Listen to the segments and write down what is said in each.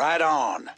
Right on.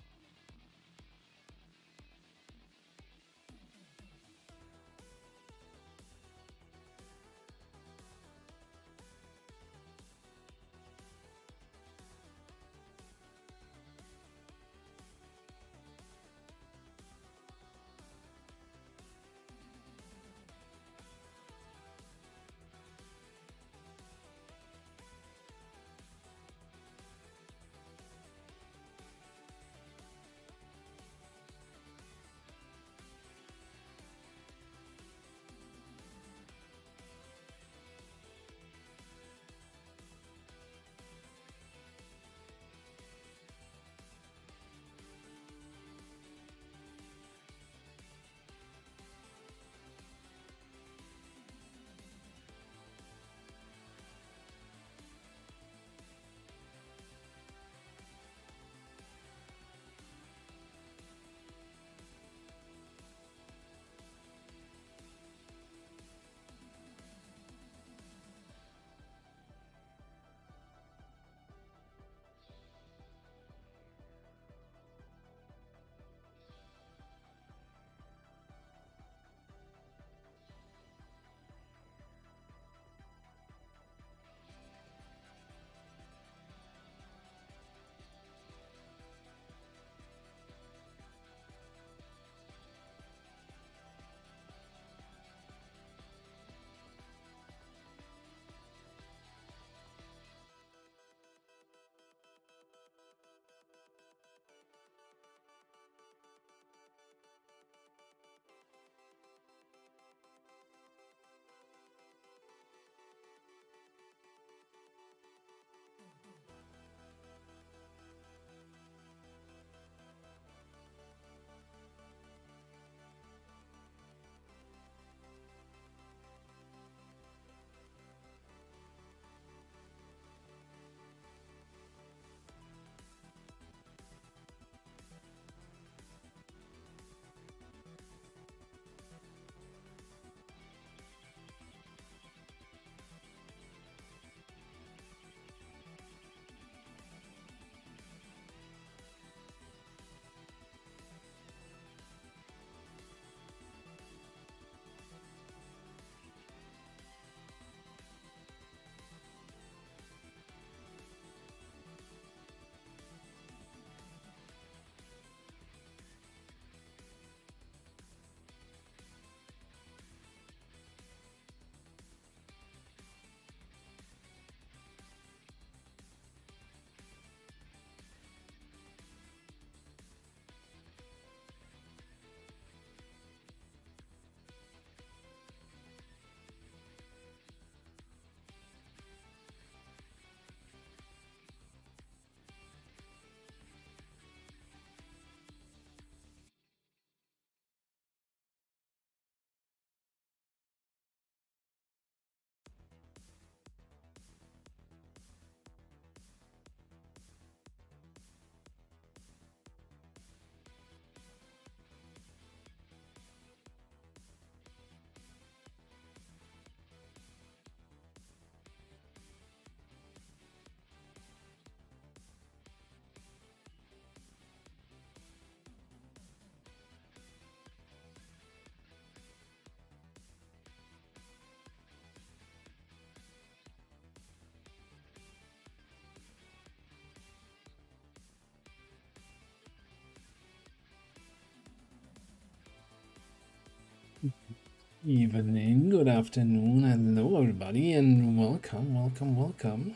Evening, good afternoon, hello everybody, and welcome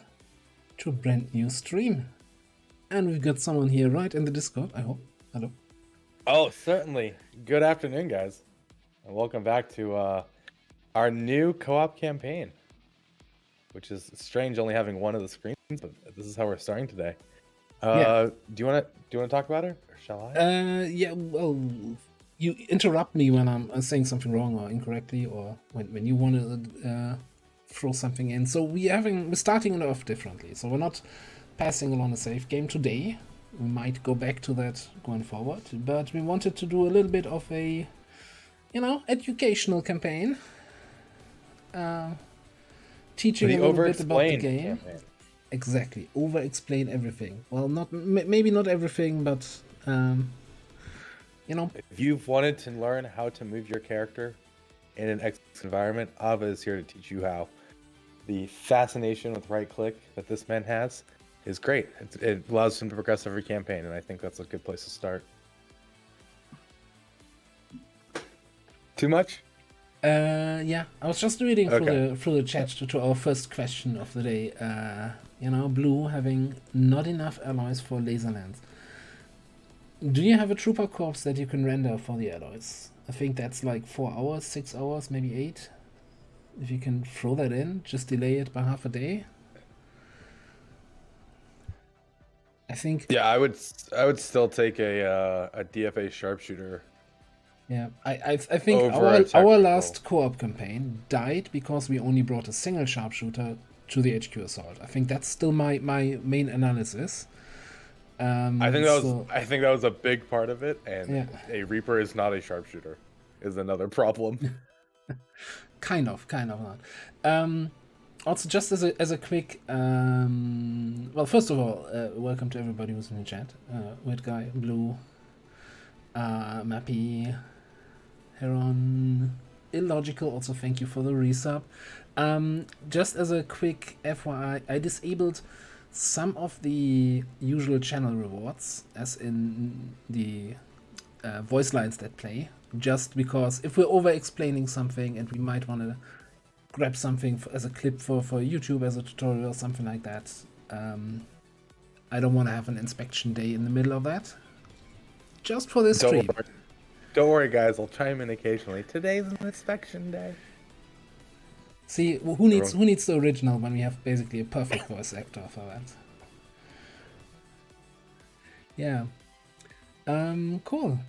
to a brand new stream. And we've got someone here right in the Discord, I hope. Hello. Oh, certainly. Good afternoon, guys. And welcome back to our new co-op campaign, which is strange only having one of the screens, but this is how we're starting today. Do you want to talk about it, or shall I? Yeah, well, you interrupt me when I'm saying something wrong or incorrectly, or when you want to throw something in. So we're starting it off differently. So we're not passing along a save game today. We might go back to that going forward, but we wanted to do a little bit of a, educational campaign, teaching a little bit about the game. Campaign. Exactly. Over-explain everything. Well, maybe not everything, but you know. If you've wanted to learn how to move your character in an X environment, Ava is here to teach you how. The fascination with right click that this man has is great. It allows him to progress every campaign, and I think that's a good place to start. Too much? Yeah, I was just reading through the chat to our first question of the day. Blue having not enough alloys for laser lands. Do you have a trooper corpse that you can render for the alloys? I think that's like 4 hours, 6 hours, maybe 8. If you can throw that in, just delay it by half a day. I think. Yeah, I would still take a DFA sharpshooter. Yeah, I think our last co-op campaign died because we only brought a single sharpshooter to the HQ assault. I think that's still my main analysis. I think that was a big part of it, and a Reaper is not a sharpshooter, is another problem. kind of not. Also, just as a quick, well, first of all, welcome to everybody who's in the chat. Weird Guy, Blue, Mappy, Heron, Illogical. Also, thank you for the resub. Just as a quick FYI, I disabled some of the usual channel rewards, as in the voice lines that play, just because if we're over-explaining something and we might want to grab something as a clip for YouTube as a tutorial or something like that, I don't want to have an inspection day in the middle of that. Just for this stream. Don't worry, guys. I'll chime in occasionally. Today's an inspection day. See, who needs the original when we have basically a perfect voice actor for that? Yeah. Cool.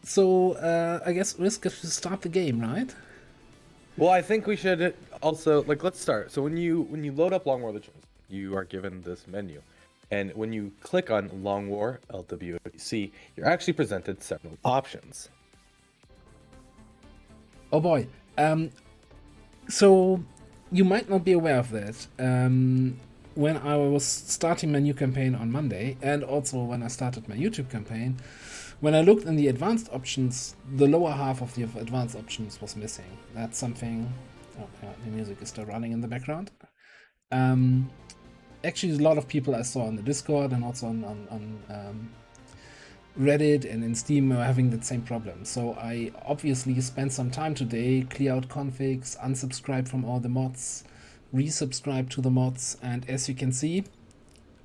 So, I guess we're going to start the game, right? Well, I think we should also, let's start. So when you load up Long War of the Chosen, you are given this menu. And when you click on Long War, LWotC, you're actually presented several options. Oh boy. So, you might not be aware of that. When I was starting my new campaign on Monday, and also when I started my YouTube campaign, when I looked in the advanced options, the lower half of the advanced options was missing. That's something... Oh, yeah, the music is still running in the background. Actually, a lot of people I saw on the Discord and also on Reddit and in Steam are having that same problem. So I obviously spent some time today, clear out configs, unsubscribe from all the mods, resubscribe to the mods, and as you can see,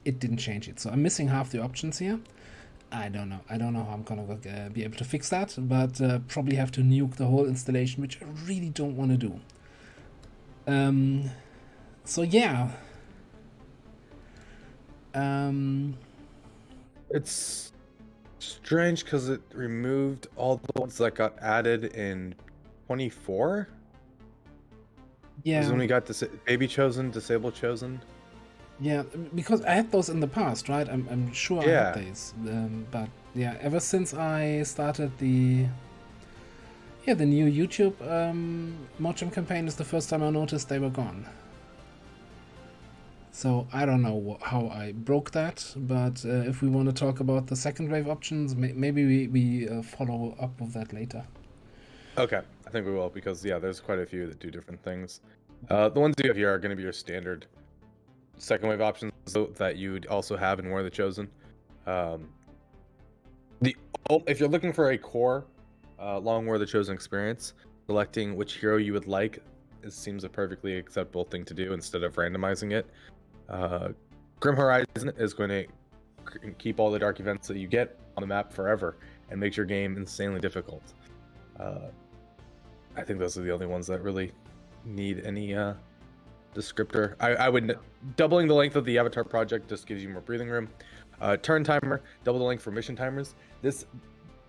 it didn't change it. So I'm missing half the options here. I don't know how I'm gonna be able to fix that, but probably have to nuke the whole installation, which I really don't want to do. So yeah. It's strange because it removed all the ones that got added in 24. Yeah. This is when we got Baby Chosen, Disabled Chosen. Yeah, because I had those in the past, right? I'm sure I had these. But yeah, ever since I started the new YouTube Mochum campaign is the first time I noticed they were gone. So I don't know how I broke that, but if we want to talk about the second wave options, maybe we follow up with that later. Okay, I think we will, because yeah, there's quite a few that do different things. The ones you have here are going to be your standard second wave options that you would also have in War of the Chosen. If you're looking for a core Long War of the Chosen experience, selecting which hero you would like seems a perfectly acceptable thing to do instead of randomizing it. Grim Horizon is going to keep all the dark events that you get on the map forever and makes your game insanely difficult. I think those are the only ones that really need any descriptor. I would doubling the length of the avatar project just gives you more breathing room. Turn timer, double the length for mission timers.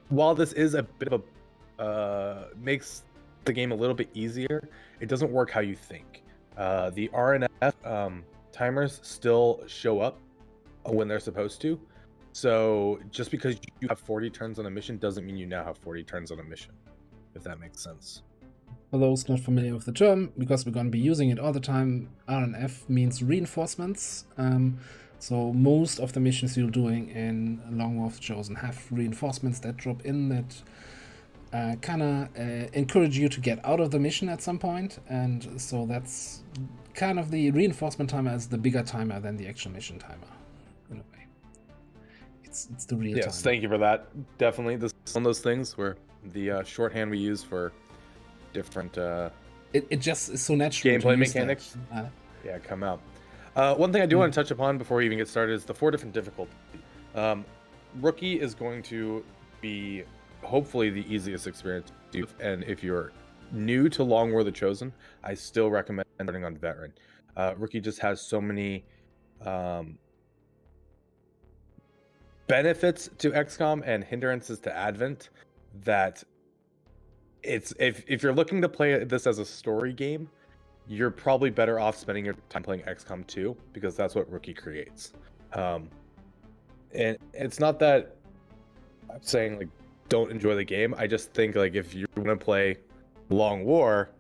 While this is a bit of a makes the game a little bit easier, it doesn't work how you think. The RNF timers still show up when they're supposed to. So just because you have 40 turns on a mission doesn't mean you now have 40 turns on a mission, if that makes sense. For those not familiar with the term, because we're going to be using it all the time, RNF means reinforcements. So most of the missions you're doing in Long War of the Chosen have reinforcements that drop in that kind of encourage you to get out of the mission at some point. And so that's kind of the reinforcement timer is the bigger timer than the actual mission timer, in a way. It's the real timer. Yes, thank you for that. Definitely, this is one of those things where the shorthand we use for different it just is so natural gameplay to use mechanics. that. Come out. One thing I do want to touch upon before we even get started is the 4 different difficulties. Rookie is going to be hopefully the easiest experience to do, and if you're new to Long War of the Chosen, I still recommend starting on Veteran. Rookie just has so many benefits to XCOM and hindrances to Advent that it's if you're looking to play this as a story game, you're probably better off spending your time playing XCOM 2 because that's what Rookie creates. And it's not that I'm saying like don't enjoy the game. I just think like if you want to play Long War,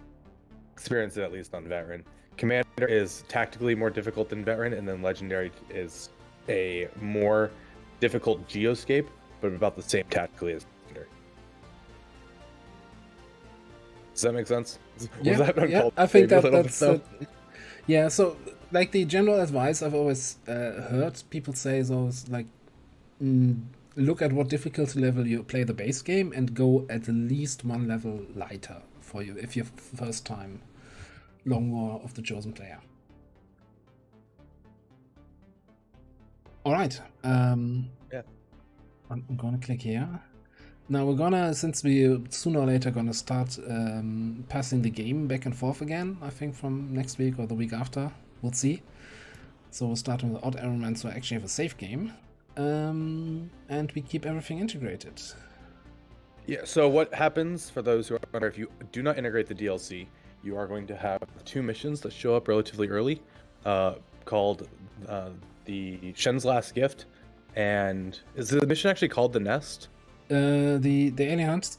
experience it at least on Veteran. Commander is tactically more difficult than Veteran, and then Legendary is a more difficult Geoscape, but about the same tactically as Legendary. Does that make sense? I think that's yeah. So like the general advice I've always heard people say is always like look at what difficulty level you play the base game and go at least one level lighter for you if you're first time Long War of the Chosen player. All right. Yeah. I'm gonna click here. Now we're gonna, since we sooner or later gonna start passing the game back and forth again, I think from next week or the week after, we'll see. So we're starting with odd elements, so I actually have a safe game. And we keep everything integrated. Yeah, so what happens for those who are wondering, if you do not integrate the DLC, you are going to have 2 missions that show up relatively early, called the Shen's Last Gift, and is the mission actually called The Nest? The Alien Hunt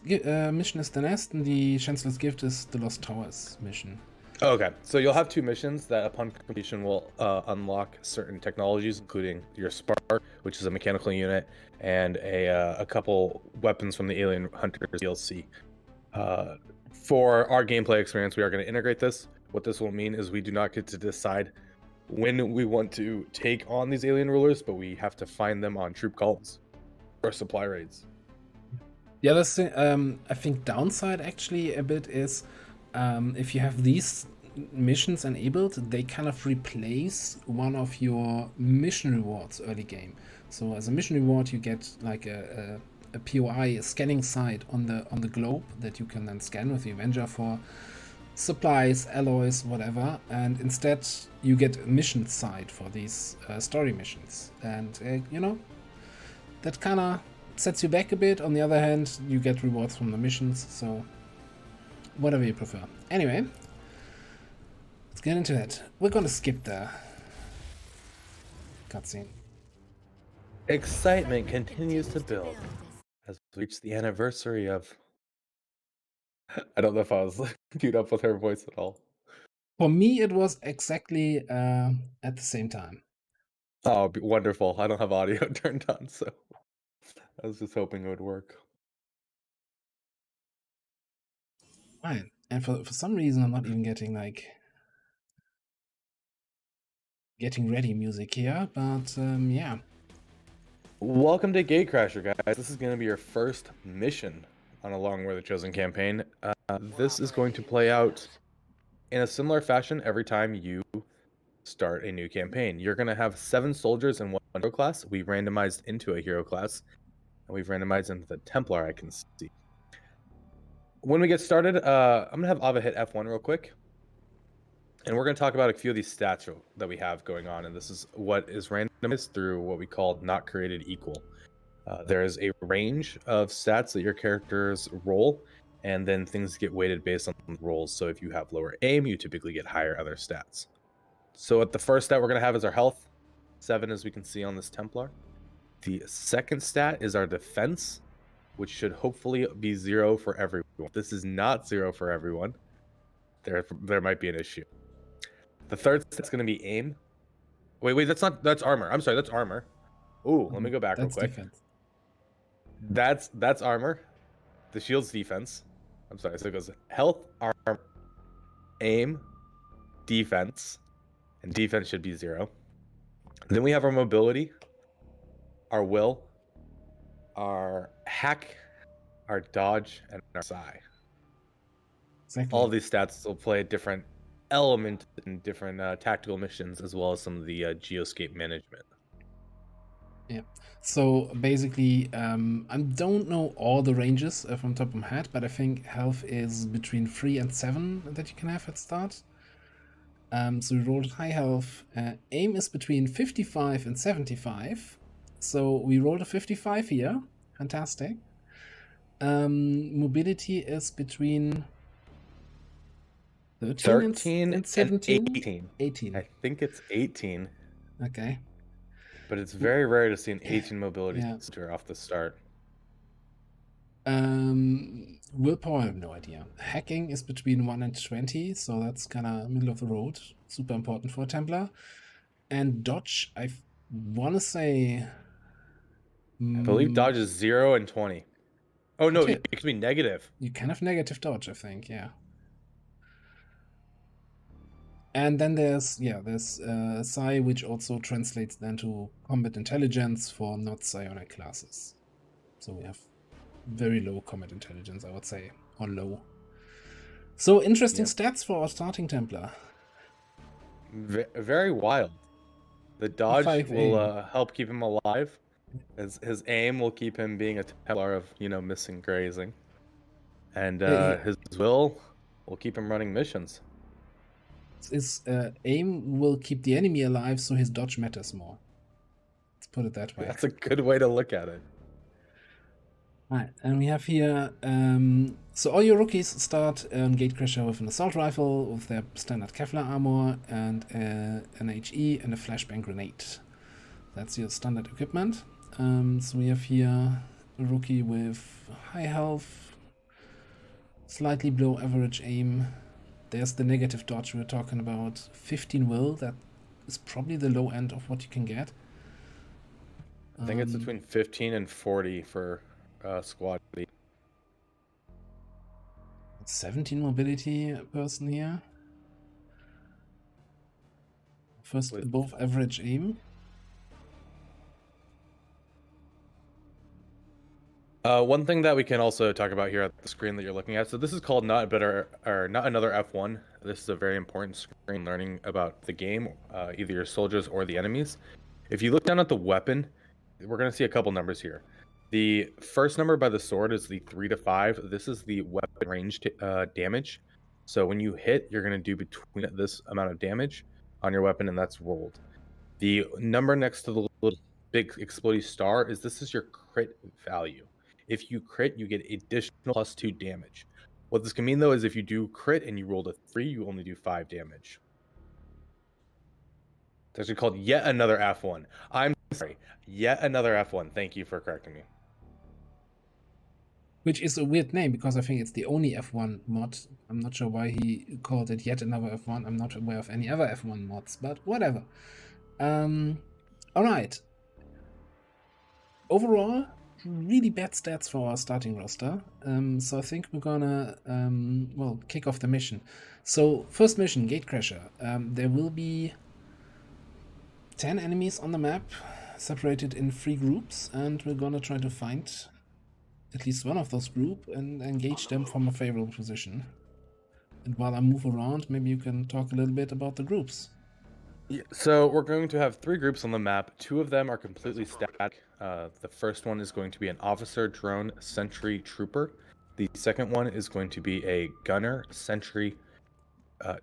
mission is the Nest, and the Chancellor's Gift is the Lost Towers mission. Okay, so you'll have 2 missions that upon completion will unlock certain technologies, including your Spark, which is a mechanical unit, and a couple weapons from the Alien Hunters DLC. For our gameplay experience, we are going to integrate this. What this will mean is we do not get to decide when we want to take on these alien rulers, but we have to find them on troop calls or supply raids. The other thing, I think downside actually a bit is if you have these missions enabled, they kind of replace one of your mission rewards early game. So as a mission reward, you get like a POI, a scanning site on the globe that you can then scan with the Avenger for supplies, alloys, whatever, and instead you get a mission site for these story missions, and you know, that kind of sets you back a bit. On the other hand, you get rewards from the missions, so whatever you prefer. Anyway, let's get into it. We're gonna skip the cutscene. Excitement continues to build as we reach the anniversary of... I don't know if I was queued up with her voice at all. For me, it was exactly at the same time. Oh, wonderful. I don't have audio turned on, so I was just hoping it would work. Fine. And for some reason, I'm not even getting like getting ready music here, but yeah. Welcome to Gatecrasher, guys. This is going to be your first mission on a Long War of the Chosen campaign. This is going to play out in a similar fashion every time you start a new campaign. You're going to have 7 soldiers in one hero class. We randomized into a hero class, and we've randomized into the Templar, I can see. When we get started, I'm going to have Ava hit F1 real quick. And we're going to talk about a few of these stats that we have going on. And this is what is randomized through what we call not created equal. There is a range of stats that your characters roll, and then things get weighted based on the rolls. So if you have lower aim, you typically get higher other stats. So at the first stat we're going to have is our health, 7 as we can see on this Templar. The second stat is our defense, which should hopefully be 0 for everyone. This is not 0 for everyone. there might be an issue. The third set's going to be aim. Wait, that's armor. I'm sorry, that's armor. Ooh, let me go back real That's quick. defense. That's armor. The shield's defense. I'm sorry, so it goes health, armor, aim, defense, and defense should be 0. Then we have our mobility, our will, our hack, our dodge, and our psi. Exactly. All of these stats will play a different element in different tactical missions, as well as some of the geoscape management. Yeah. So basically, I don't know all the ranges from top of my head, but I think health is between 3 and 7 that you can have at start. So we rolled high health. Aim is between 55 and 75. So we rolled a 55 here. Fantastic. Mobility is between 13 and 17? 18. 18. I think it's 18. Okay. But it's very rare to see an 18 mobility Yeah. booster off the start. Willpower, I have no idea. Hacking is between 1 and 20, so that's kind of middle of the road. Super important for a Templar. And dodge, I want to say... I believe dodge is 0 and 20. Oh, no, it could be negative. You can have negative dodge, I think, yeah. And then there's psi, which also translates then to combat intelligence for not psionic classes. So we have very low combat intelligence, I would say, or low. So interesting stats for our starting Templar. Very wild. The dodge will help keep him alive. His aim will keep him being a Templar of, missing grazing. And his will keep him running missions. His aim will keep the enemy alive, so his dodge matters more. Let's put it that way. That's a good way to look at it. Alright, and we have here, so all your rookies start Gatecrasher with an assault rifle, with their standard Kevlar armor, and an HE and a flashbang grenade. That's your standard equipment. So we have here a rookie with high health, slightly below average aim. There's the negative dodge we were talking about. 15 will, that is probably the low end of what you can get. I think it's between 15 and 40 for squad. 17 mobility person here. First above average aim. One thing that we can also talk about here at the screen that you're looking at. So this is called not another F1. This is a very important screen learning about the game, either your soldiers or the enemies. If you look down at the weapon, we're going to see a couple numbers here. The first number by the sword is the 3 to 5. This is the weapon range damage. So when you hit, you're going to do between this amount of damage on your weapon, and that's rolled. The number next to the little big exploding star this is your crit value. If you crit, you get additional +2 damage. What this can mean, though, is if you do crit and you rolled a 3, you only do 5 damage. It's actually called yet another F1. I'm sorry, yet another F1. Thank you for correcting me. Which is a weird name, because I think it's the only F1 mod. I'm not sure why he called it yet another F1. I'm not aware of any other F1 mods, but whatever. Alright. Overall, really bad stats for our starting roster. So I think we're gonna, kick off the mission. So, first mission, Gatecrasher. There will be 10 enemies on the map, separated in 3 groups, and we're gonna try to find at least one of those groups and engage them from a favorable position. And while I move around, maybe you can talk a little bit about the groups. Yeah, so we're going to have 3 groups on the map. 2 of them are completely static. The first one is going to be an officer, drone, sentry, trooper. The second one is going to be a gunner, sentry,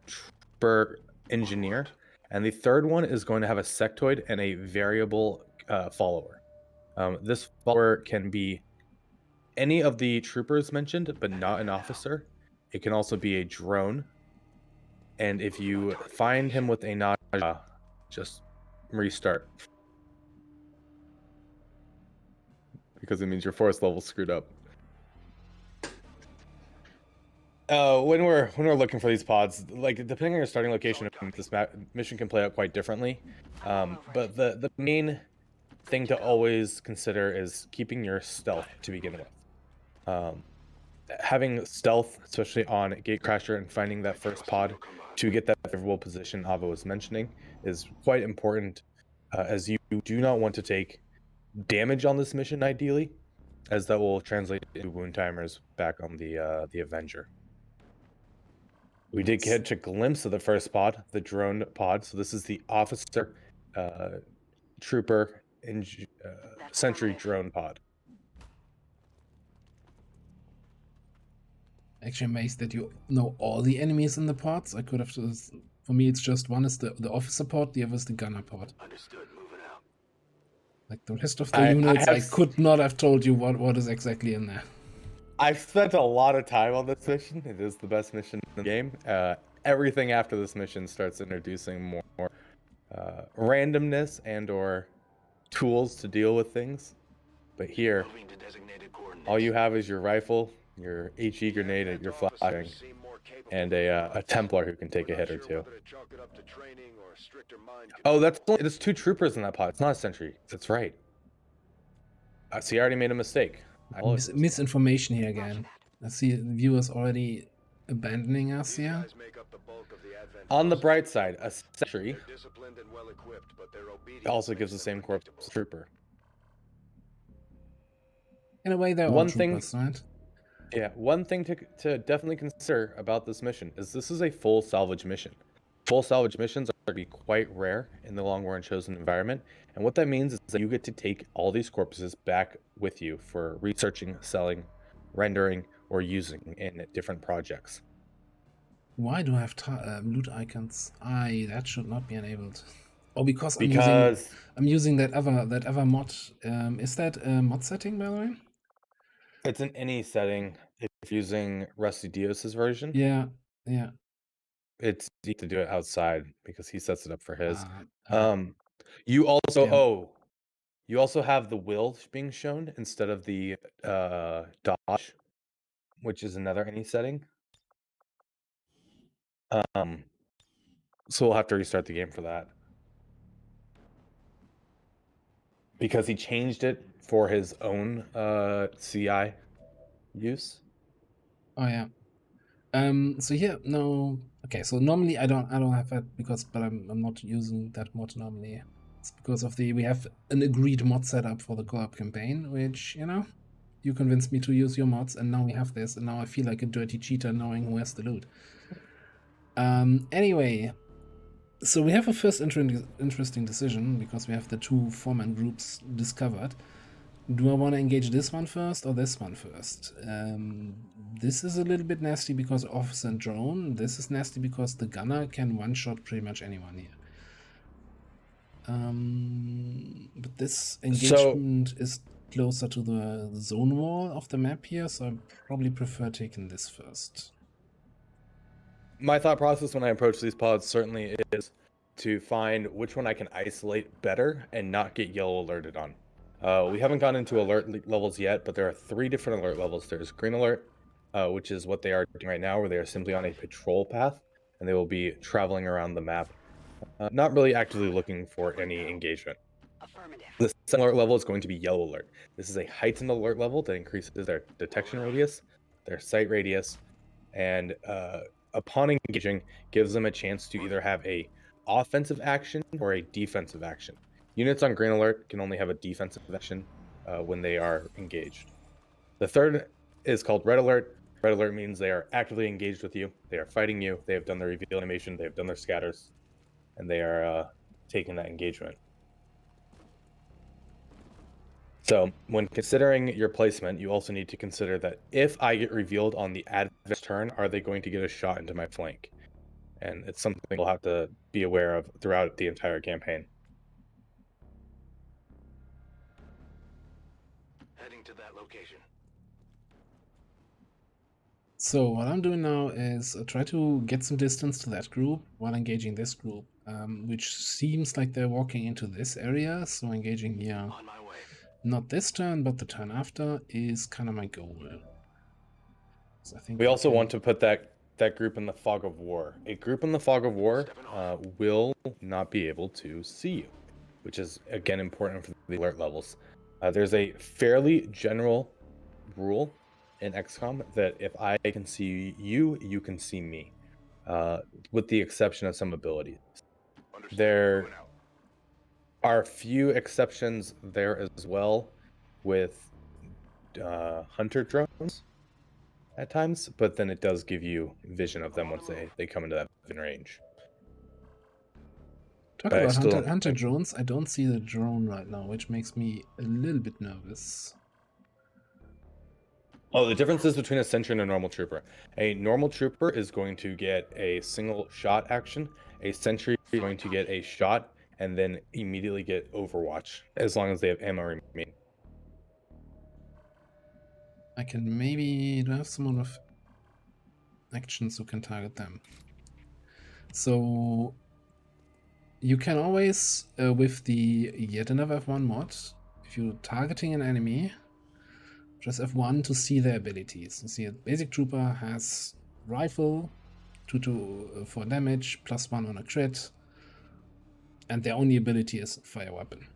trooper, engineer. And the third one is going to have a sectoid and a variable follower. This follower can be any of the troopers mentioned, but not an officer. It can also be a drone. And if you find him with a nausea, just restart. Because it means your force level screwed up. When we're looking for these pods, like depending on your starting location, this mission can play out quite differently. But the main thing to always consider is keeping your stealth to begin with. Having stealth, especially on Gatecrasher, and finding that first pod to get that favorable position Ava was mentioning, is quite important, as you do not want to take damage on this mission, ideally, as that will translate into wound timers back on the Avenger. We did catch a glimpse of the first pod, the drone pod. So this is the officer, trooper, and sentry drone pod. Actually amazed that you know all the enemies in the pods. I could have just, for me it's just one is the officer pod, the other is the gunner pod. Understood. Moving out. Like the rest of the units, I could not have told you what is exactly in there. I've spent a lot of time on this mission. It is the best mission in the game. Everything after this mission starts introducing more randomness and or tools to deal with things. But here, all you have is your rifle, your HE grenade, and your flashbang, and a Templar who can take a hit or two. Oh, there's 2 troopers in that pod. It's not a sentry. That's right. See, I already made a mistake. Misinformation here again. I see viewers already abandoning us here. On the bright side, a sentry also gives the same corpse as a trooper. In a way, they're all troopers, right? Yeah, one thing to definitely consider about this mission is this is a full salvage mission. Full salvage missions are going to be quite rare in the Long War and Chosen environment, and what that means is that you get to take all these corpses back with you for researching, selling, rendering, or using in different projects. Why do I have loot icons? That should not be enabled. Oh, because I'm using that other mod. Is that a mod setting, by the way? It's in any setting. If you're using Rusty Dios's version, yeah. It's easy to do it outside because he sets it up for his. You also have the will being shown instead of the dodge, which is another any setting. So we'll have to restart the game for that because he changed it for his own CI use. Oh yeah. So here no. Okay, so normally I don't have that but I'm not using that mod normally. It's because of we have an agreed mod setup for the co-op campaign, which, you convinced me to use your mods, and now we have this, and now I feel like a dirty cheater knowing who has the loot. Anyway, so we have a first interesting decision because we have the 2 foreman groups discovered. Do I want to engage this one first or this one first? This is a little bit nasty because officer and drone. This is nasty because the gunner can one-shot pretty much anyone here. But this engagement is closer to the zone wall of the map here, so I probably prefer taking this first. My thought process when I approach these pods certainly is to find which one I can isolate better and not get yellow alerted on. We haven't gone into alert levels yet, but there are 3 different alert levels. There's green alert, which is what they are doing right now, where they are simply on a patrol path, and they will be traveling around the map, not really actively looking for any engagement. The second alert level is going to be yellow alert. This is a heightened alert level that increases their detection radius, their sight radius, and upon engaging, gives them a chance to either have a offensive action or a defensive action. Units on green alert can only have a defensive action when they are engaged. The third is called red alert. Red alert means they are actively engaged with you. They are fighting you. They have done their reveal animation. They have done their scatters, and they are taking that engagement. So when considering your placement, you also need to consider that if I get revealed on the adverse turn, are they going to get a shot into my flank? And it's something we'll have to be aware of throughout the entire campaign. Heading to that location. So what I'm doing now is try to get some distance to that group while engaging this group, which seems like they're walking into this area, so engaging here. On my way. Not this turn, but the turn after is kind of my goal. So I think We also want to put that group in the fog of war. A group in the fog of war will not be able to see you, which is again important for the alert levels. There's a fairly general rule in XCOM that if I can see you, you can see me, with the exception of some abilities. There are a few exceptions there as well with hunter drones at times, but then it does give you vision of them once they come into that vision range. Talk But I about still hunter drones. I don't see the drone right now, which makes me a little bit nervous. Oh, the difference is between a sentry and a normal trooper. A normal trooper is going to get a single shot action. A sentry is going to get a shot and then immediately get Overwatch as long as they have ammo remaining. I can maybe do I have someone with actions who can target them. So you can always, with the yet another F1 mod, if you're targeting an enemy, press F1 to see their abilities. You see a basic trooper has rifle, 4 damage, +1 on a crit, and their only ability is fire weapon.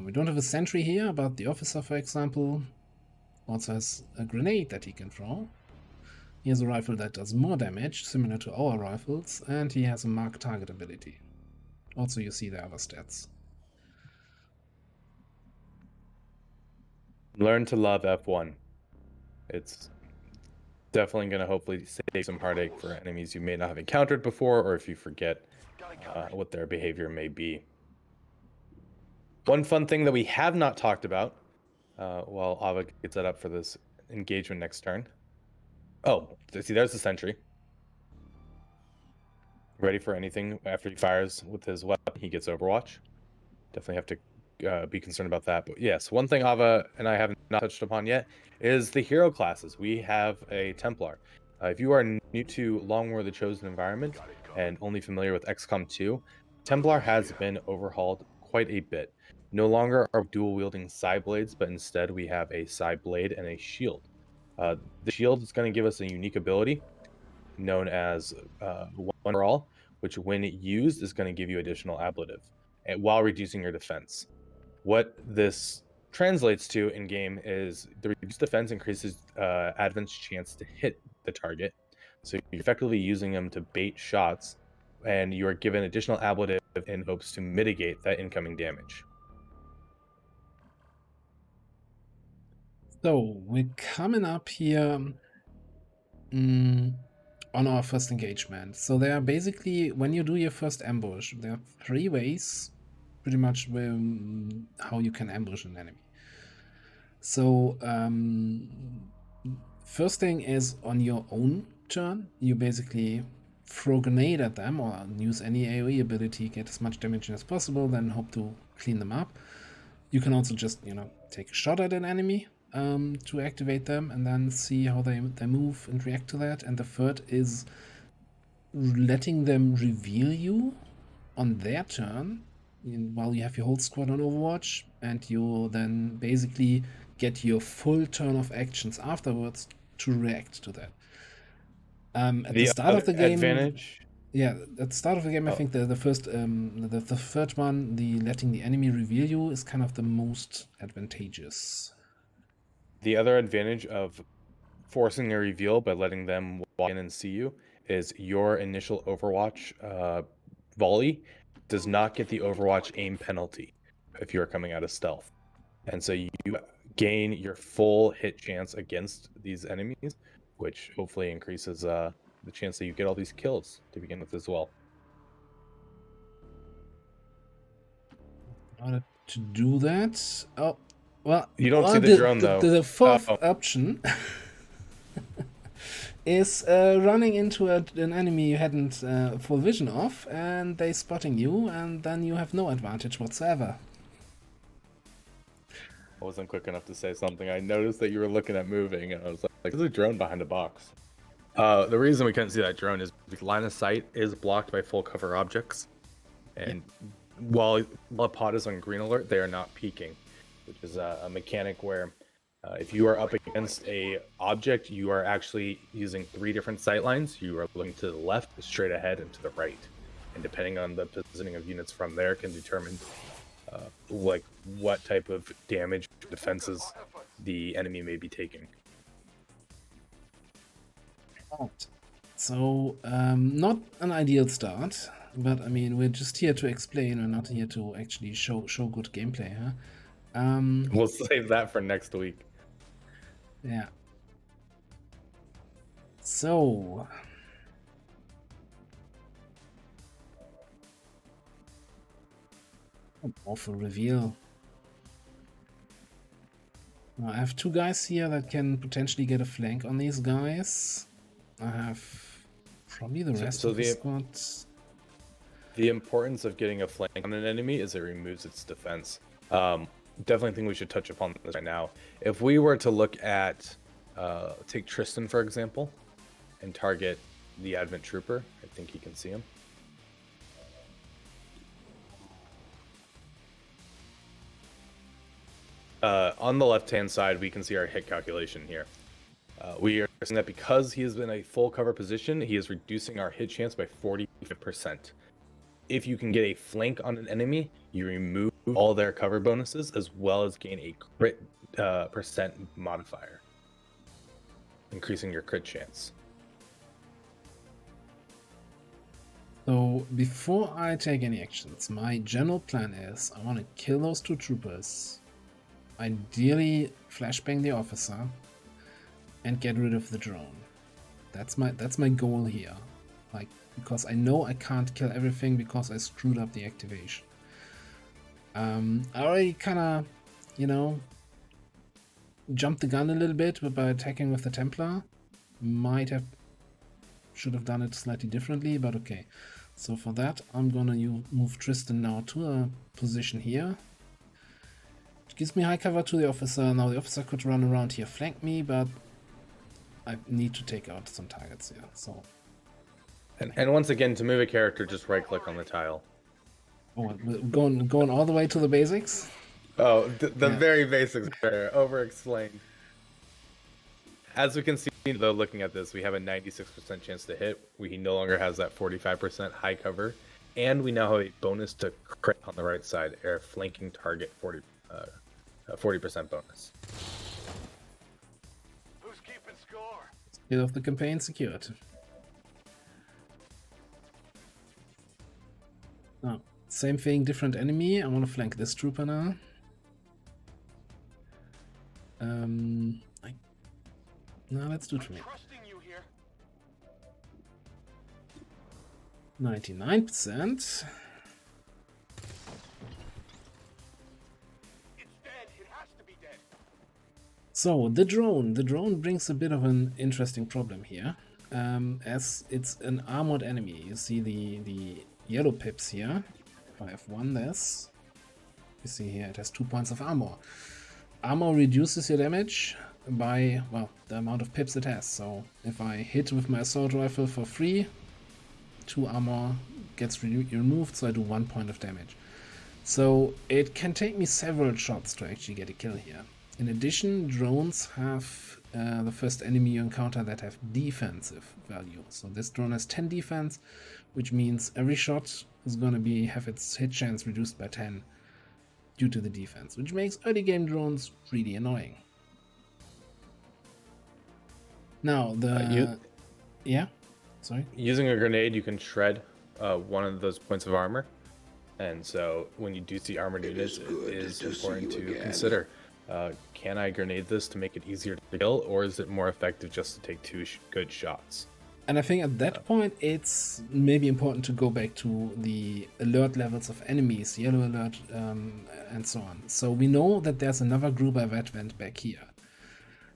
We don't have a sentry here, but the officer, for example, also has a grenade that he can throw. He has a rifle that does more damage, similar to our rifles, and he has a mark target ability. Also, you see the other stats. Learn to love F1. It's definitely going to hopefully save some heartache for enemies you may not have encountered before, or if you forget what their behavior may be. One fun thing that we have not talked about while Ava gets set up for this engagement next turn. Oh, see, there's the sentry. Ready for anything after he fires with his weapon, he gets Overwatch. Definitely have to be concerned about that. But yes, one thing Ava and I have not touched upon yet is the hero classes. We have a Templar. If you are new to Long War: The Chosen Environment and only familiar with XCOM 2, Templar has been overhauled quite a bit. No longer are dual wielding side blades, but instead we have a side blade and a shield. The shield is going to give us a unique ability known as One for All, which when used is going to give you additional ablative while reducing your defense. What this translates to in game is the reduced defense increases Advent's chance to hit the target. So you're effectively using them to bait shots, and you are given additional ablative in hopes to mitigate that incoming damage. So we're coming up here on our first engagement. So there are basically, when you do your first ambush, there are 3 ways pretty much how you can ambush an enemy. So first thing is on your own turn, you basically throw a grenade at them or use any AoE ability, get as much damage as possible, then hope to clean them up. You can also just, take a shot at an enemy to activate them and then see how they move and react to that. And the third is letting them reveal you on their turn while you have your whole squad on Overwatch, and you then basically get your full turn of actions afterwards to react to that. At the start of the game, advantage. Yeah, at the start of the game, I think the first, the third one, the letting the enemy reveal you, is kind of the most advantageous. The other advantage of forcing a reveal by letting them walk in and see you is your initial Overwatch volley does not get the Overwatch aim penalty if you're coming out of stealth. And so you gain your full hit chance against these enemies, which hopefully increases the chance that you get all these kills to begin with as well. In order to do that, you don't see the drone though. The fourth option is running into an enemy you hadn't full vision of, and they spotting you, and then you have no advantage whatsoever. I wasn't quick enough to say something. I noticed that you were looking at moving, and I was like, there's a drone behind a box. The reason we couldn't see that drone is because line of sight is blocked by full cover objects. And while a pod is on green alert, they are not peeking, which is a mechanic where If you are up against a object, you are actually using 3 different sight lines. You are looking to the left, straight ahead, and to the right. And depending on the positioning of units from there can determine like what type of damage defenses the enemy may be taking. Right. So, not an ideal start, but I mean, we're just here to explain. We're not here to actually show good gameplay, huh? We'll save that for next week. Yeah. So, an awful reveal. Now, I have 2 guys here that can potentially get a flank on these guys. I have probably the rest of the squad. The importance of getting a flank on an enemy is it removes its defense. Definitely think we should touch upon this right now. If we were to look at, take Tristan for example, and target the Advent Trooper, I think you can see him. On the left-hand side, we can see our hit calculation here. We are saying that because he is in a full cover position, he is reducing our hit chance by 45%. If you can get a flank on an enemy, you remove all their cover bonuses as well as gain a crit percent modifier, increasing your crit chance. So before I take any actions, my general plan is I want to kill those 2 troopers, ideally flashbang the officer, and get rid of the drone. That's my goal here. Like, because I know I can't kill everything because I screwed up the activation. I already kind of, you know, jumped the gun a little bit by attacking with the Templar. Should have done it slightly differently, but okay. So for that, I'm gonna move Tristan now to a position here. It gives me high cover to the officer. Now the officer could run around here, flank me, but I need to take out some targets here. So. And once again, to move a character, just right-click on the tile. Oh, going all the way to the basics? Oh, the very basics there. Overexplained. As we can see, though, looking at this, we have a 96% chance to hit. He no longer has that 45% high cover. And we now have a bonus to crit on the right side, air flanking target 40% bonus. Who's keeping score? Bit of the campaign secured. Now, same thing, different enemy. I want to flank this trooper now. No, let's do it for me. 99%. It's dead. It has to be dead. So the drone brings a bit of an interesting problem here, as it's an armored enemy. You see the yellow pips here. If I have won this, you see here it has 2 points of armor. Armor reduces your damage by, well, the amount of pips it has. So if I hit with my assault rifle for free, 2 armor gets removed, so I do 1 point of damage. So it can take me several shots to actually get a kill here. In addition, drones have the first enemy you encounter that have defensive value. So this drone has 10 defense, which means every shot is going to have its hit chance reduced by 10 due to the defense, which makes early game drones really annoying. Now yeah, sorry. Using a grenade, you can shred one of those points of armor, and so when you do see armored units, it is important to consider. Can I grenade this to make it easier to kill, or is it more effective just to take 2 good shots? And I think at that point, it's maybe important to go back to the alert levels of enemies, yellow alert, and so on. So we know that there's another group of Advent back here.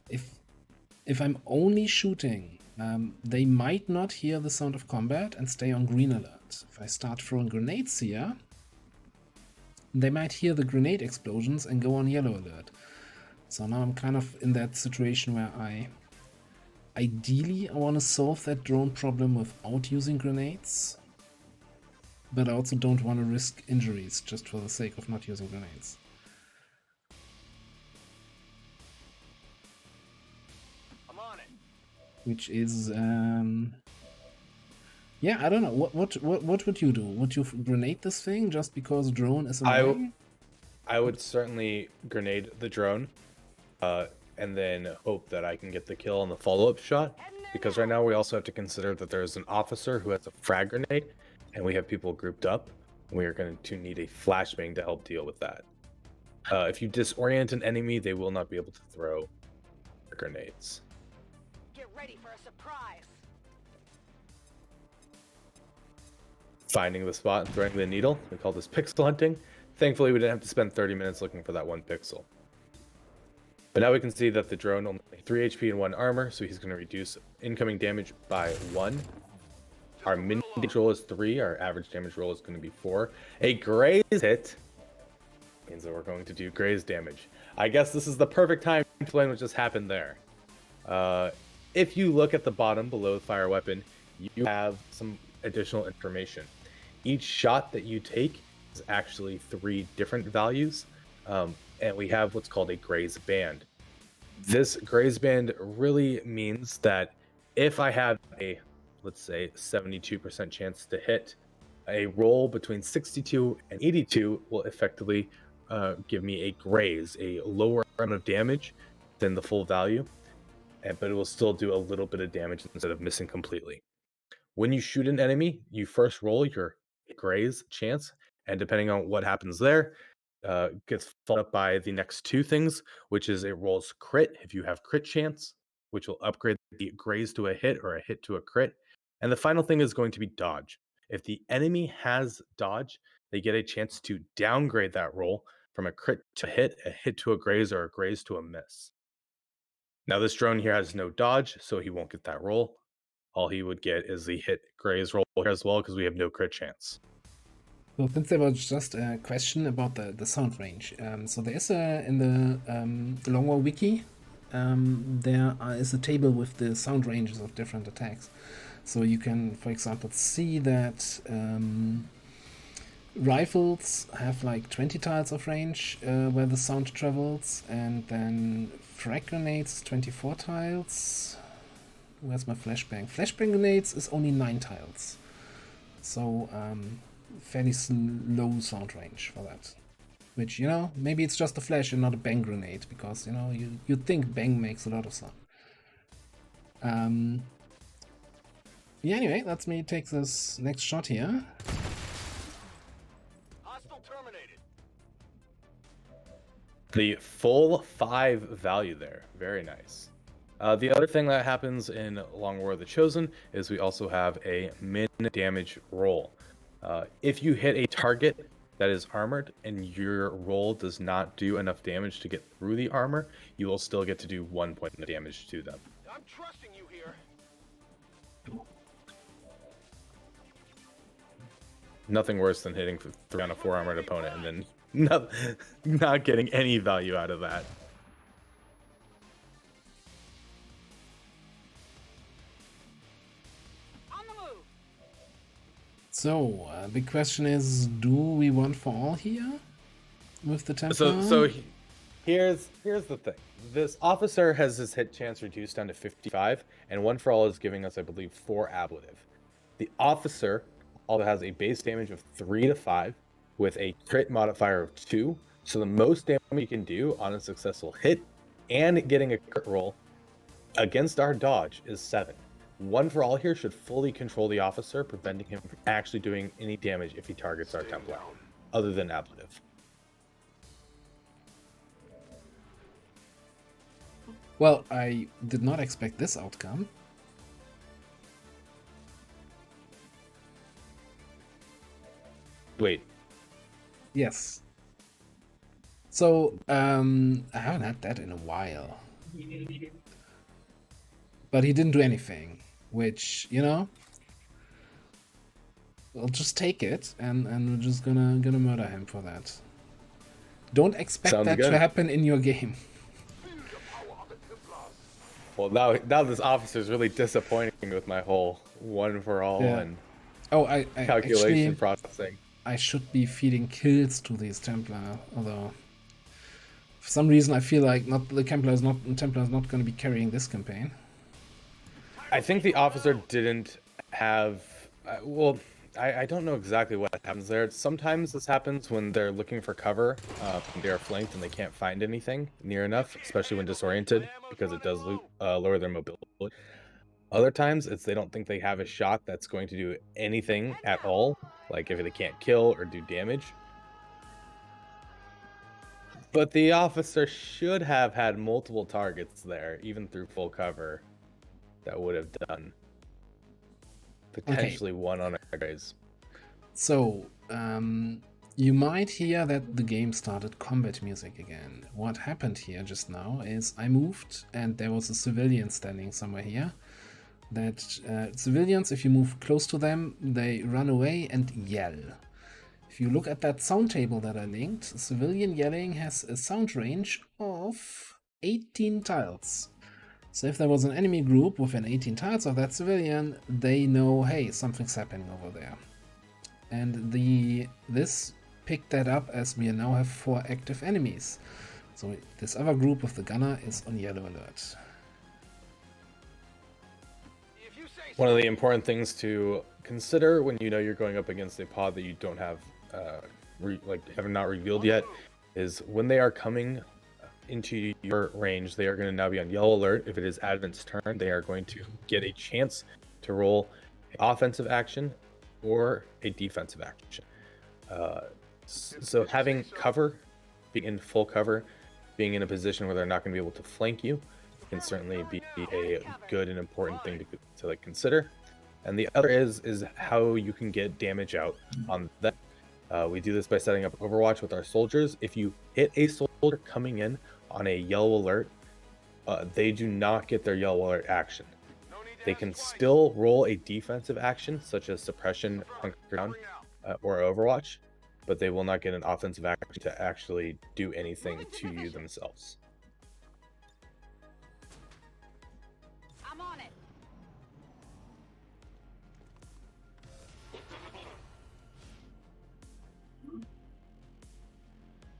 If I'm only shooting, they might not hear the sound of combat and stay on green alert. If I start throwing grenades here, they might hear the grenade explosions and go on yellow alert. So now I'm kind of in that situation where ideally I want to solve that drone problem without using grenades, but I also don't want to risk injuries just for the sake of not using grenades. which is yeah, I don't know. What would you do? Would you grenade this thing just because drone is annoying? I would certainly grenade the drone, and then hope that I can get the kill on the follow-up shot. Because right now we also have to consider that there's an officer who has a frag grenade, and we have people grouped up. We are going to need a flashbang to help deal with that. If you disorient an enemy, they will not be able to throw grenades. Get ready for a surprise. Finding the spot and throwing the needle. We call this pixel hunting. Thankfully, we didn't have to spend 30 minutes looking for that one pixel. But now we can see that the drone only 3 HP and 1 armor, so he's going to reduce incoming damage by 1. Our min damage roll is 3. Our average damage roll is going to be 4. A graze hit means that we're going to do graze damage. I guess this is the perfect time to explain what just happened there. If you look at the bottom below the fire weapon, you have some additional information. Each shot that you take is actually 3 different values, and we have what's called a graze band. This graze band really means that if I have a, let's say, 72% chance to hit, a roll between 62 and 82 will effectively give me a graze, a lower amount of damage than the full value, but it will still do a little bit of damage instead of missing completely. When you shoot an enemy, you first roll your graze chance, and depending on what happens there, gets followed up by the next 2 things, which is it rolls crit if you have crit chance, which will upgrade the graze to a hit or a hit to a crit. And the final thing is going to be dodge. If the enemy has dodge, they get a chance to downgrade that roll from a crit to a hit to a graze, or a graze to a miss. Now this drone here has no dodge, so he won't get that roll. All he would get is the hit graze roll here as well, because we have no crit chance. So since there was just a question about the sound range, so there is in the LWotC wiki, there is a table with the sound ranges of different attacks. So you can, for example, see that rifles have like 20 tiles of range where the sound travels, and then frag grenades 24 tiles. Where's my flashbang? Flashbang grenades is only 9 tiles. So fairly low sound range for that. Which, you know, maybe it's just a flash and not a bang grenade, because, you know, you'd think bang makes a lot of sound. Yeah, anyway, let me take this next shot here. Hostile terminated. The full 5 value there. Very nice. The other thing that happens in Long War of the Chosen is we also have a min damage roll. If you hit a target that is armored and your roll does not do enough damage to get through the armor, you will still get to do 1 point of damage to them. I'm trusting you here. Nothing worse than hitting 3 on a 4 armored opponent and then not getting any value out of that. So, the question is, do we want for all here with the Templar? So here's the thing. This officer has his hit chance reduced down to 55, and 1 for all is giving us, I believe, 4 ablative. The officer also has a base damage of 3 to 5 with a crit modifier of 2. So the most damage you can do on a successful hit and getting a crit roll against our dodge is 7. 1 for all here should fully control the officer, preventing him from actually doing any damage if he targets our Templar, other than ablative. Well, I did not expect this outcome. Wait. Yes. So, I haven't had that in a while. But he didn't do anything, which, you know, we'll just take it, and we're just gonna murder him for that. Don't expect Sounds that good. to happen in your game. Well, now this officer's really disappointing with my whole 1 for all and I calculation actually, processing. I should be feeding kills to these Templar, although for some reason I feel like the Templar is not going to be carrying this campaign. I think the officer didn't have. Well, I don't know exactly what happens there. Sometimes this happens when they're looking for cover, when they are flanked and they can't find anything near enough, especially when disoriented, because it does lower their mobility. Other times, it's they don't think they have a shot that's going to do anything at all, like if they can't kill or do damage. But the officer should have had multiple targets there, even through full cover, that would have done potentially one on a graze. So, you might hear that the game started combat music again. What happened here just now is I moved and there was a civilian standing somewhere here. That civilians, if you move close to them, they run away and yell. If you look at that sound table that I linked, civilian yelling has a sound range of 18 tiles. So if there was an enemy group within 18 tiles of that civilian, they know, hey, something's happening over there. And this picked that up as we now have 4 active enemies. So this other group with the gunner is on yellow alert. If you say One of the important things to consider when you know you're going up against a pod that you don't have, have not revealed yet, is when they are coming into your range, they are going to now be on yellow alert. If it is Advent's turn, they are going to get a chance to roll an offensive action or a defensive action. So having cover, being in full cover, being in a position where they're not going to be able to flank you, can certainly be a good and important thing to like consider. And the other is how you can get damage out on them. We do this by setting up Overwatch with our soldiers. If you hit a soldier coming in on a yellow alert, they do not get their yellow alert action. They can still roll a defensive action, such as suppression, hunker down, or Overwatch, but they will not get an offensive action to actually do anything to you themselves. I'm on it.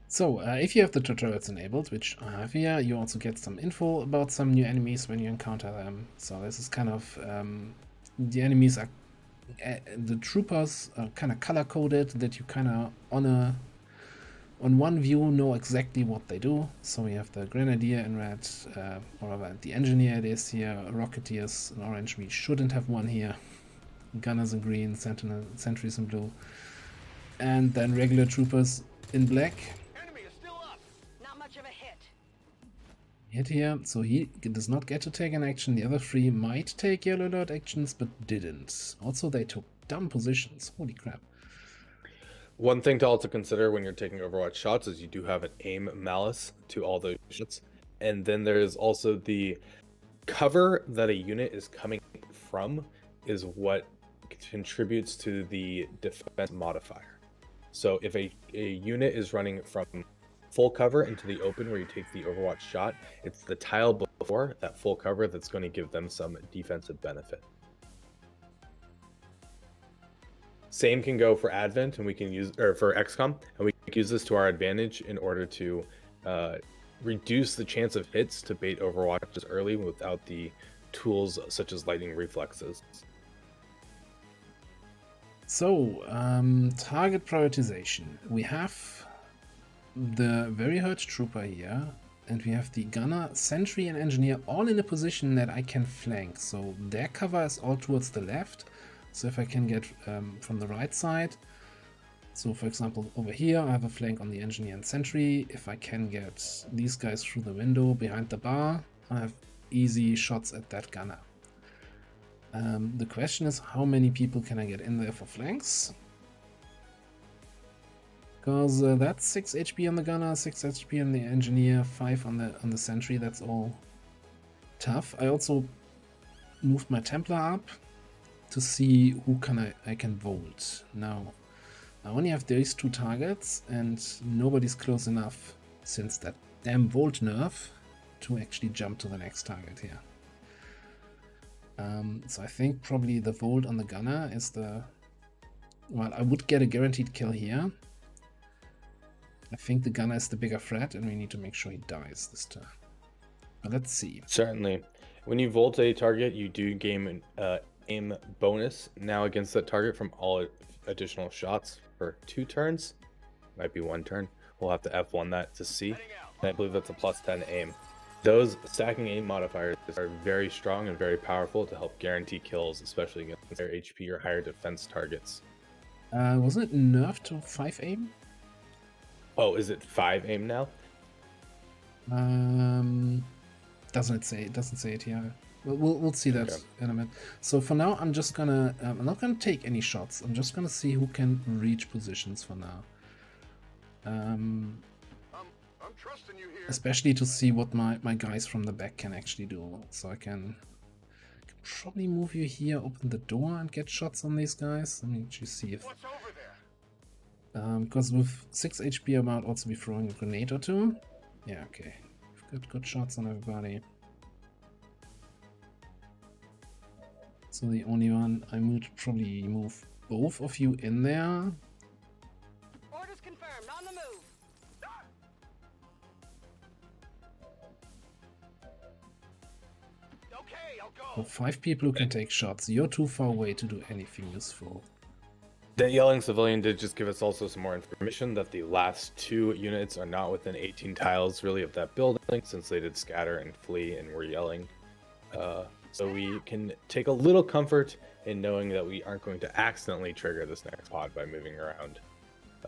So, if you have the tutorials enabled, which I have here, you also get some info about some new enemies when you encounter them. So this is kind of, the enemies are, the troopers are kind of color-coded, that you kind of, on one view, know exactly what they do. So we have the Grenadier in red, or rather the Engineer it is here, Rocketeers in orange, we shouldn't have one here. Gunners in green, sentries in blue. And then regular troopers in black. enemy is still up. Not much of a hit. Hit here, so he does not get to take an action. The other 3 might take yellow alert actions, but didn't. Also, they took dumb positions. Holy crap. One thing to also consider when you're taking Overwatch shots is you do have an aim malice to all those shots. And then there's also the cover that a unit is coming from is what contributes to the defense modifier. So if a unit is running from full cover into the open where you take the Overwatch shot, it's the tile before that full cover that's going to give them some defensive benefit. Same can go for Advent, and we can use, or for XCOM, and we can use this to our advantage in order to reduce the chance of hits to bait Overwatches early without the tools such as lightning reflexes. So, target prioritization. We have the very hurt trooper here, and we have the gunner, sentry, and engineer all in a position that I can flank. So their cover is all towards the left. So if I can get from the right side, so for example over here I have a flank on the engineer and sentry. If I can get these guys through the window behind the bar, I have easy shots at that gunner. The question is, how many people can I get in there for flanks? Because that's 6 HP on the gunner, 6 HP on the engineer, 5 on the sentry. That's all tough. I also moved my Templar up to see who I can volt. Now, I only have these 2 targets, and nobody's close enough since that damn volt nerf to actually jump to the next target here. So I think probably the volt on the gunner is the... Well, I would get a guaranteed kill here. I think the gunner is the bigger threat, and we need to make sure he dies this turn. But let's see. Certainly. When you volt a target, you do gain an aim bonus now against that target from all additional shots for 2 turns. Might be 1 turn. We'll have to F1 that to see. And I believe that's a +10 aim. Those stacking aim modifiers are very strong and very powerful to help guarantee kills, especially against their HP or higher defense targets. Wasn't it nerfed to 5 aim? Oh, is it 5 aim now? Doesn't say it here. We'll see that Okay. in a minute. So for now, I'm just gonna I'm not gonna take any shots. I'm just gonna see who can reach positions for now. I'm trusting you here. Especially to see what my guys from the back can actually do. So I can probably move you here, open the door, and get shots on these guys. Let me just see if. What's over there? Because with 6 HP, I might also be throwing a grenade or 2. Yeah, okay. We've got good shots on everybody. So the only one, I would probably move both of you in there. Orders confirmed. On the move. Okay, I'll So go. 5 people who can take shots. You're too far away to do anything useful. That yelling civilian did just give us also some more information that the last 2 units are not within 18 tiles really of that building, since they did scatter and flee and were yelling. So we can take a little comfort in knowing that we aren't going to accidentally trigger this next pod by moving around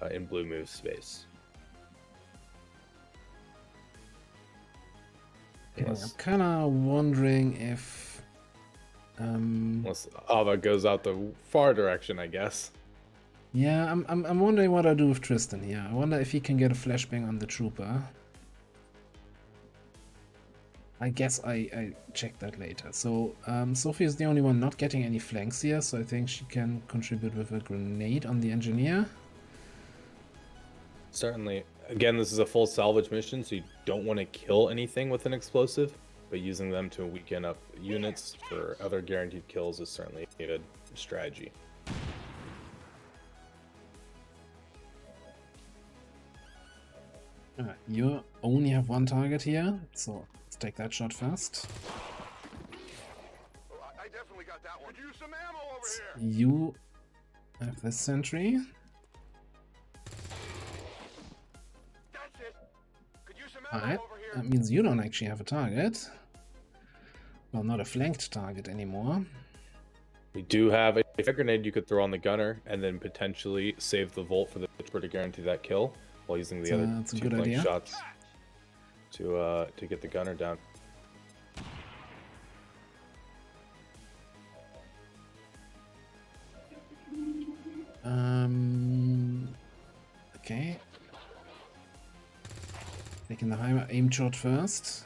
in blue move space. Okay, I'm kind of wondering if... Unless Ava goes out the far direction, I guess. yeah, I'm wondering what I'll do with Tristan here. I wonder if he can get a flashbang on the trooper. I guess I check that later. So Sophie is the only one not getting any flanks here, so I think she can contribute with a grenade on the engineer. Certainly. Again, this is a full salvage mission, so you don't want to kill anything with an explosive, but using them to weaken up units for other guaranteed kills is certainly a good strategy. Alright, you only have 1 target here, so let's take that shot first. Oh, I definitely got that one. Could use some ammo over here. You have this sentry. That's it. Could use some ammo Alright, over here. that means you don't actually have a target. Well, not a flanked target anymore. We do have a frag grenade you could throw on the gunner and then potentially save the volt for the Whisper to guarantee that kill while using the other That's a 2 good flank idea. shots to get the gunner down. Okay. Taking the higher aim shot first.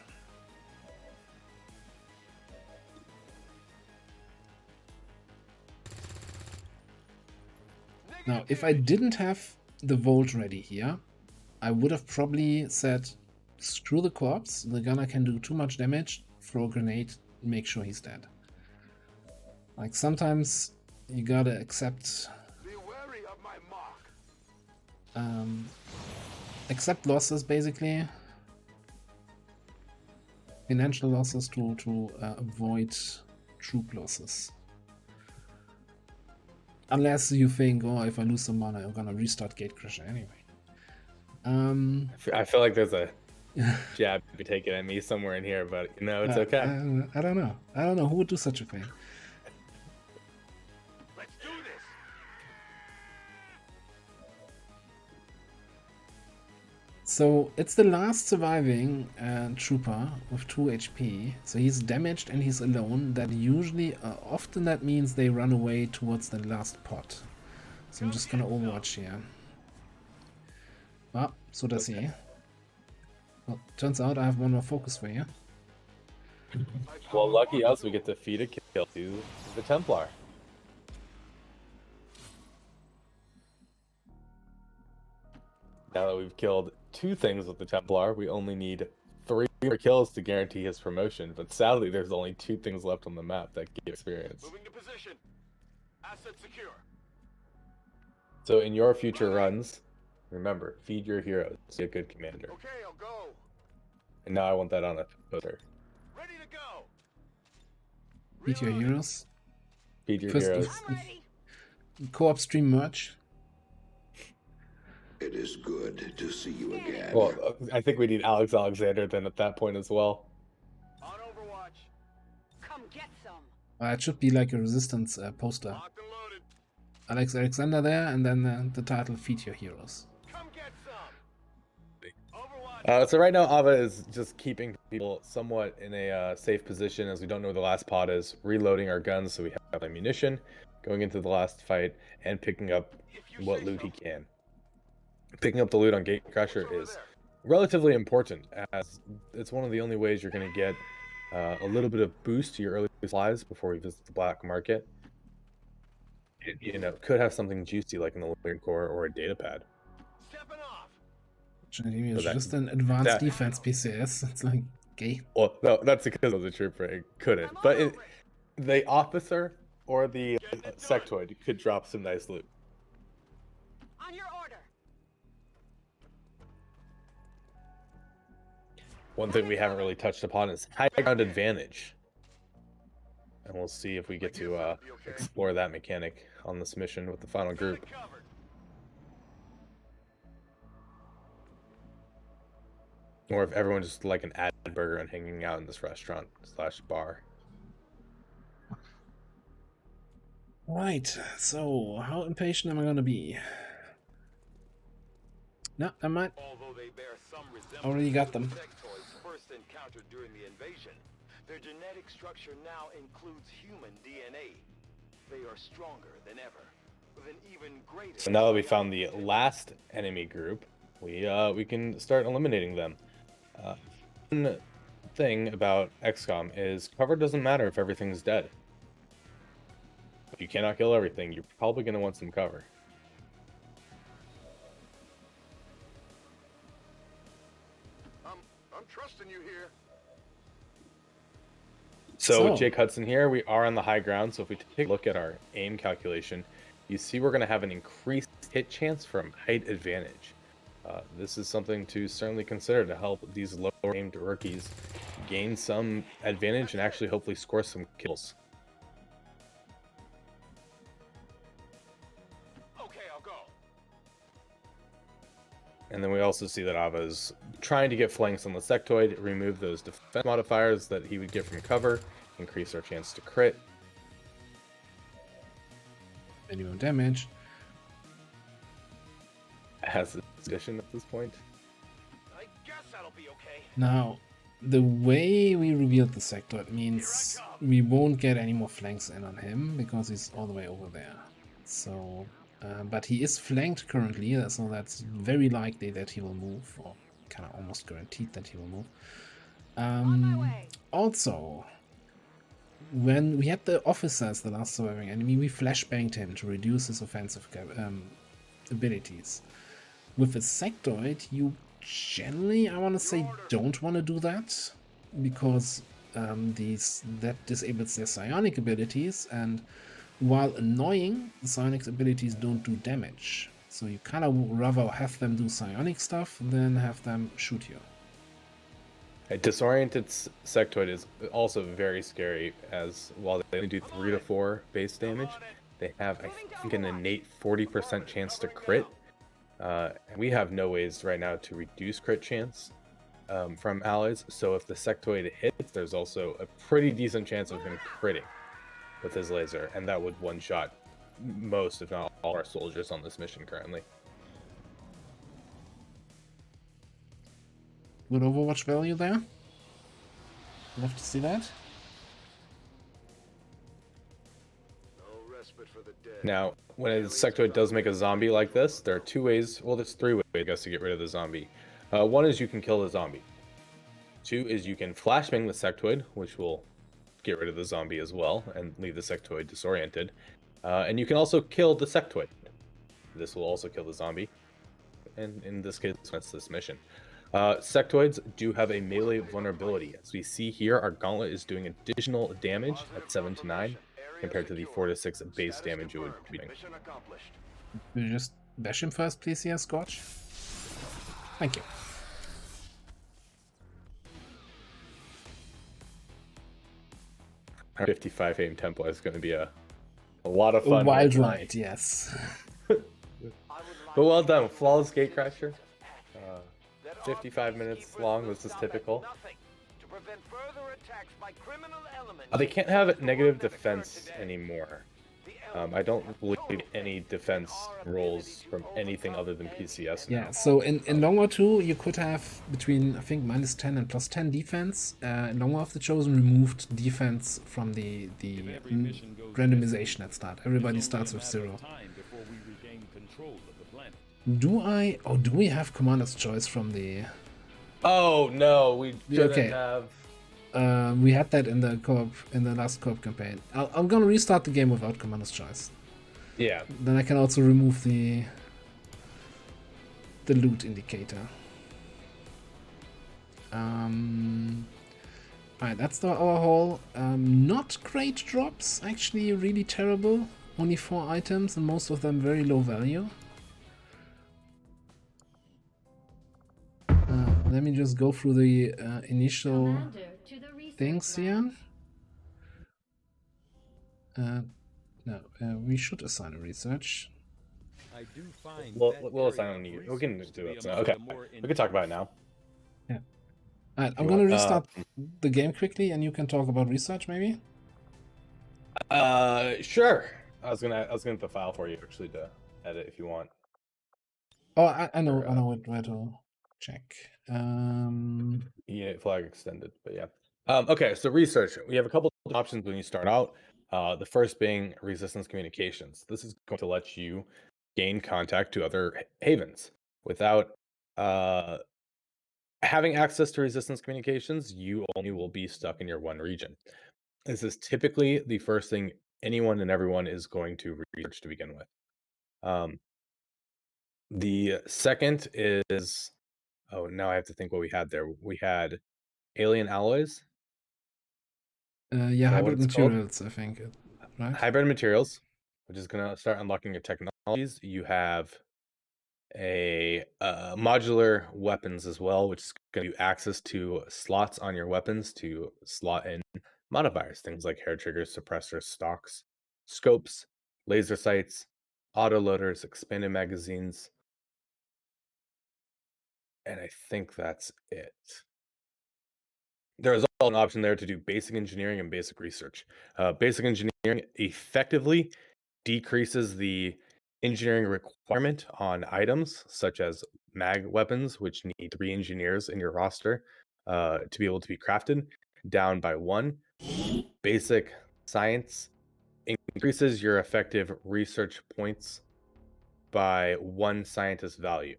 Now, if I didn't have the volt ready here, I would have probably said, screw the corpse, the gunner can do too much damage, throw a grenade, make sure he's dead. Like, sometimes you gotta accept Be wary of my mark. accept losses, basically. Financial losses to avoid troop losses. Unless you think, oh, if I lose some mana, I'm gonna restart Gatecrasher anyway. I feel like there's a jab to be taken at me somewhere in here, but you know, it's okay. I don't know. I don't know who would do such a thing. Let's do this. So it's the last surviving trooper with 2 HP. So he's damaged and he's alone. That usually, often that means they run away towards the last pot. So I'm just gonna Overwatch here. Well, so does he. Well, turns out I have 1 more focus for you. Well, lucky us, we get to feed a kill to the Templar. Now that we've killed 2 things with the Templar, we only need 3 more kills to guarantee his promotion. But sadly, there's only 2 things left on the map that give experience. Moving to position. Asset secure. So in your future runs, remember, feed your heroes. Be a good commander. Okay, I'll go. And now I want that on a poster. Ready to go. Beat your heroes. Feed your First- heroes. I'm ready. Co-op stream merch. It is good to see you again. Well, I think we need Alex Alexander then at that point as well. On Overwatch. Come get some. It should be like a resistance poster. Locked and loaded. Alex Alexander there, and then the title Feed Your Heroes. Come get some. Overwatch. So right now, Ava is just keeping people somewhat in a safe position as we don't know where the last pod is, reloading our guns so we have ammunition, going into the last fight, and picking up what loot he can. Picking up the loot on Gatecrasher is relatively important, as it's one of the only ways you're going to get a little bit of boost to your early supplies before we visit the black market. It, you know, could have something juicy like an Olympic core or a data pad. Stepping off. Fortunately, it's that- just an advanced that- defense PCS. It's like, gay. Well, no, that's because it was a trooper. It couldn't. I'm But all it, over it. the officer or the sectoid could drop some nice loot. On your order. One thing we haven't really touched upon is high ground advantage. And we'll see if we get to explore that mechanic on this mission with the final group. Covered. Or if everyone's just like an ad burger and hanging out in this restaurant / bar. Right, so how impatient am I gonna be? No, I might. Although they bear some resemblance Already got to the them. sectoids first encountered during the invasion, their genetic structure now includes human DNA. They are stronger than ever, with an even greater. So now that we found the last enemy group, we can start eliminating them. One thing about XCOM is cover doesn't matter if everything's dead. If you cannot kill everything, you're probably going to want some cover. I'm trusting you here. So, So- Jake Hudson here, we are on the high ground, so if we take a look at our aim calculation, you see we're going to have an increased hit chance from height advantage. This is something to certainly consider to help these lower aimed rookies gain some advantage and actually hopefully score some kills. Okay, I'll go. And then we also see that Ava is trying to get flanks on the sectoid, remove those defense modifiers that he would get from cover, increase our chance to crit. Minimum damage. As a position at this point. I guess that'll be okay. Now, the way we revealed the sector, it means we won't get any more flanks in on him because he's all the way over there. So, but he is flanked currently, so that's very likely that he will move, or kind of almost guaranteed that he will move. my way. Also, when we had the officer as the last surviving enemy, we flashbanged him to reduce his offensive abilities. With a sectoid, you generally, I want to say, don't want to do that, because that disables their psionic abilities, and while annoying, the psionic abilities don't do damage. So you kind of rather have them do psionic stuff than have them shoot you. A disoriented sectoid is also very scary, as while they only do 3 to 4 base damage, they have, I think, an innate 40% chance to crit. And we have no ways right now to reduce crit chance from allies, so if the sectoid hits, there's also a pretty decent chance of him critting with his laser, and that would one-shot most, if not all, our soldiers on this mission currently. Good Overwatch value there. Love to see that. No respite for the dead. Now, when a sectoid does make a zombie like this, there are 2 ways, well, there's 3 ways, I guess, to get rid of the zombie. One is you can kill the zombie. 2 is you can flashbang the sectoid, which will get rid of the zombie as well, and leave the sectoid disoriented. And you can also kill the sectoid. This will also kill the zombie, and in this case, that's this mission. Sectoids do have a melee vulnerability. As we see here, our gauntlet is doing additional damage at 7 to 9, compared to the 4 to 6 base damage it would be doing. Mission accomplished. Will you just bash him first, please, here, Scorch? Thank you. our 55 aim template is going to be a lot of A fun. wild ride, yes. But well done, flawless Gatecrasher. 55 minutes long. This is typical. They can't have negative defense anymore. I don't believe any defense rolls from anything other than PCS now. Yeah, so in Longwar 2, you could have between, I think, -10 and +10 defense. In Longwar of the Chosen removed defense from the randomization at start. Everybody starts with 0. Do we have Commander's Choice from the... Oh, no, we didn't Okay. have... We had that in the last co-op campaign. I'm gonna restart the game without Commander's Choice. Yeah. Then I can also remove the loot indicator. Alright, that's the overhaul. Not great drops, actually really terrible. Only 4 items and most of them very low value. Let me just go through the initial things here. No, we should assign a research. We'll assign on you. We can do it. So, okay, we can talk about it now. Yeah. Alright, I'm gonna restart the game quickly, and you can talk about research, maybe. Sure. I was gonna put the file for you actually to edit if you want. Oh, I know where to check. Yeah, flag extended, but yeah. Okay, so research. We have a couple of options when you start out. The first being resistance communications. This is going to let you gain contact to other havens without having access to resistance communications. You only will be stuck in your one region. This is typically the first thing anyone and everyone is going to research to begin with. The second is, oh, now I have to think what we had there. We had alien alloys. Yeah, hybrid materials, I think, right? Hybrid materials, which is going to start unlocking your technologies. You have a modular weapons as well, which is going to give you access to slots on your weapons to slot in modifiers, things like hair triggers, suppressors, stocks, scopes, laser sights, auto loaders, expanded magazines, and I think that's it. There is also an option there to do basic engineering and basic research. Basic engineering effectively decreases the engineering requirement on items such as mag weapons, which need 3 engineers in your roster to be able to be crafted, down by 1. Basic science increases your effective research points by 1 scientist value.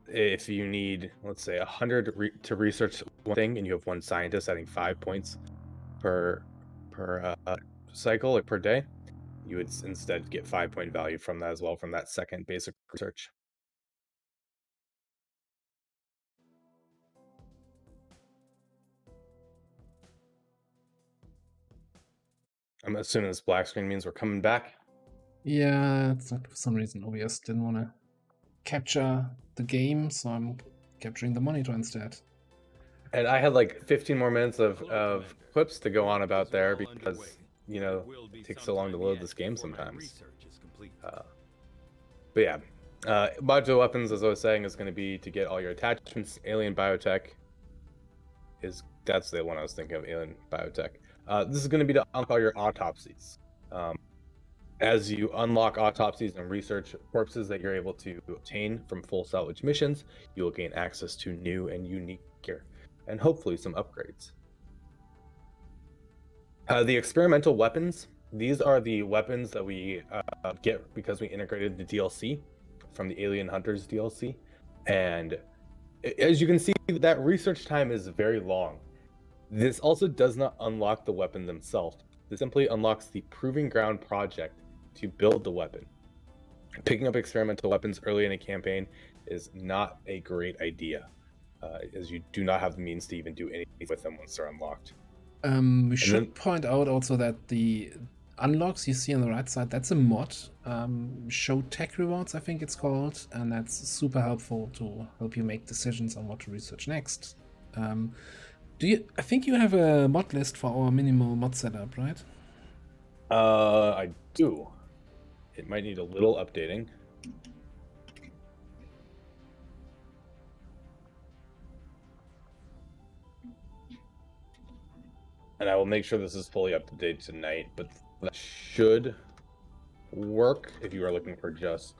If you need, let's say, 100 to research one thing, and you have 1 scientist adding 5 points per cycle or per day, you would instead get 5-point value from that as well, from that second basic research. I'm assuming this black screen means we're coming back. Yeah, it's not, for some reason OBS didn't want to capture the game, so I'm capturing the monitor instead. And I had like 15 more minutes of clips to go on about there because, you know, it takes so long to load this game sometimes. But yeah, modular weapons, as I was saying, is going to be to get all your attachments. Alien biotech that's the one I was thinking of, alien biotech. This is going to be to unlock all your autopsies. As you unlock autopsies and research corpses that you're able to obtain from full salvage missions, you will gain access to new and unique gear, and hopefully some upgrades. The experimental weapons, these are the weapons that we get because we integrated the DLC from the Alien Hunters DLC. And as you can see, that research time is very long. This also does not unlock the weapon themselves. This simply unlocks the Proving Ground project to build the weapon. Picking up experimental weapons early in a campaign is not a great idea, as you do not have the means to even do anything with them once they're unlocked. We should point out also that the unlocks you see on the right side, that's a mod. Show tech rewards, I think it's called, and that's super helpful to help you make decisions on what to research next. Do you? I think you have a mod list for our minimal mod setup, right? I do. It might need a little updating. And I will make sure this is fully up to date tonight, but that should work if you are looking for just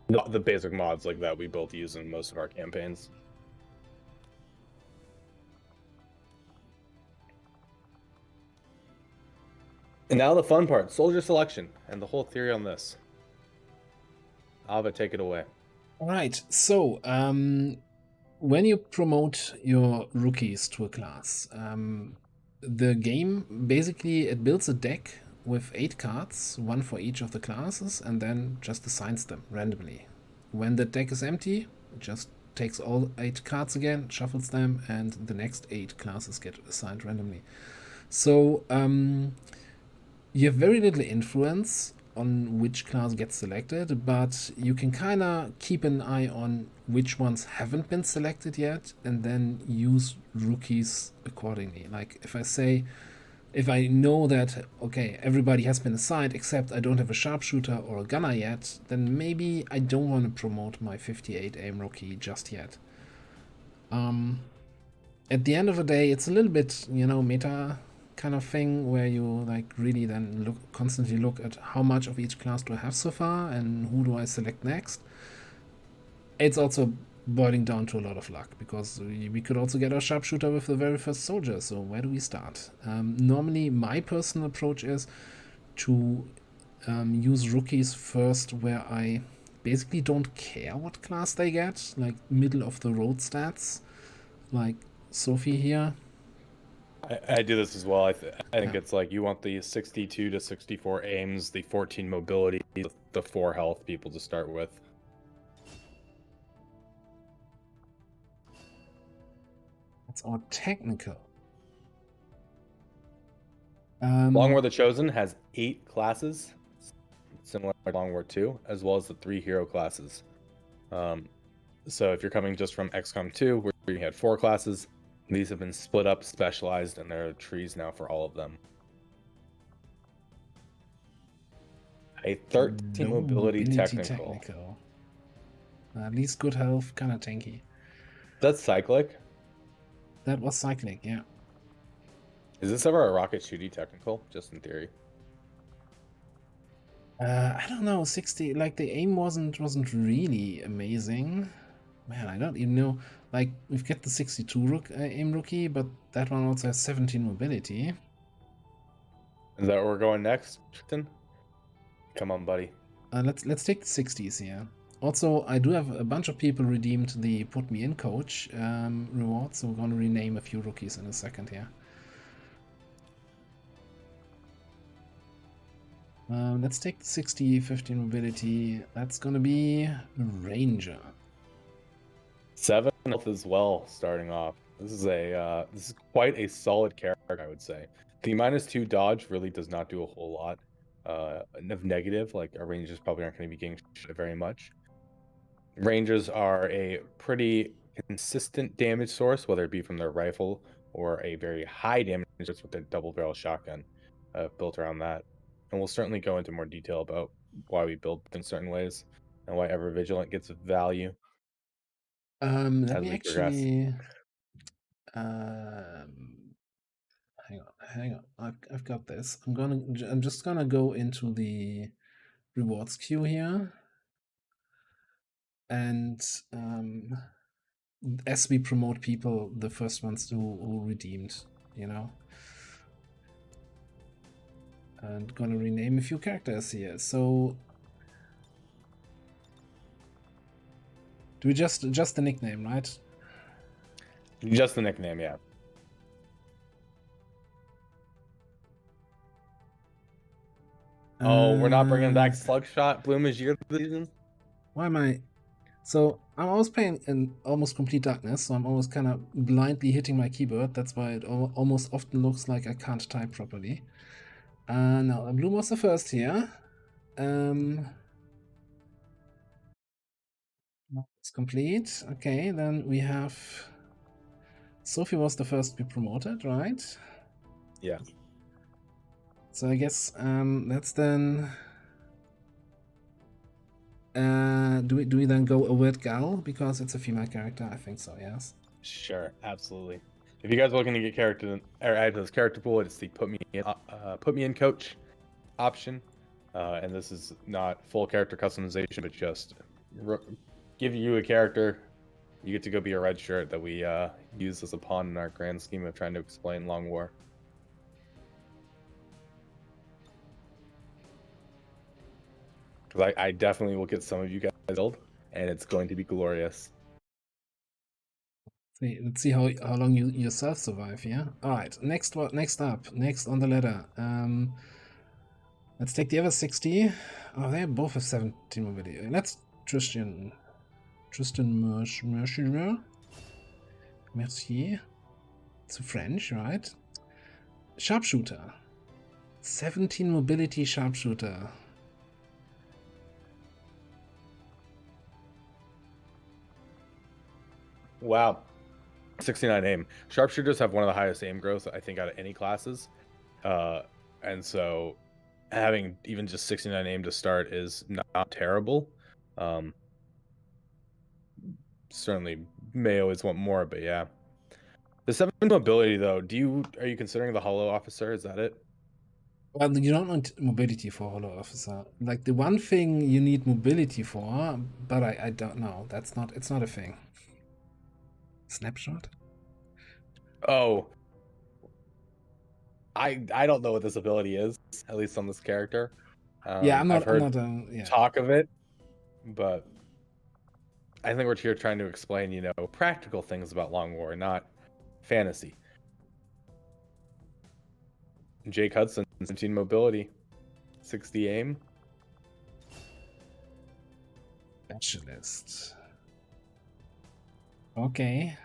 not the basic mods like that we both use in most of our campaigns. And now the fun part, soldier selection, and the whole theory on this. Ava, take it away. All right. So, when you promote your rookies to a class, the game basically it builds a deck with 8 cards, one for each of the classes, and then just assigns them randomly. When the deck is empty, it just takes all 8 cards again, shuffles them, and the next 8 classes get assigned randomly. So you have very little influence on which class gets selected, but you can kind of keep an eye on which ones haven't been selected yet and then use rookies accordingly. Like if I know that, okay, everybody has been assigned except I don't have a sharpshooter or a gunner yet, then maybe I don't want to promote my 58 aim rookie just yet. At the end of the day, it's a little bit, meta kind of thing where you like really then constantly look at how much of each class do I have so far and who do I select next. It's also boiling down to a lot of luck because we could also get our sharpshooter with the very first soldier. So where do we start? Normally, my personal approach is to use rookies first where I basically don't care what class they get, like middle of the road stats, like Sophie here. I do this as well. I think it's like you want the 62 to 64 aims, the 14 mobility, the 4 health people to start with. That's our technical. Long War the Chosen has 8 classes, similar to Long War 2, as well as the 3 hero classes. So if you're coming just from XCOM 2, where you had 4 classes, these have been split up, specialized, and there are trees now for all of them. A 13 mobility technical. At least good health, kind of tanky. That's cyclic? That was cyclic, yeah. Is this ever a rocket shooty technical, just in theory? I don't know, 60, like the aim wasn't really amazing. Man, I don't even know. Like, we've got the 62 aim rookie, but that one also has 17 mobility. Is that where we're going next, Tristan? Come on, buddy. Let's take the 60s here. Also, I do have a bunch of people redeemed the Put Me In Coach reward, so we're going to rename a few rookies in a second here. Let's take the 60, 15 mobility. That's going to be Ranger. 7 health as well, starting off. This is quite a solid character, I would say. The -2 dodge really does not do a whole lot of negative. Like, our Rangers probably aren't going to be getting shit very much. Rangers are a pretty consistent damage source, whether it be from their rifle or a very high damage source with their double barrel shotgun built around that. And we'll certainly go into more detail about why we build in certain ways and why Ever Vigilant gets value. Let me actually hang on. I've got this. I'm just gonna go into the rewards queue here, and as we promote people, the first ones who redeemed, and gonna rename a few characters here. So do we just the nickname, right? Just the nickname, yeah. Oh, we're not bringing back Slugshot Bloomage this season? Why am I? So I'm always playing in almost complete darkness, so I'm always kind of blindly hitting my keyboard. That's why it almost often looks like I can't type properly. Now, Bloom was the first here. It's complete. Okay, then we have... Sophie was the first to be promoted, right? Yeah. So I guess that's then... do we then go Overt Gal because it's a female character? I think so. Yes. Sure, absolutely. If you guys are looking to get character or add to this character pool, it's the put me in coach option, and this is not full character customization, but just give you a character. You get to go be a red shirt that we use as a pawn in our grand scheme of trying to explain Long War. Because I definitely will get some of you guys build, and it's going to be glorious. Let's see how long you yourself survive. Yeah. All right. Next on the ladder. Let's take the other 60. Oh, they both have 17 mobility. Let's Tristan Mercier. It's French, right? Sharpshooter. 17 mobility sharpshooter. Wow. 69 aim. Sharpshooters have one of the highest aim growth, I think, out of any classes. And so having even just 69 aim to start is not terrible. Certainly may always want more, but yeah. The 7 mobility though, are you considering the Hollow Officer? Is that it? Well, you don't want mobility for Hollow Officer. Like the one thing you need mobility for, but I don't know. It's not a thing. Snapshot? Oh. I don't know what this ability is, at least on this character. Yeah, I've heard yeah. talk of it, but I think we're here trying to explain, practical things about Long War, not fantasy. Jake Hudson, 17 mobility, 60 aim. Specialist. Okay.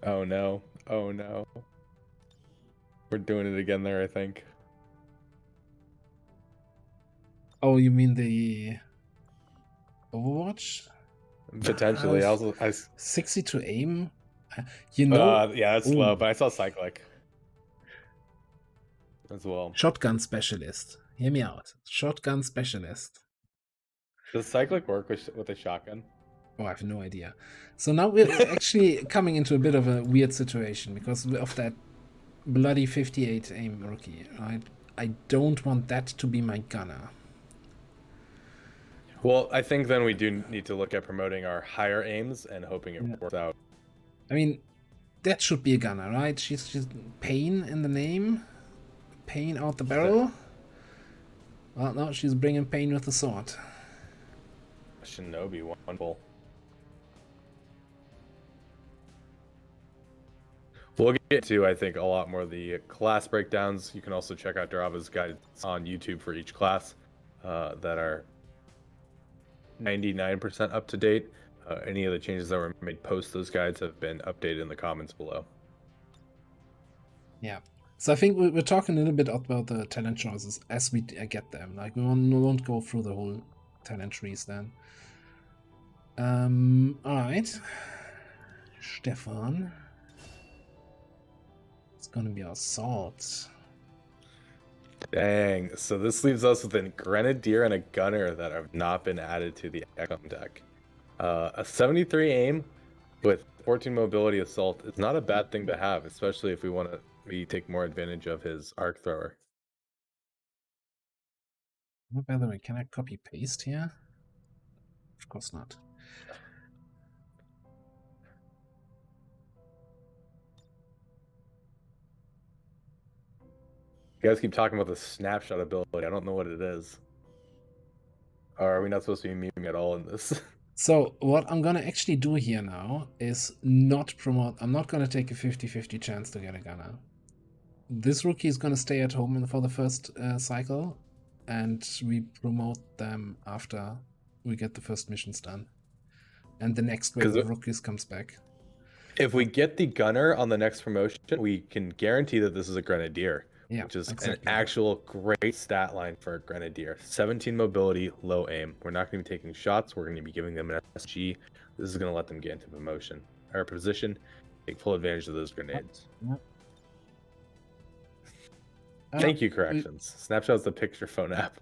Oh no. Oh no. We're doing it again there, I think. Oh, you mean the Overwatch? Potentially. 60 to aim? Yeah, that's low, Ooh. but I saw Cyclic as well. Shotgun specialist. Hear me out. Shotgun specialist. Does Cyclic work with a shotgun? Oh, I have no idea. So now we're actually coming into a bit of a weird situation because of that bloody 58 aim rookie, right? I don't want that to be my gunner. Well, I think then we do need to look at promoting our higher aims and hoping it works out. I mean, that should be a gunner, right? She's pain in the name. Pain out the barrel. Well, no, she's bringing pain with the sword. Shinobi, wonderful. We'll get to, I think, a lot more of the class breakdowns. You can also check out DerAva's guides on YouTube for each class that are 99% up to date. Any of the changes that were made post those guides have been updated in the comments below. Yeah. So I think we're talking a little bit about the talent choices as we get them. Like we won't go through the whole talent trees then. All right. Stefan. It's gonna be assault. Dang. So this leaves us with a Grenadier and a Gunner that have not been added to the xcom deck. A 73 aim with 14 mobility assault is not a bad thing to have, especially if we want to take more advantage of his arc thrower. Oh, by the way, can I copy paste here? Of course not. You guys keep talking about the snapshot ability. I don't know what it is. Or are we not supposed to be memeing at all in this? So what I'm gonna actually do here now is not promote. I'm not gonna take a 50-50 chance to get a gunner. This rookie is gonna stay at home for the first cycle, and we promote them after we get the first missions done. And the next wave of rookies comes back. If we get the Gunner on the next promotion, we can guarantee that this is a Grenadier. Yeah, which is exactly. an actual great stat line for a grenadier. 17 mobility, low aim. We're not going to be taking shots. We're going to be giving them an SG. This is going to let them get into position, take full advantage of those grenades. Yep. Thank you, corrections. Snapshot's the picture phone app.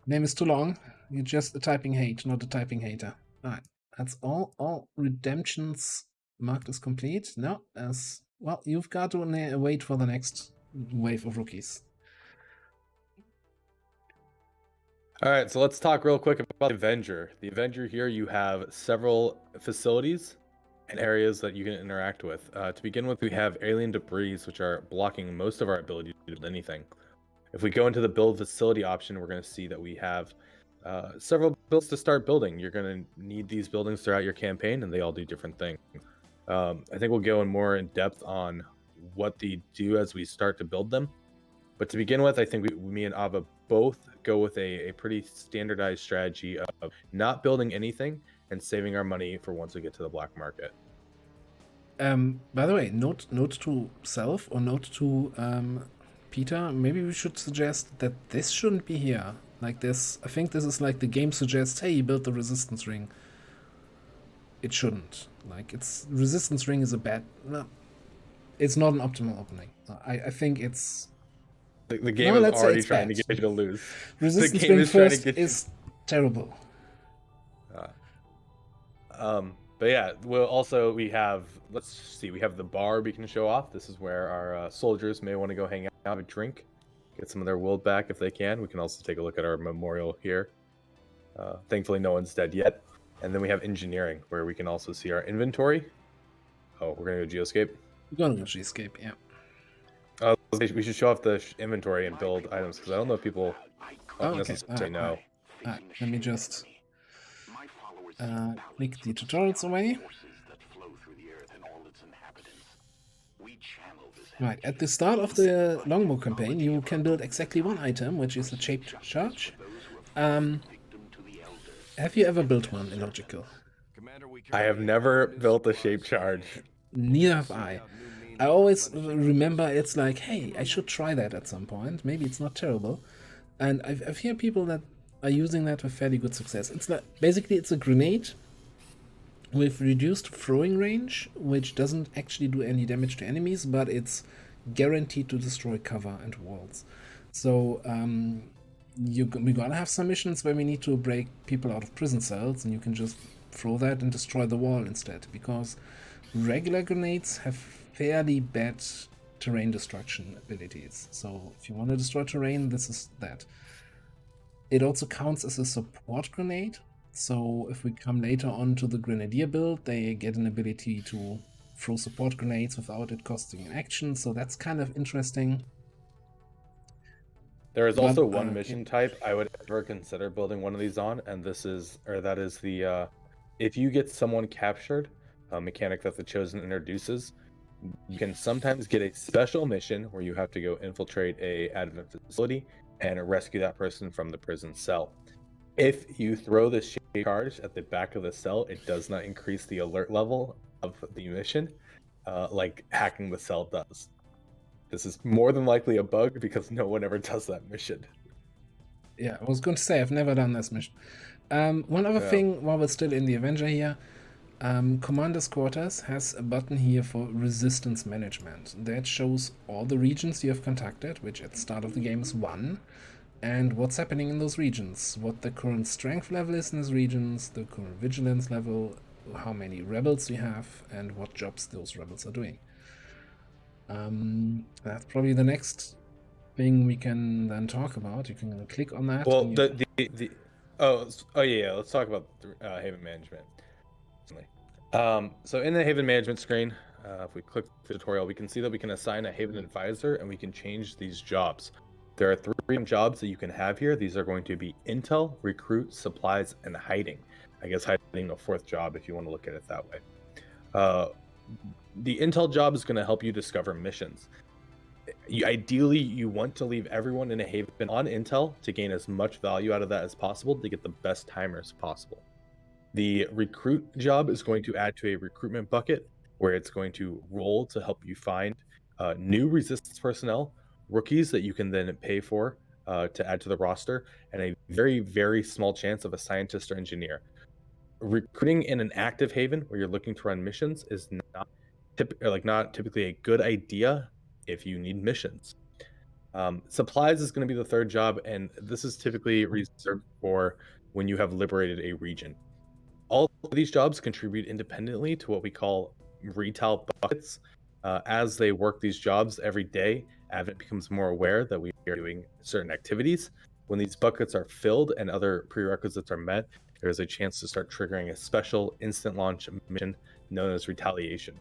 Name is too long. You're just a typing hate, not a typing hater. Alright, that's all. All redemptions marked as complete. No, as well, you've got to wait for the next wave of rookies. All right, so let's talk real quick about the Avenger. The Avenger here, you have several facilities and areas that you can interact with. To begin with, we have alien debris, which are blocking most of our ability to build anything. If we go into the build facility option, we're going to see that we have several builds to start building. You're going to need these buildings throughout your campaign, and they all do different things. I think we'll go more in depth on what they do as we start to build them. But to begin with, I think me and Ava both go with a pretty standardized strategy of not building anything and saving our money for once we get to the black market. By the way, note to self or note to Peter, maybe we should suggest that this shouldn't be here. Like this, I think this is like the game suggests, hey, you built the resistance ring. It shouldn't. Like, resistance ring is no, it's not an optimal opening. I think it's... The game is already trying to get you to lose. Resistance ring first is terrible. But yeah, we have the bar we can show off. This is where our soldiers may want to go hang out, have a drink, get some of their world back if they can. We can also take a look at our memorial here. Thankfully, no one's dead yet. And then we have engineering, where we can also see our inventory. Oh, we're going to go Geoscape? We're going to go Geoscape, yeah. We should show off the inventory and build items, because I don't know if people necessarily know. Let me just click the tutorials away. Right, at the start of the longbow campaign, you can build exactly one item, which is the shaped charge. Have you ever built one, Illogical? I have never built a shaped charge. Neither have I. I always remember it's like, hey, I should try that at some point. Maybe it's not terrible. And I've heard people that are using that with fairly good success. It's like, basically, it's a grenade with reduced throwing range, which doesn't actually do any damage to enemies, but it's guaranteed to destroy cover and walls. So we're gonna have some missions where we need to break people out of prison cells, and you can just throw that and destroy the wall instead, because regular grenades have fairly bad terrain destruction abilities. So if you want to destroy terrain, this is that. It also counts as a support grenade. So if we come later on to the Grenadier build, they get an ability to throw support grenades without it costing an action. So that's kind of interesting. There is also one mission type I would ever consider building one of these on, and that is the if you get someone captured, a mechanic that the Chosen introduces, you can sometimes get a special mission where you have to go infiltrate a advent facility and rescue that person from the prison cell. If you throw the shade charge at the back of the cell, it does not increase the alert level of the mission like hacking the cell does. This is more than likely a bug because no one ever does that mission. Yeah, I was going to say, I've never done this mission. One other thing, while we're still in the Avenger here, Commander's Quarters has a button here for resistance management. That shows all the regions you have contacted, which at the start of the game is 1, and what's happening in those regions, what the current strength level is in those regions, the current vigilance level, how many rebels you have, and what jobs those rebels are doing. That's probably the next thing we can then talk about. You can click on that. Well, yeah, let's talk about Haven Management. So in the Haven Management screen, if we click the tutorial, we can see that we can assign a Haven Advisor and we can change these jobs. There are 3 jobs that you can have here. These are going to be Intel, Recruit, Supplies, and Hiding. I guess hiding a 4th job if you want to look at it that way. The Intel job is going to help you discover missions. Ideally, you want to leave everyone in a Haven on Intel to gain as much value out of that as possible to get the best timers possible. The Recruit job is going to add to a recruitment bucket where it's going to roll to help you find new resistance personnel, rookies that you can then pay for to add to the roster, and a very, very small chance of a scientist or engineer. Recruiting in an active haven where you're looking to run missions is not typically a good idea if you need missions. Supplies is going to be the third job, and this is typically reserved for when you have liberated a region. All of these jobs contribute independently to what we call retail buckets. As they work these jobs every day, Advent becomes more aware that we are doing certain activities. When these buckets are filled and other prerequisites are met, there is a chance to start triggering a special instant launch mission known as retaliation.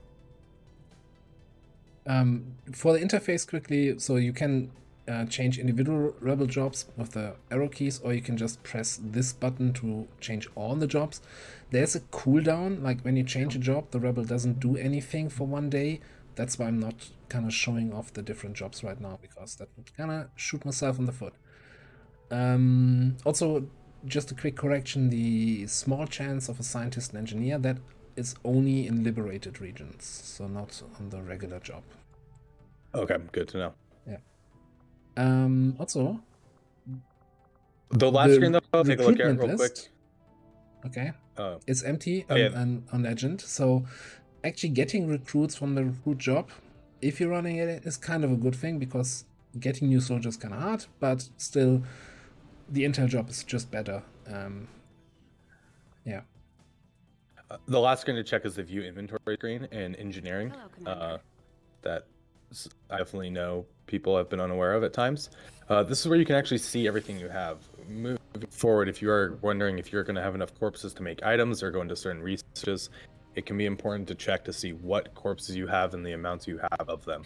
For the interface quickly, so you can change individual rebel jobs with the arrow keys, or you can just press this button to change all the jobs. There's a cooldown, like when you change a job, the rebel doesn't do anything for 1 day. That's why I'm not kind of showing off the different jobs right now, because that would kind of shoot myself in the foot. Also, just a quick correction, the small chance of a scientist and engineer, that is only in liberated regions, so not on the regular job. Okay, good to know. Yeah. Also, the last screen though, I'll take a look at recruitment real quick. list, okay, Oh, it's empty yeah. on Legend, so actually getting recruits from the recruit job, if you're running it, is kind of a good thing, because getting new soldiers is kind of hard, but still the intel job is just better. Yeah. The last screen to check is the view inventory screen in engineering. Hello, Commander. That I definitely know people have been unaware of at times. This is where you can actually see everything you have. Moving forward, if you are wondering if you're going to have enough corpses to make items or go into certain researches, it can be important to check to see what corpses you have and the amounts you have of them.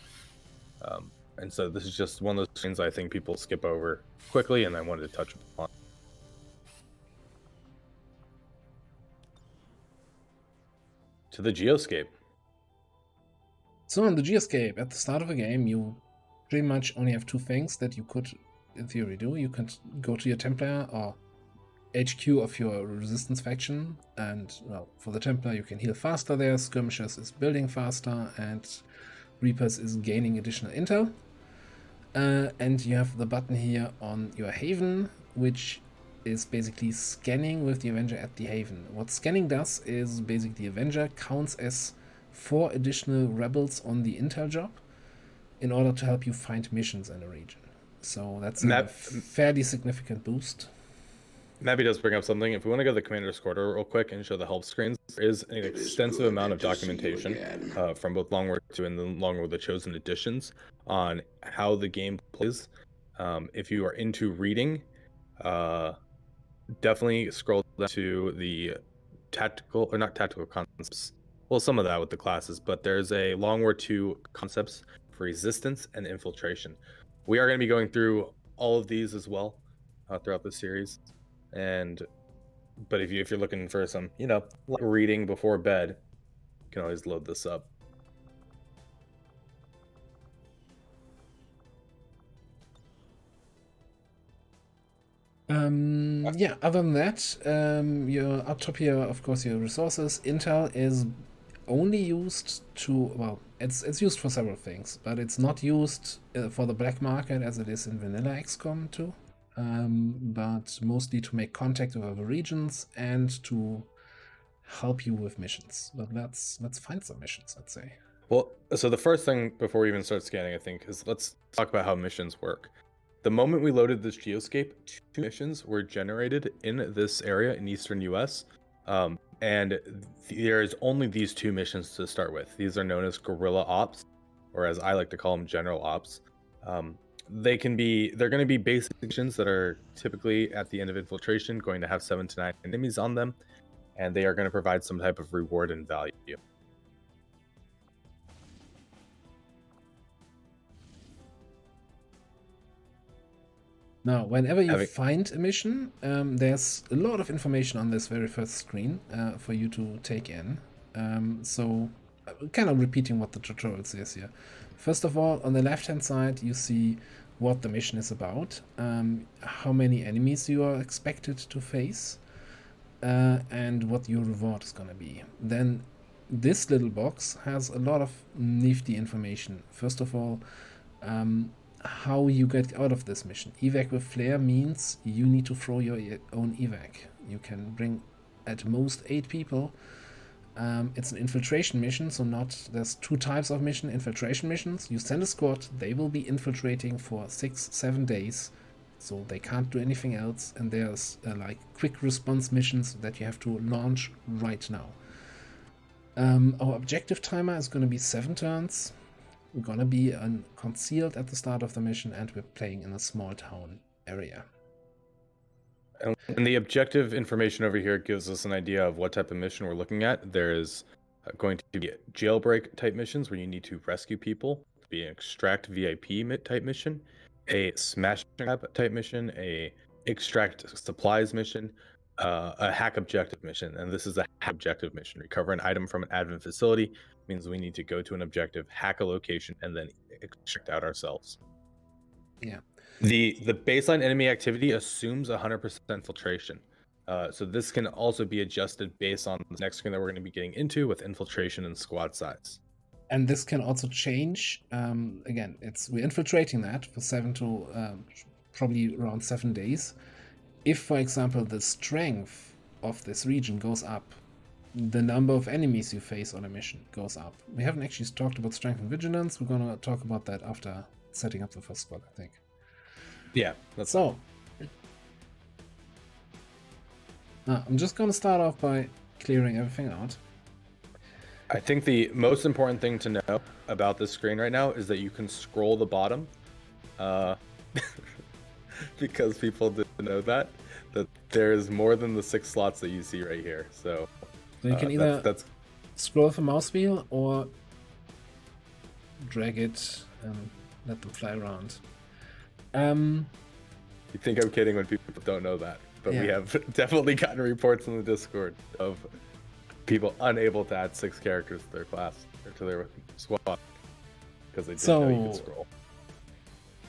And so this is just one of those things I think people skip over quickly, and I wanted to touch upon. To the Geoscape. So on the Geoscape, at the start of a game, you pretty much only have two things that you could, in theory, do. You can go to your Templar or HQ of your resistance faction, and well, for the Templar you can heal faster there, Skirmishers is building faster, and Reapers is gaining additional intel. And you have the button here on your Haven, which is basically scanning with the Avenger at the Haven. What scanning does is basically the Avenger counts as 4 additional rebels on the intel job in order to help you find missions in a region. So that's a fairly significant boost. Nappy does bring up something. If we want to go to the Commander's Quarter real quick and show the help screens, there is an extensive amount of documentation from both Long War 2 and the Long War the Chosen editions on how the game plays. If you are into reading, definitely scroll down to the tactical, or not tactical concepts. Well, some of that with the classes, but there's a Long War 2 concepts for resistance and infiltration. We are going to be going through all of these as well throughout the series. But if you're looking for some, like reading before bed, you can always load this up. Yeah, other than that, your up top here, of course, your resources. Intel is only used to, well, it's used for several things, but it's not used for the black market as it is in vanilla XCOM 2. But mostly to make contact with other regions and to help you with missions. But let's find some missions, I'd say. Well, so the first thing before we even start scanning, I think, is let's talk about how missions work. The moment we loaded this Geoscape, 2 missions were generated in this area in eastern US. And there's only these 2 missions to start with. These are known as guerrilla ops, or as I like to call them, general ops. They're going to be basic missions that are typically at the end of infiltration going to have 7 to 9 enemies on them, and they are going to provide some type of reward and value. Now, whenever you find a mission, there's a lot of information on this very first screen for you to take in. So, kind of repeating what the tutorial says here. First of all, on the left-hand side, you see what the mission is about, how many enemies you are expected to face, and what your reward is going to be. Then this little box has a lot of nifty information. First of all, how you get out of this mission. Evac with flare means you need to throw your own evac. You can bring at most 8 people. It's an infiltration mission, so there's 2 types of infiltration missions. You send a squad, they will be infiltrating for 6-7 days, so they can't do anything else, and there's like quick response missions that you have to launch right now. Our objective timer is going to be 7 turns. We're going to be concealed at the start of the mission, and we're playing in a small town area. And the objective information over here gives us an idea of what type of mission we're looking at. There is going to be jailbreak type missions where you need to rescue people, be an extract VIP type mission, a smash grab type mission, a extract supplies mission, a hack objective mission. And this is a hack objective mission. Recover an item from an admin facility means we need to go to an objective, hack a location, and then extract out ourselves. Yeah. The baseline enemy activity assumes 100% filtration. So this can also be adjusted based on the next screen that we're going to be getting into with infiltration and squad size. And this can also change. Again, we're infiltrating that for 7 to probably around 7 days. If, for example, the strength of this region goes up, the number of enemies you face on a mission goes up. We haven't actually talked about strength and vigilance. We're going to talk about that after setting up the first squad, I think. Yeah, that's so. I'm just going to start off by clearing everything out. I think the most important thing to know about this screen right now is that you can scroll the bottom, because people didn't know that there's more than the 6 slots that you see right here. So you can either that's scroll with the mouse wheel or drag it and let them fly around. You think I'm kidding when people don't know that, but we have definitely gotten reports in the Discord of people unable to add 6 characters to their class or to their squad because they didn't know you could scroll.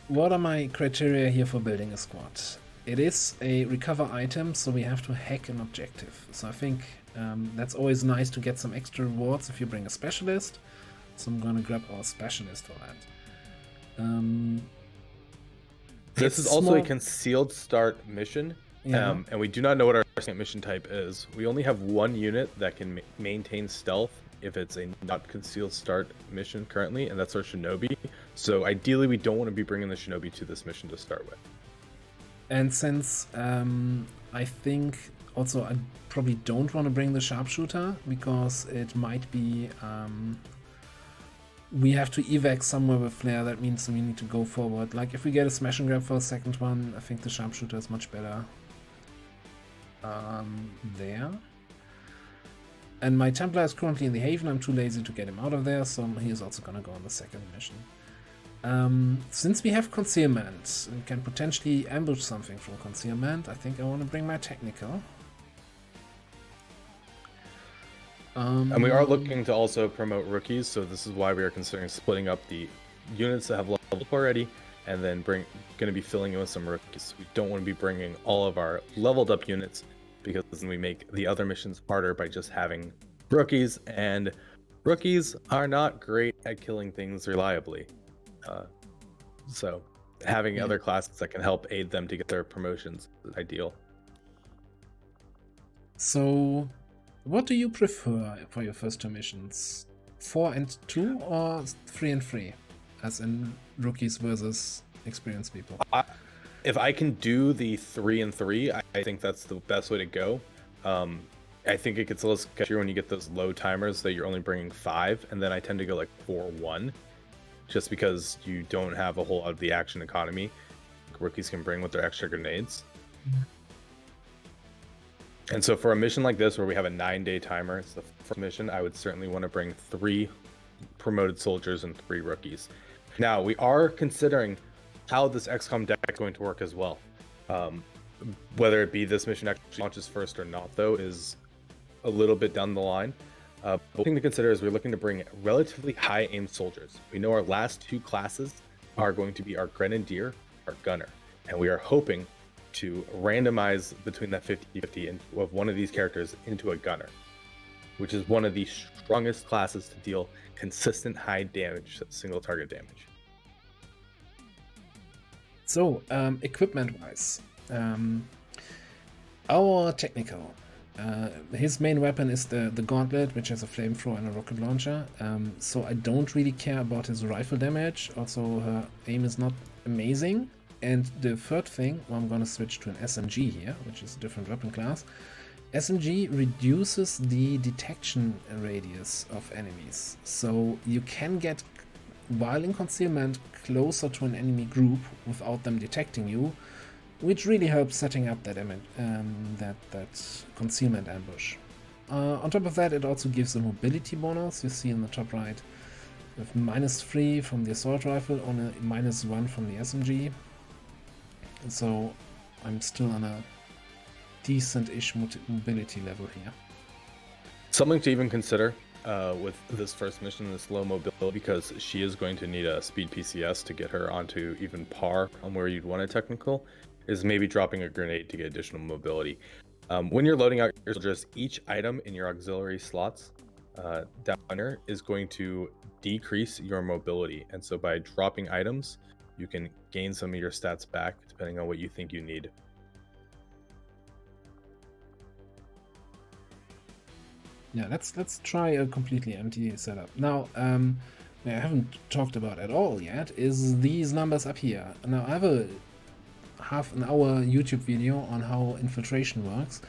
What are my criteria here for building a squad? It is a recover item, so we have to hack an objective. So I think that's always nice to get some extra rewards if you bring a specialist. So I'm going to grab our specialist for that. This is also a concealed start mission, and we do not know what our second mission type is. We only have 1 unit that can maintain stealth if it's a not concealed start mission currently, and that's our Shinobi. So ideally, we don't want to be bringing the Shinobi to this mission to start with. And since I think also I probably don't want to bring the sharpshooter because it might be we have to evac somewhere with flare. That means we need to go forward. Like if we get a smash and grab for a second one, I think the sharpshooter is much better there. And my Templar is currently in the Haven. I'm too lazy to get him out of there, so he is also gonna go on the second mission. Since we have concealment, we can potentially ambush something from concealment. I think I want to bring my technical. And we are looking to also promote rookies, so this is why we are considering splitting up the units that have leveled up already, and then going to be filling in with some rookies. We don't want to be bringing all of our leveled up units because then we make the other missions harder by just having rookies, and rookies are not great at killing things reliably. So having other classes that can help aid them to get their promotions is ideal. So what do you prefer for your first 2 missions? 4 and 2 or 3 and 3? As in rookies versus experienced people. If I can do the 3 and 3, I think that's the best way to go. I think it gets a little sketchier when you get those low timers that you're only bringing 5, and then I tend to go like 4-1, just because you don't have a whole lot of the action economy rookies can bring with their extra grenades. And so for a mission like this, where we have a 9-day timer, it's the first mission, I would certainly want to bring 3 promoted soldiers and 3 rookies. Now, we are considering how this XCOM deck is going to work as well. Whether it be this mission actually launches first or not, though, is a little bit down the line. One thing to consider is we're looking to bring relatively high aim soldiers. We know our last 2 classes are going to be our Grenadier, our Gunner, and we are hoping to randomize between that 50-50 of one of these characters into a Gunner. which is one of the strongest classes to deal consistent high damage, single target damage. So, equipment-wise, our technical, his main weapon is the gauntlet, which has a flamethrower and a rocket launcher. So I don't really care about his rifle damage. Also, her aim is not amazing. And the third thing, well, I'm gonna switch to an SMG here, which is a different weapon class. SMG reduces the detection radius of enemies. So you can get, while in concealment, closer to an enemy group without them detecting you, which really helps setting up that concealment ambush. On top of that, it also gives a mobility bonus. You see in the top right, with -3 from the assault rifle, on a -1 from the SMG. So I'm still on a decent-ish mobility level here. Something to even consider with this first mission, this low mobility, because she is going to need a speed PCS to get her onto even par on where you'd want a technical, is maybe dropping a grenade to get additional mobility. When you're loading out your soldiers, each item in your auxiliary slots down here is going to decrease your mobility. And so by dropping items, you can gain some of your stats back depending on what you think you need. Yeah, let's try a completely empty setup. Now, I haven't talked about at all yet is these numbers up here. Now I have a half an hour YouTube video on how infiltration works.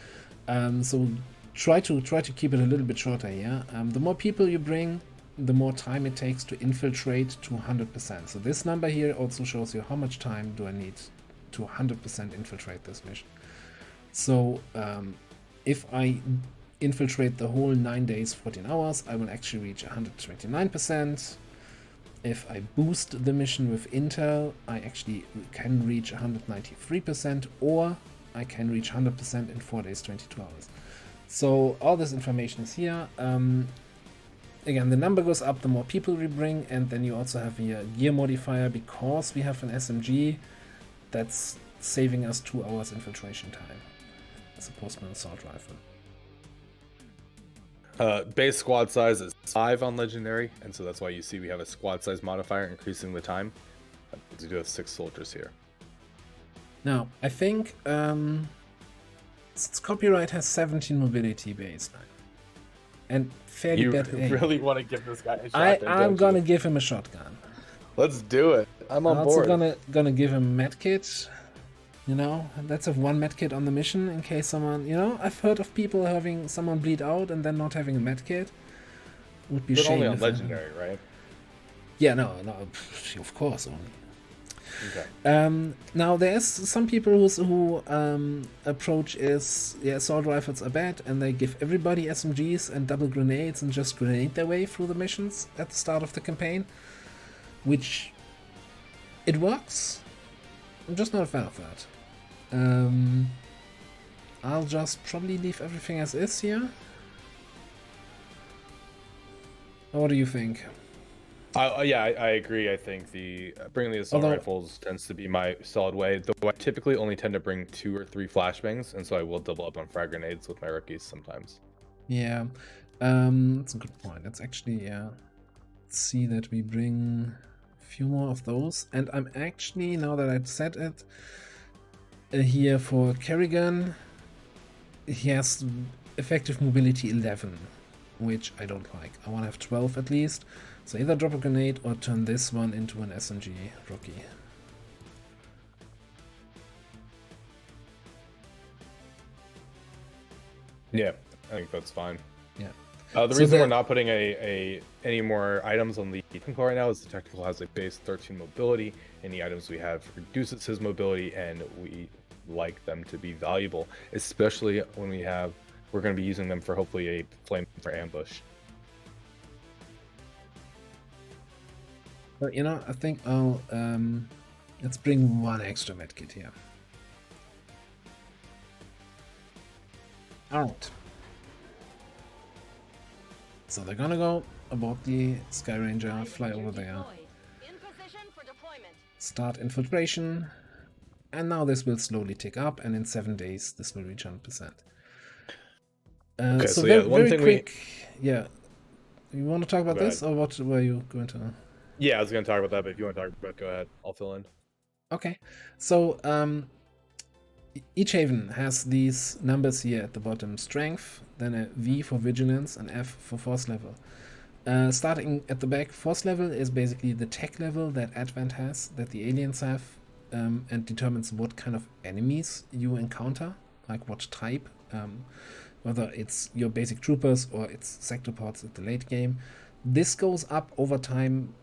So try to keep it a little bit shorter here. The more people you bring, the more time it takes to infiltrate to 100%. So this number here also shows you how much time do I need to 100% infiltrate this mission. So if I infiltrate the whole 9 days, 14 hours, I will actually reach 129%. If I boost the mission with intel, I actually can reach 193%, or I can reach 100% in 4 days, 22 hours. So all this information is here. Again, the number goes up the more people we bring, and then you also have a gear modifier because we have an SMG that's saving us 2 hours infiltration time as opposed to an assault rifle. Base squad size is 5 on Legendary, and so that's why you see we have a squad size modifier increasing the time. We do have 6 soldiers here. Now, I think since Copyright has 17 mobility baseline and fairly bad aim, really want to give this guy a shotgun? I'm gonna give him a shotgun. Let's do it. I'm on board. Also gonna give him a medkit. You know, let's have 1 medkit on the mission in case someone, you know, I've heard of people having someone bleed out and then not having a medkit. Would be but shame. Only on Legendary, right? Yeah, no, of course only. Okay. Now there's some people who approach is, yeah, assault rifles are bad, and they give everybody SMGs and double grenades and just grenade their way through the missions at the start of the campaign, which it works. I'm just not a fan of that. I'll just probably leave everything as is here. What do you think? Yeah, I agree. I think the bringing the assault rifles tends to be my solid way. Though I typically only tend to bring 2 or 3 flashbangs, and so I will double up on frag grenades with my rookies sometimes. Yeah, that's a good point. Let's actually let's see that we bring a few more of those. And I'm actually, now that I've said it, here for Kerrigan, he has effective mobility 11, which I don't like. I want to have 12 at least. So either drop a grenade or turn this one into an SMG rookie. Yeah, I think that's fine. Yeah. The reason we're not putting any more items on the technical right now is the technical has a base 13 mobility. Any items we have reduces his mobility, and we like them to be valuable, especially when we're going to be using them for hopefully a flame for ambush. But you know, I think I'll let's bring 1 extra medkit here. Alright. So they're gonna go aboard the Sky Ranger, fly over there, start infiltration, and now this will slowly tick up, and in 7 days this will reach 100%. Okay, so so yeah, one very thing quick. Yeah, you want to talk about Go this, or what were you going to? Yeah, I was going to talk about that, but if you want to talk about it, go ahead. I'll fill in. Okay, so each haven has these numbers here at the bottom: strength, then a V for vigilance, and F for force level. Starting at the back, force level is basically the tech level that Advent has, that the aliens have, and determines what kind of enemies you encounter, like what type, whether it's your basic troopers or it's sectopods at the late game. This goes up over time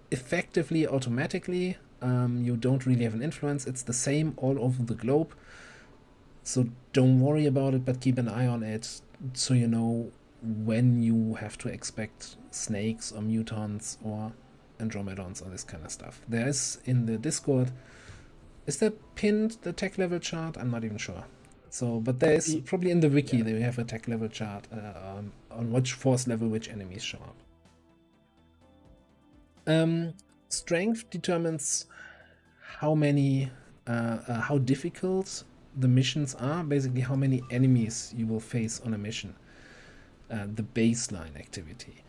effectively automatically. You don't really have an influence. It's the same all over the globe. So don't worry about it, but keep an eye on it so you know when you have to expect snakes or mutants or andromedons or this kind of stuff. There is in the Discord, is there pinned the tech level chart? I'm not even sure. So, but there is probably in the wiki they have a tech level chart on which force level which enemies show up. Strength determines how many, how difficult the missions are. Basically, how many enemies you will face on a mission. The baseline activity.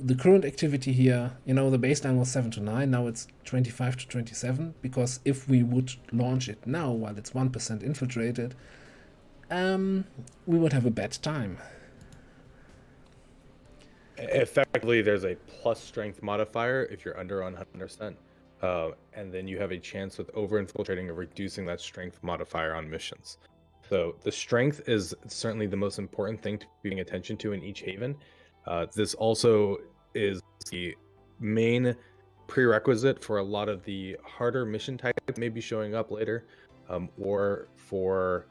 The current activity here, you know, the baseline was 7 to 9, now it's 25 to 27, because if we would launch it now while it's 1% infiltrated, we would have a bad time. Effectively, there's a plus strength modifier if you're under 100%. And then you have a chance with over-infiltrating of reducing that strength modifier on missions. So the strength is certainly the most important thing to be paying attention to in each haven. This also is the main prerequisite for a lot of the harder mission types maybe showing up later, or for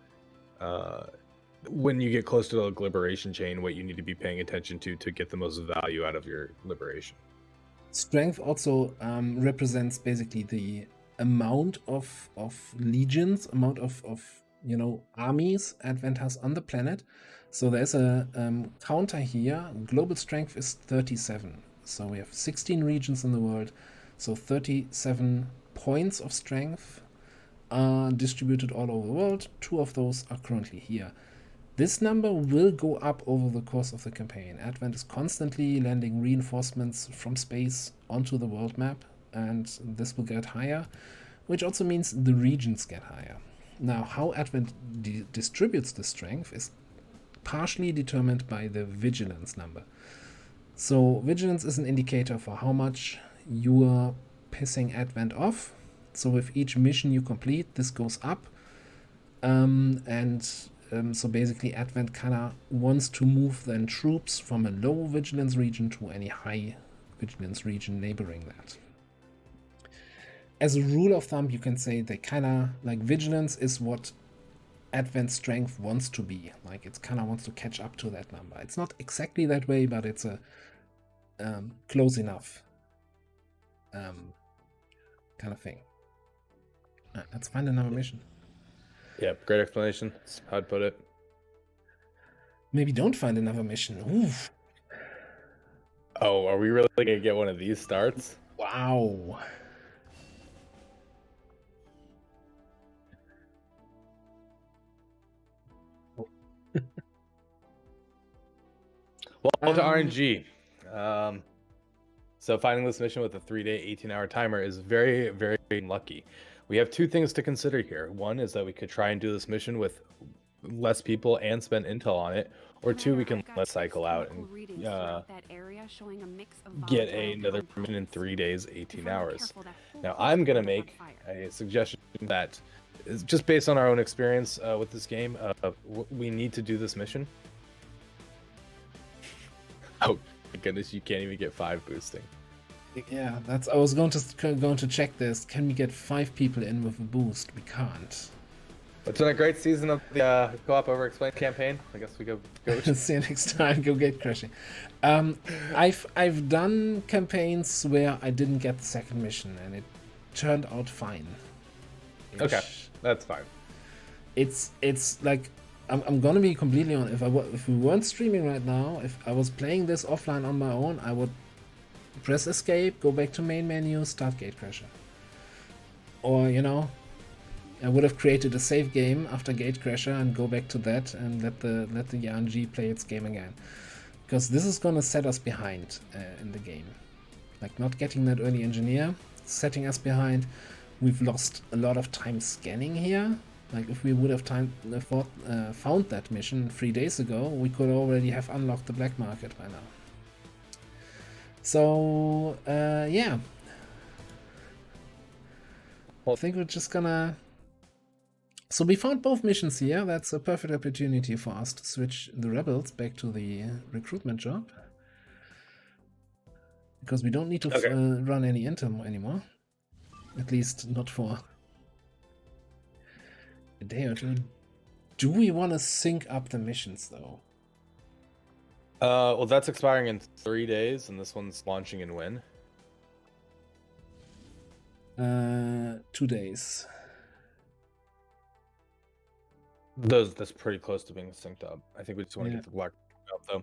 when you get close to the liberation chain, what you need to be paying attention to get the most value out of your liberation. Strength also represents basically the amount of legions, amount of you know, armies Advent has on the planet. So there's a counter here. Global strength is 37. So we have 16 regions in the world. So 37 points of strength are distributed all over the world. 2 of those are currently here. This number will go up over the course of the campaign. Advent is constantly landing reinforcements from space onto the world map, and this will get higher, which also means the regions get higher. Now, how Advent distributes the strength is partially determined by the vigilance number. So vigilance is an indicator for how much you are pissing Advent off. So with each mission you complete, this goes up. So basically Advent kind of wants to move then troops from a low vigilance region to any high vigilance region neighboring that. As a rule of thumb, you can say they kind of like vigilance is what Advent strength wants to be. Like it kind of wants to catch up to that number. It's not exactly that way, but it's a close enough kind of thing. Let's find another mission. Yeah, great explanation. That's how I'd put it. Maybe don't find another mission. Oof. Oh, are we really gonna get one of these starts? Wow. Well, to RNG. So finding this mission with a 3-day, 18-hour timer is very, very lucky. We have 2 things to consider here. One is that we could try and do this mission with less people and spend intel on it, or 2, we can let cycle out and get another mission in 3 days, 18 hours. Now, I'm going to make a suggestion that is just based on our own experience with this game. We need to do this mission. Oh, my goodness, you can't even get 5 boosting. Yeah, that's. I was going to check this. Can we get 5 people in with a boost? We can't. It's been a great season of the co-op Overexplained campaign. I guess we go. See you next time. Go Gatecrashing. I've done campaigns where I didn't get the second mission, and it turned out fine. Okay, that's fine. It's like I'm gonna be completely honest. If we weren't streaming right now, if I was playing this offline on my own, I would press escape, go back to main menu, start Gatecrasher. Or, you know, I would have created a save game after Gatecrasher and go back to that and let the RNG play its game again. Because this is gonna set us behind in the game. Like not getting that early engineer, setting us behind. We've lost a lot of time scanning here. Like if we would have found that mission 3 days ago, we could already have unlocked the black market by now. So yeah. I think we're just gonna... So we found both missions here. That's a perfect opportunity for us to switch the rebels back to the recruitment job. Because we don't need to run any intel anymore. At least not for a day or two. Do we want to sync up the missions though? Well, that's expiring in 3 days, and this one's launching in when? 2 days. That's pretty close to being synced up. I think we just want to get the black up though.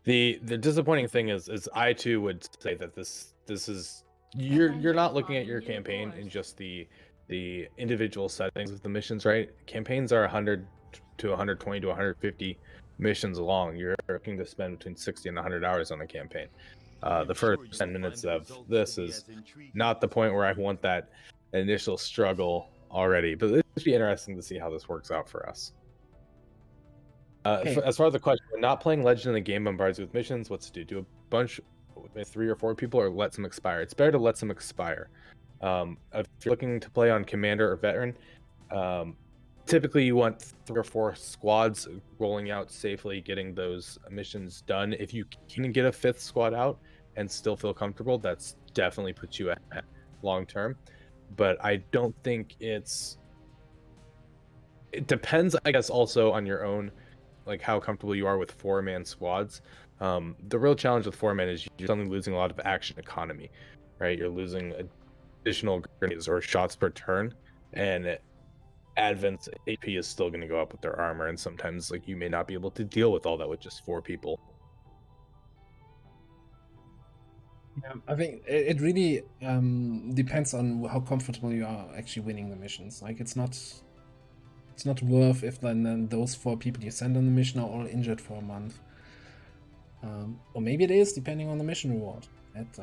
The disappointing thing is I too would say that this is you're not looking at your campaign in just the individual settings of the missions, right? Campaigns are 100 to 120 to 150 missions long. You're looking to spend between 60 and 100 hours on a campaign. The first 10 minutes of this is not the point where I want that initial struggle already, but it'll be interesting to see how this works out for us. As far as the question, we're not playing Legend in the game bombards with missions. What's to do? Do a bunch with 3 or 4 people, or let some expire? It's better to let some expire. If you're looking to play on Commander or Veteran, typically you want 3 or 4 squads rolling out safely, getting those missions done. If you can get a 5th squad out and still feel comfortable, that's definitely puts you ahead long term. But I don't think it depends, I guess, also on your own, like how comfortable you are with 4-man squads. The real challenge with 4-man is you're suddenly losing a lot of action economy, right? You're losing additional grenades or shots per turn, and Advent's AP is still going to go up with their armor, and sometimes like you may not be able to deal with all that with just 4 people. Yeah, I think it really depends on how comfortable you are actually winning the missions. Like it's not worth if then those 4 people you send on the mission are all injured for a month. Or maybe it is, depending on the mission reward. That's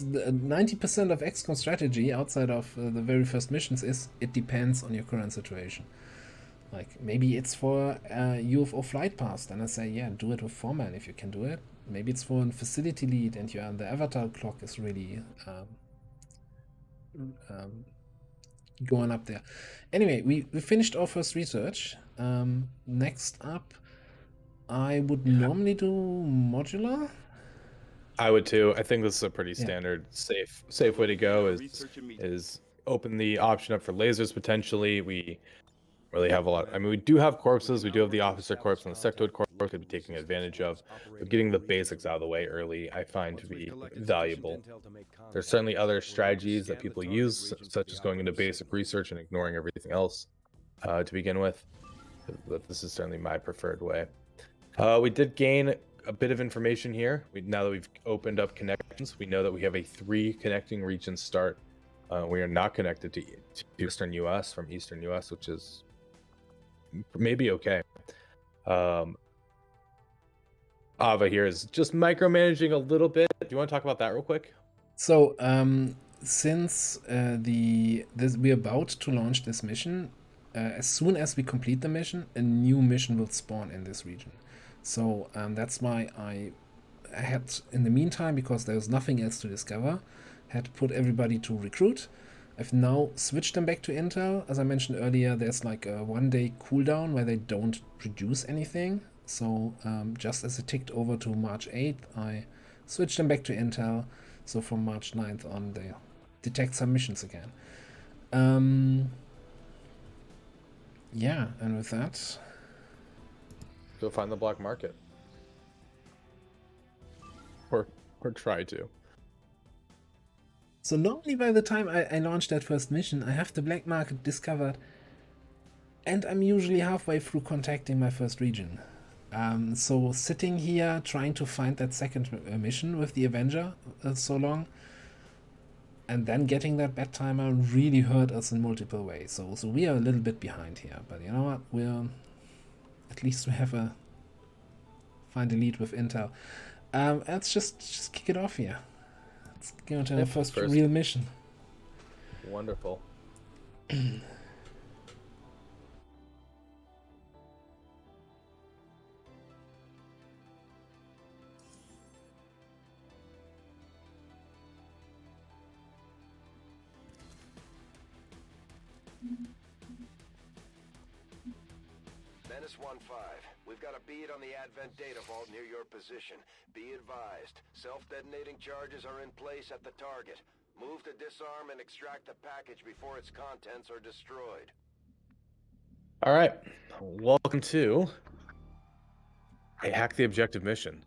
90% of XCOM strategy outside of the very first missions is it depends on your current situation. Like maybe it's for UFO flight pass, then I say yeah, do it with 4-man if you can do it. Maybe it's for a facility lead and the avatar clock is really going up there. Anyway, we finished our first research. Next up, I would normally do modular. I would too. I think this is a pretty standard, safe way to go. Is open the option up for lasers potentially. We really have a lot. I mean, we do have corpses. We do have the officer corpse and the sectoid corpse to be taking advantage of. But getting the basics out of the way early, I find to be valuable. There's certainly other strategies that people use, such as going into basic research and ignoring everything else to begin with. But this is certainly my preferred way. We did gain a bit of information here. Now that we've opened up connections, we know that we have a 3 connecting regions start. We are not connected to Eastern US from Eastern US, which is maybe okay. Ava here is just micromanaging a little bit. Do you want to talk about that real quick? So since we're about to launch this mission, as soon as we complete the mission, a new mission will spawn in this region. So that's why I had, in the meantime, because there was nothing else to discover, had to put everybody to recruit. I've now switched them back to Intel. As I mentioned earlier, there's like a 1-day cooldown where they don't produce anything. So just as it ticked over to March 8th, I switched them back to Intel. So from March 9th on, they detect some missions again. Yeah, and with that... Go find the black market. Or try to. So normally by the time I launch that first mission, I have the black market discovered, and I'm usually halfway through contacting my first region. So sitting here trying to find that second mission with the Avenger so long, And then getting that bad timer really hurt us in multiple ways. So we are a little bit behind here. But you know what? At least we have a find a lead with Intel. Let's just kick it off here. Let's go to our first real mission. Wonderful. Menace 1-5. We've got a bead on the Advent data vault near your position. Be advised, self-detonating charges are in place at the target. Move to disarm and extract the package before its contents are destroyed. All right. Welcome to a Hack the Objective mission.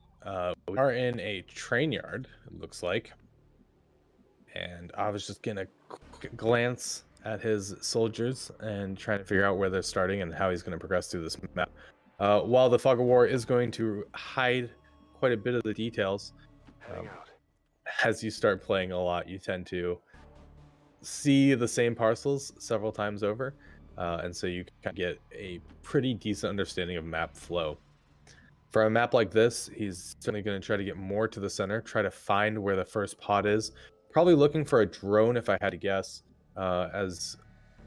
We are in a train yard, it looks like. And I was just getting a quick glance at his soldiers and trying to figure out where they're starting and how he's going to progress through this map. While the Fog of War is going to hide quite a bit of the details, as you start playing a lot, you tend to see the same parcels several times over, and so you can get a pretty decent understanding of map flow. For a map like this, he's certainly going to try to get more to the center, try to find where the first pod is, probably looking for a drone if I had to guess, as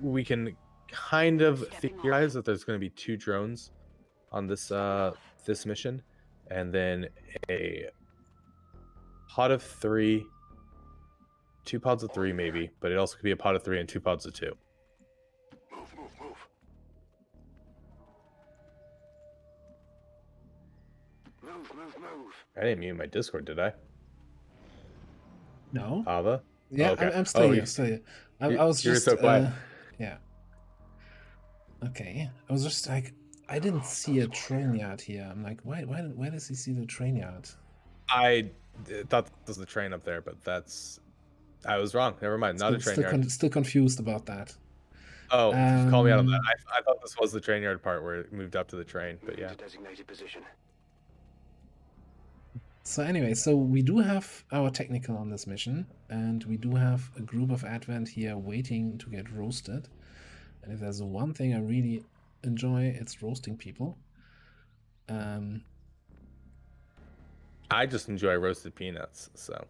we can kind of theorize that there's going to be 2 drones on this this mission, and then a pod of 3, 2 pods of 3 maybe, but it also could be a pod of 3 and 2 pods of 2. Move. Move. I didn't mute my Discord, did I? No. Ava? Yeah, Oh, okay. I'm still here. Still here. I was you're just so quiet. yeah. Okay. I was just like, I didn't see a train yard here. I'm like, why does he see the train yard? I thought that was the train up there, but I was wrong. Never mind. Not a train yard. Still confused about that. Oh, call me out on that. I thought this was the train yard part where it moved up to the train, but yeah. Designated position. So anyway, so we do have our technical on this mission, and we do have a group of Advent here waiting to get roasted. And if there's one thing I really enjoy, it's roasting people. I just enjoy roasted peanuts, so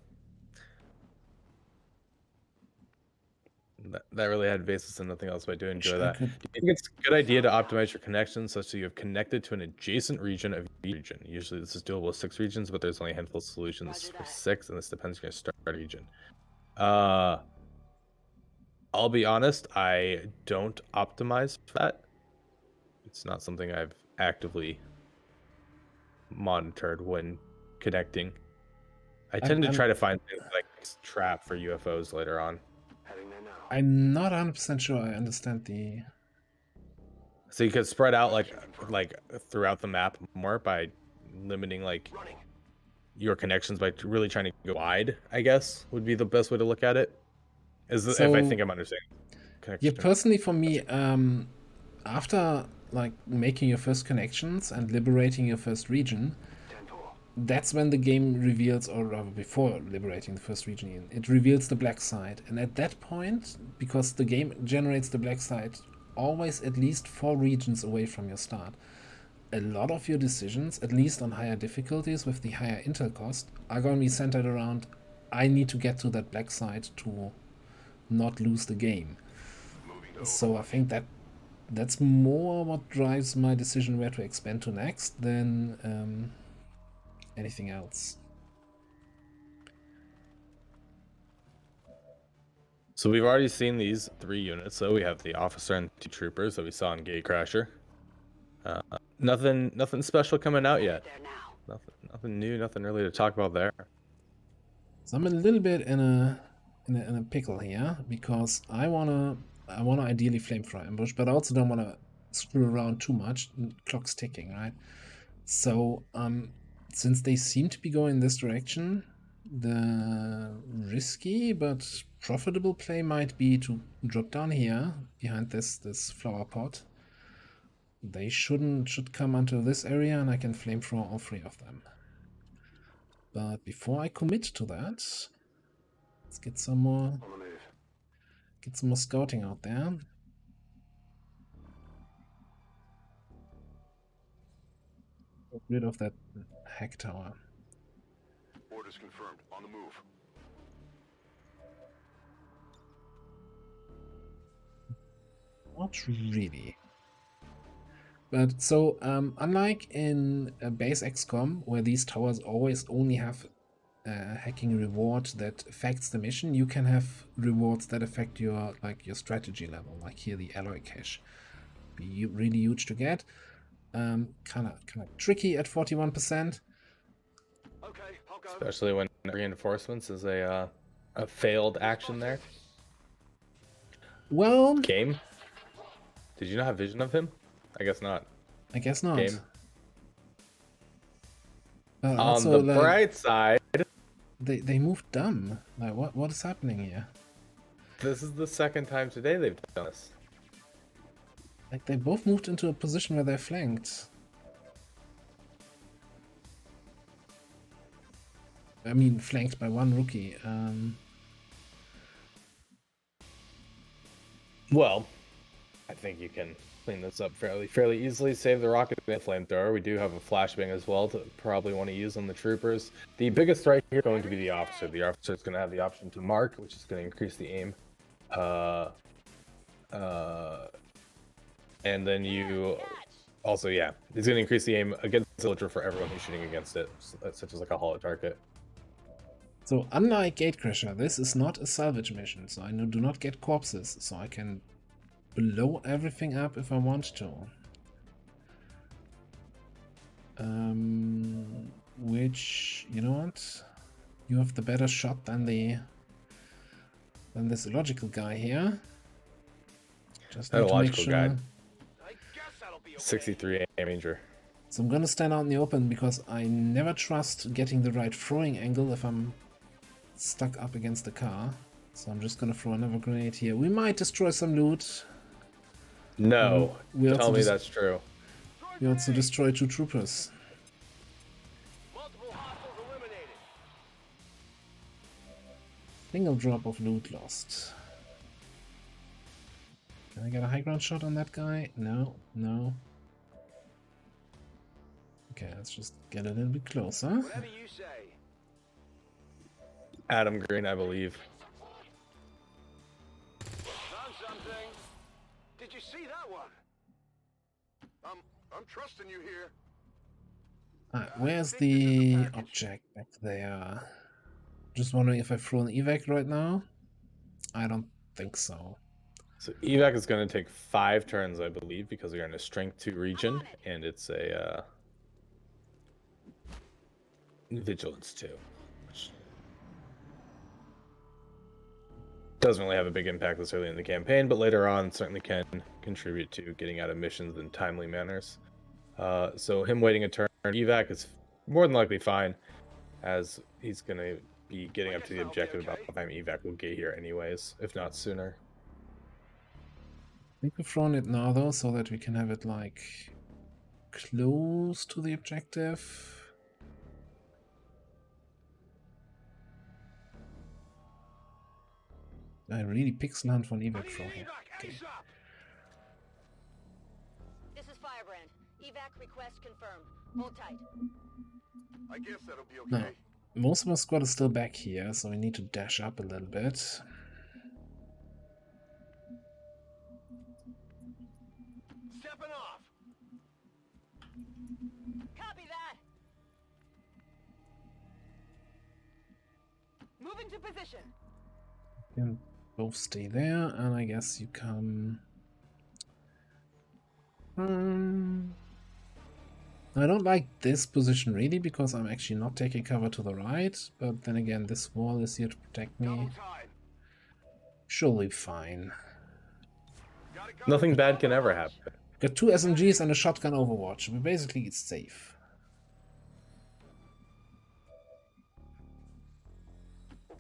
that really had basis in nothing else, but I do enjoy that. Do you think it's a good idea to optimize your connections such that you have connected to an adjacent region of each region? Usually this is doable with 6 regions, but there's only a handful of solutions for 6, and this depends on your start region. I'll be honest, I don't optimize for that. It's not something I've actively monitored when connecting. I tend to try to find things like trap for UFOs later on. I'm not 100% sure I understand the... So you could spread out like throughout the map more by limiting like your connections by really trying to go wide, I guess, would be the best way to look at it. If I think I'm understanding. Yeah, personally for me, after like making your first connections and liberating your first region, that's when the game reveals, or rather before liberating the first region, it reveals the black site. And at that point, because the game generates the black site always at least 4 regions away from your start, a lot of your decisions, at least on higher difficulties with the higher intel cost, are going to be centered around, I need to get to that black site to not lose the game. So I think that's more what drives my decision where to expand to next than anything else. So we've already seen these 3 units. So we have the officer and 2 troopers that we saw in Gatecrasher. Nothing special coming out yet. Nothing new. Nothing really to talk about there. So I'm a little bit in a pickle here, because I wanna ideally flamethrower ambush, but I also don't wanna screw around too much. Clock's ticking, right? So since they seem to be going in this direction, the risky but profitable play might be to drop down here behind this flower pot. They should come onto this area, and I can flamethrower all 3 of them. But before I commit to that, Let's get some more. On the move. Get some more scouting out there. Get rid of that hack tower. Orders confirmed. On the move. Not really. But so, unlike in base XCOM, where these towers always only have a hacking reward that affects the mission, you can have rewards that affect your your strategy level. Like here, the alloy cache, be really huge to get. Kind of tricky at 41%. Okay, I'll go. Especially when reinforcements is a failed action there. Well, Game? Did you not have vision of him? I guess not. I guess not. Game. On Also, the bright side, they moved dumb. Like, what is happening here? this is the second time today they've done this. Like, they both moved into a position where they're flanked. I mean, flanked by one rookie. Well, I think you can clean this up fairly easily. Save the rocket and flamethrower. We do have a flashbang as well to probably want to use on the troopers. The biggest threat here is going to be the officer. The officer is going to have the option to mark, which is going to increase the aim. And then you also, yeah, it's going to increase the aim against the villager for everyone who's shooting against it, such as like a hollow target. So, unlike Gatecrasher, this is not a salvage mission, so I do not get corpses, so I can blow everything up if I want to. Which, you know what? You have the better shot than this illogical guy here. Just That need to make illogical sure. guy. I guess that'll be okay. 63 aim ranger. So I'm gonna stand out in the open because I never trust getting the right throwing angle if I'm stuck up against the car. So I'm just gonna throw another grenade here. We might destroy some loot. No, We also tell me just- that's true. We also destroy 2 troopers. Multiple hostiles eliminated. Single drop of loot lost. Can I get a high ground shot on that guy? No, no. Okay, let's just get a little bit closer. Whatever you say. Adam Green, I believe. Found something. Did you see that one? I'm trusting you here. Where's the object back there? Just wondering if I throw an evac right now? I don't think so. So evac is going to take 5 turns, I believe, because we are in a strength 2 region, and it's a vigilance 2, which doesn't really have a big impact this early in the campaign, but later on certainly can contribute to getting out of missions in timely manners. So him waiting a turn, evac is more than likely fine, as he's going to be getting up to the objective about the time evac will get here anyways, if not sooner. I think we've thrown it now though, so that we can have it like close to the objective. I really pixel hunt for an evac throw here. Okay. This is Firebrand. Evac request confirmed. Hold tight. I guess that'll be No. okay. Most of our squad is still back here, so we need to dash up a little bit. Stepping off. Copy that. Move into position. You can both stay there, and I guess you come. I don't like this position really because I'm actually not taking cover to the right, but then again, this wall is here to protect me. Double time. Surely fine. Got it covered. Nothing bad can ever happen. Got 2 SMGs and a shotgun overwatch. We're basically safe.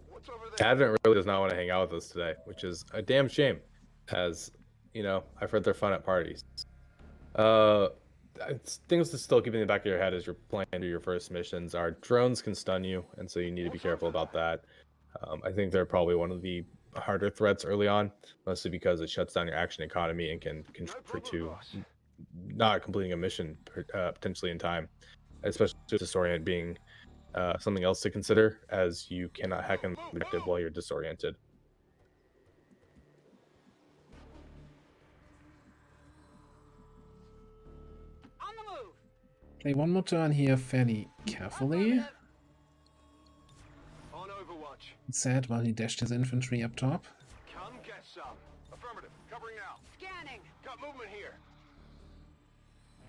What's over there? Advent really does not want to hang out with us today, which is a damn shame, as, you know, I've heard they're fun at parties. Things to still keep in the back of your head as you're playing through your first missions are drones can stun you, and so you need to be careful about that. I think they're probably one of the harder threats early on, mostly because it shuts down your action economy and can contribute to not completing a mission potentially in time, especially disorient being something else to consider, as you cannot hack an objective while you're disoriented. On the move. Play one more turn here fairly carefully. On Overwatch. Sad while he dashed his infantry up top. Come get some. Affirmative. Covering now. Scanning. Got movement here.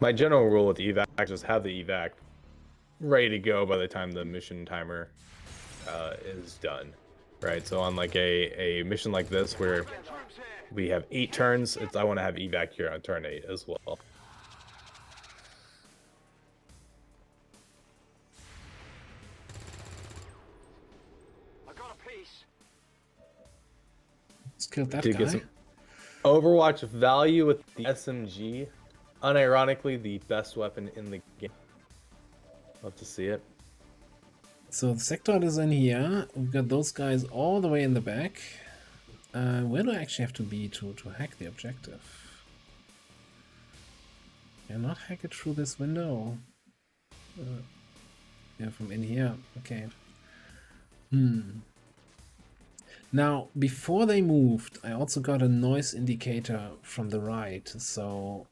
My general rule with evac is just have the evac ready to go by the time the mission timer is done, right? So on like a mission like this where we have 8 turns, I want to have evac here on turn 8 as well. I got a piece. Let's kill that Did guy. get some Overwatch value with the SMG. Unironically, the best weapon in the game. Love to see it. So the sector is in here. We've got those guys all the way in the back. Where do I actually have to be to hack the objective? Can I not hack it through this window? Yeah, from in here. Okay. Now, before they moved, I also got a noise indicator from the right. So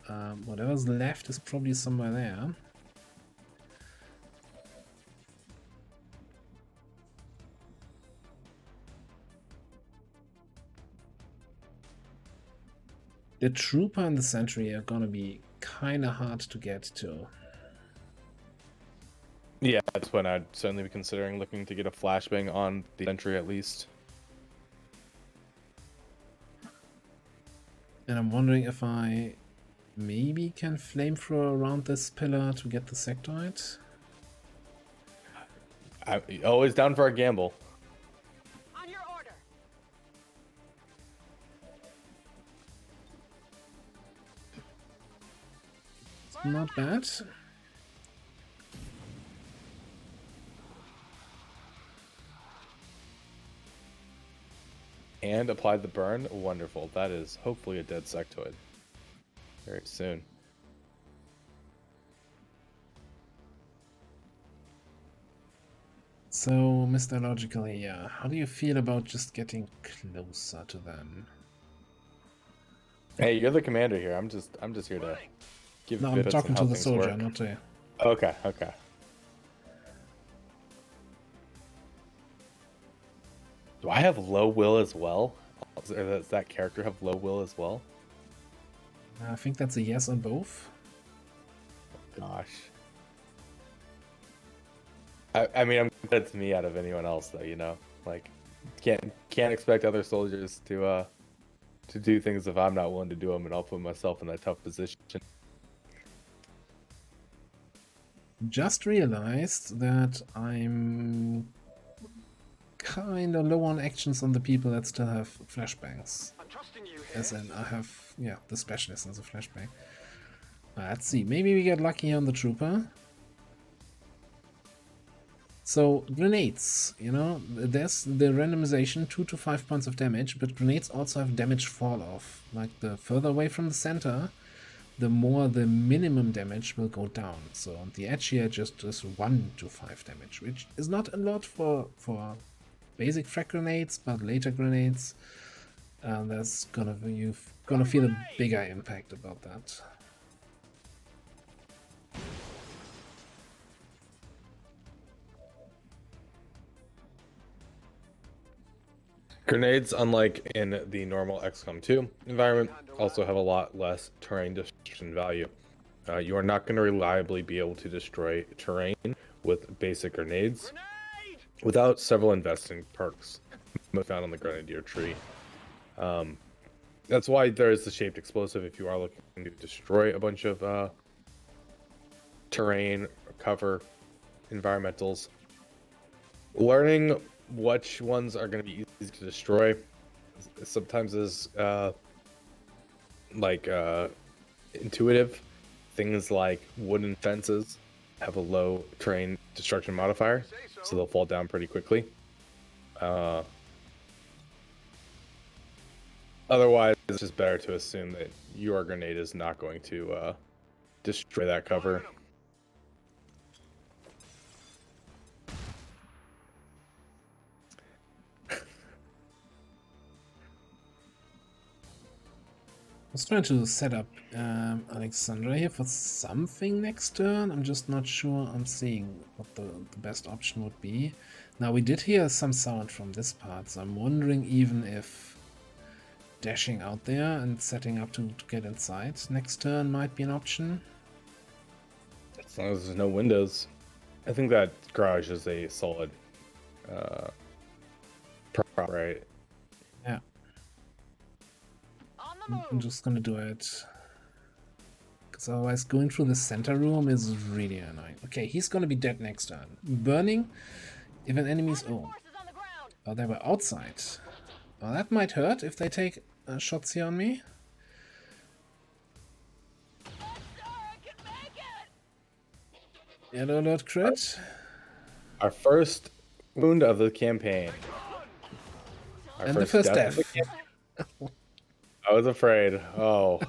whatever's left is probably somewhere there. The trooper and the sentry are gonna be kind of hard to get to. Yeah, that's when I'd certainly be considering looking to get a flashbang on the entry at least. And I'm wondering if I maybe can flamethrower around this pillar to get the sectoid. I'm always down for a gamble. On your order. Not bad. And applied the burn. Wonderful. That is hopefully a dead sectoid. Very soon. So, Mr. Logical here, how do you feel about just getting closer to them? Hey, you're the commander here. I'm just here to give No, I'm bits on talking how to the things soldier, work. not to... Okay. Do I have low will as well? Or does that character have low will as well? I think that's a yes on both. Gosh. I mean, I'm glad it's me out of anyone else, though. You know, like can't expect other soldiers to do things if I'm not willing to do them, and I'll put myself in that tough position. Just realized that I'm kind of low on actions on the people that still have flashbangs. I'm trusting you here. As in, I have, yeah, the specialist as a flashbang. Let's see, maybe we get lucky on the trooper. So, grenades, you know, there's the randomization, 2 to 5 points of damage, but grenades also have damage fall off. Like, the further away from the center, the more the minimum damage will go down. So, the edge here just is 1 to 5 damage, which is not a lot for basic frag grenades, but later grenades, that's you're gonna feel a bigger impact about that. Grenades, unlike in the normal XCOM 2 environment, also have a lot less terrain destruction value. You are not going to reliably be able to destroy terrain with basic grenades without several investing perks found on the Grenadier tree. That's why there is the shaped explosive if you are looking to destroy a bunch of terrain, cover, environmentals. Learning which ones are going to be easy to destroy sometimes is intuitive. Things like wooden fences have a low terrain destruction modifier, so they'll fall down pretty quickly. Otherwise, it's just better to assume that your grenade is not going to destroy that cover. I was trying to set up Alexandra here for something next turn. I'm just not sure I'm seeing what the best option would be. Now, we did hear some sound from this part, so I'm wondering even if dashing out there and setting up to get inside next turn might be an option. As long as there's no windows. I think that garage is a solid prop, right? Yeah. On the move. I'm just gonna do it. Because otherwise going through the center room is really annoying. Okay, he's gonna be dead next turn. Burning if an enemy's... Oh, Forces on the ground. oh, they were outside. Well, that might hurt if they take shots here on me. I can make it. Yellow alert crit. Our first wound of the campaign. Our And the first of death. the campaign. I was afraid. Oh.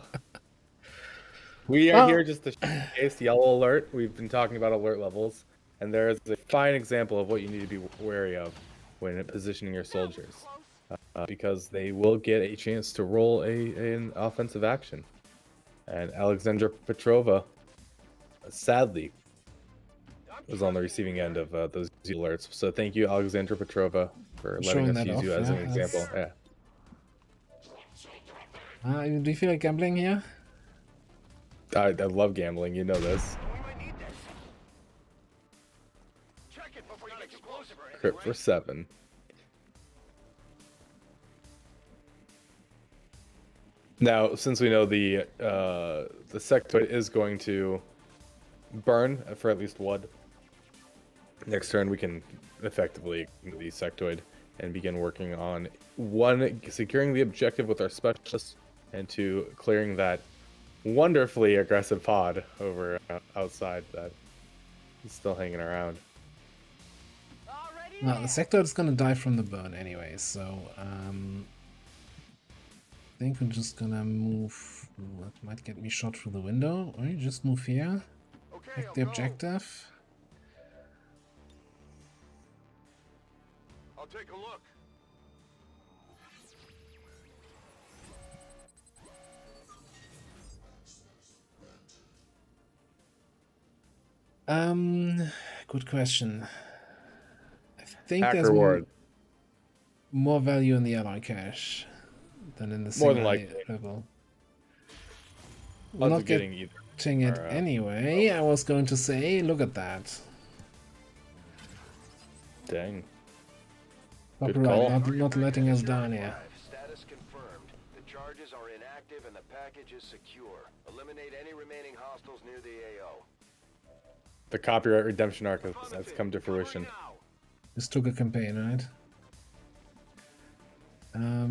We are here just to showcase yellow alert. We've been talking about alert levels, and there is a fine example of what you need to be wary of when positioning your soldiers, because they will get a chance to roll an offensive action. And Alexandra Petrova, sadly, was on the receiving end of those alerts. So thank you, Alexandra Petrova, for letting us use you as an example. Yeah. Do you feel like gambling here? I love gambling, you know this. We might need this. Check it before you get too close. Crit for 7. Now, since we know the sectoid is going to burn for at least one, next turn we can effectively ignore the sectoid and begin working on securing the objective with our specialists, and 2 clearing that wonderfully aggressive pod over outside that is still hanging around. Already No, the sector is gonna die from the burn anyway, so I think we're just gonna move. Ooh, that might get me shot through the window. Or you just move here. Okay, Take the objective. I'll take a look. Good question. I think Hack there's reward. more value in the ally cache than in the More than single likely. level. Odds Not of getting either. getting it are, anyway. I was going to say, look at that. Dang. Good Copyright call. not letting us down here. Status confirmed. The charges are inactive and the package is secure. Eliminate any remaining hostiles near the AO. The copyright redemption arc has come to fruition. This took a campaign, right?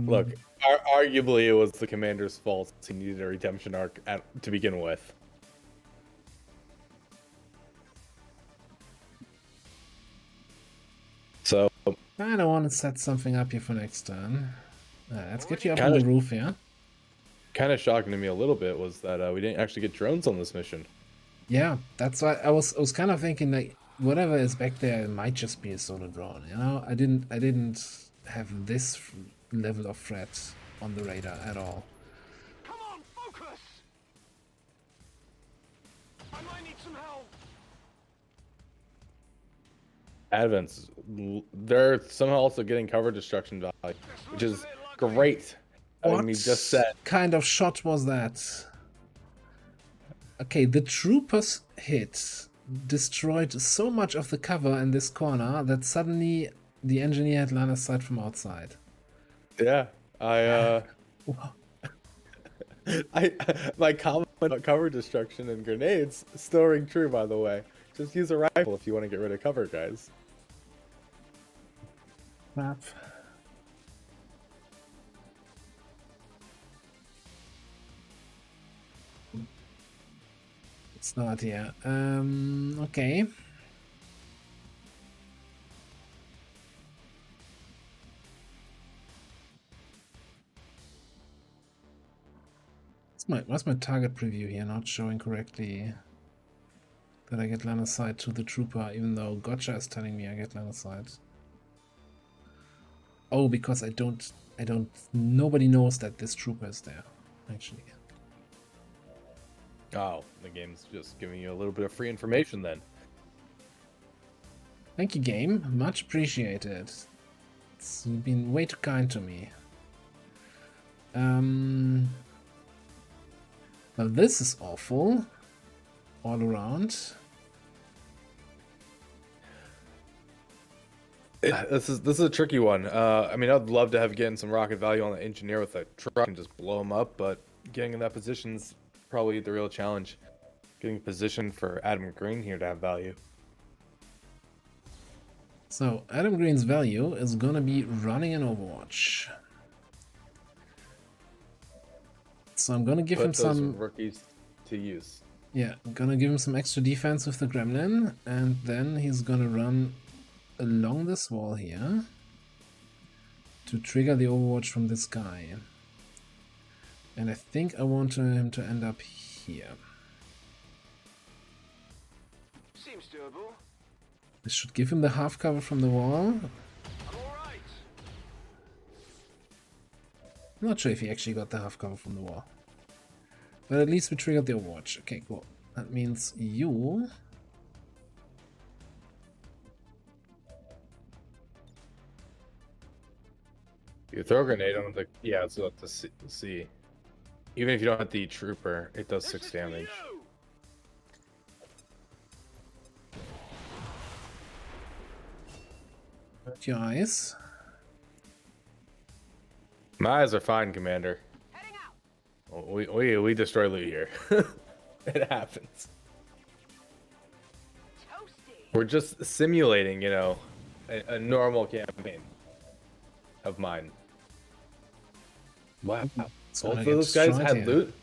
Look, arguably it was the commander's fault since he needed a redemption arc to begin with. So, I don't want to set something up here for next turn. Let's get you up on Kinda- the roof here. kind of shocking to me a little bit was that we didn't actually get drones on this mission. Yeah, that's why I was kind of thinking like whatever is back there might just be a solo drone. You know, I didn't have this level of threat on the radar at all. Come on, focus! I might need some help. Advents, they're somehow also getting cover destruction value, which is great. I mean, we just said. Kind of shot was that? Okay, the trooper's hit destroyed so much of the cover in this corner that suddenly the engineer had line of sight from outside. Yeah, my comment about cover destruction and grenades still ring true, by the way. Just use a rifle if you want to get rid of cover, guys. Map. It's not here. Okay. What's my target preview here? Not showing correctly that I get line of sight to the trooper, even though Gotcha is telling me I get line of sight. Oh, because nobody knows that this trooper is there, actually. Oh, the game's just giving you a little bit of free information then. Thank you, game. Much appreciated. You've been way too kind to me. Well, this is awful. All around. This is a tricky one. I mean, I'd love to have getting some rocket value on the engineer with a truck and just blow him up, but getting in that position's probably the real challenge. Getting position for Adam Green here to have value. So Adam Green's value is gonna be running an Overwatch. So I'm gonna give him some rookies to use. Yeah, I'm gonna give him some extra defense with the Gremlin, and then he's gonna run along this wall here to trigger the Overwatch from this guy. And I think I want him to end up here. Seems doable. This should give him the half cover from the wall. I'm alright. I'm not sure if he actually got the half cover from the wall. But at least we triggered the Overwatch. Okay, cool. That means you... You throw a grenade on the... Yeah, so to see. Even if you don't hit the trooper, it does 6 damage. Hurt your eyes. My eyes are fine, Commander. Heading out. We destroy loot here. It happens. Toasty. We're just simulating, you know, a normal campaign of mine. Wow. It's Both gonna of get those guys destroyed had here. loot?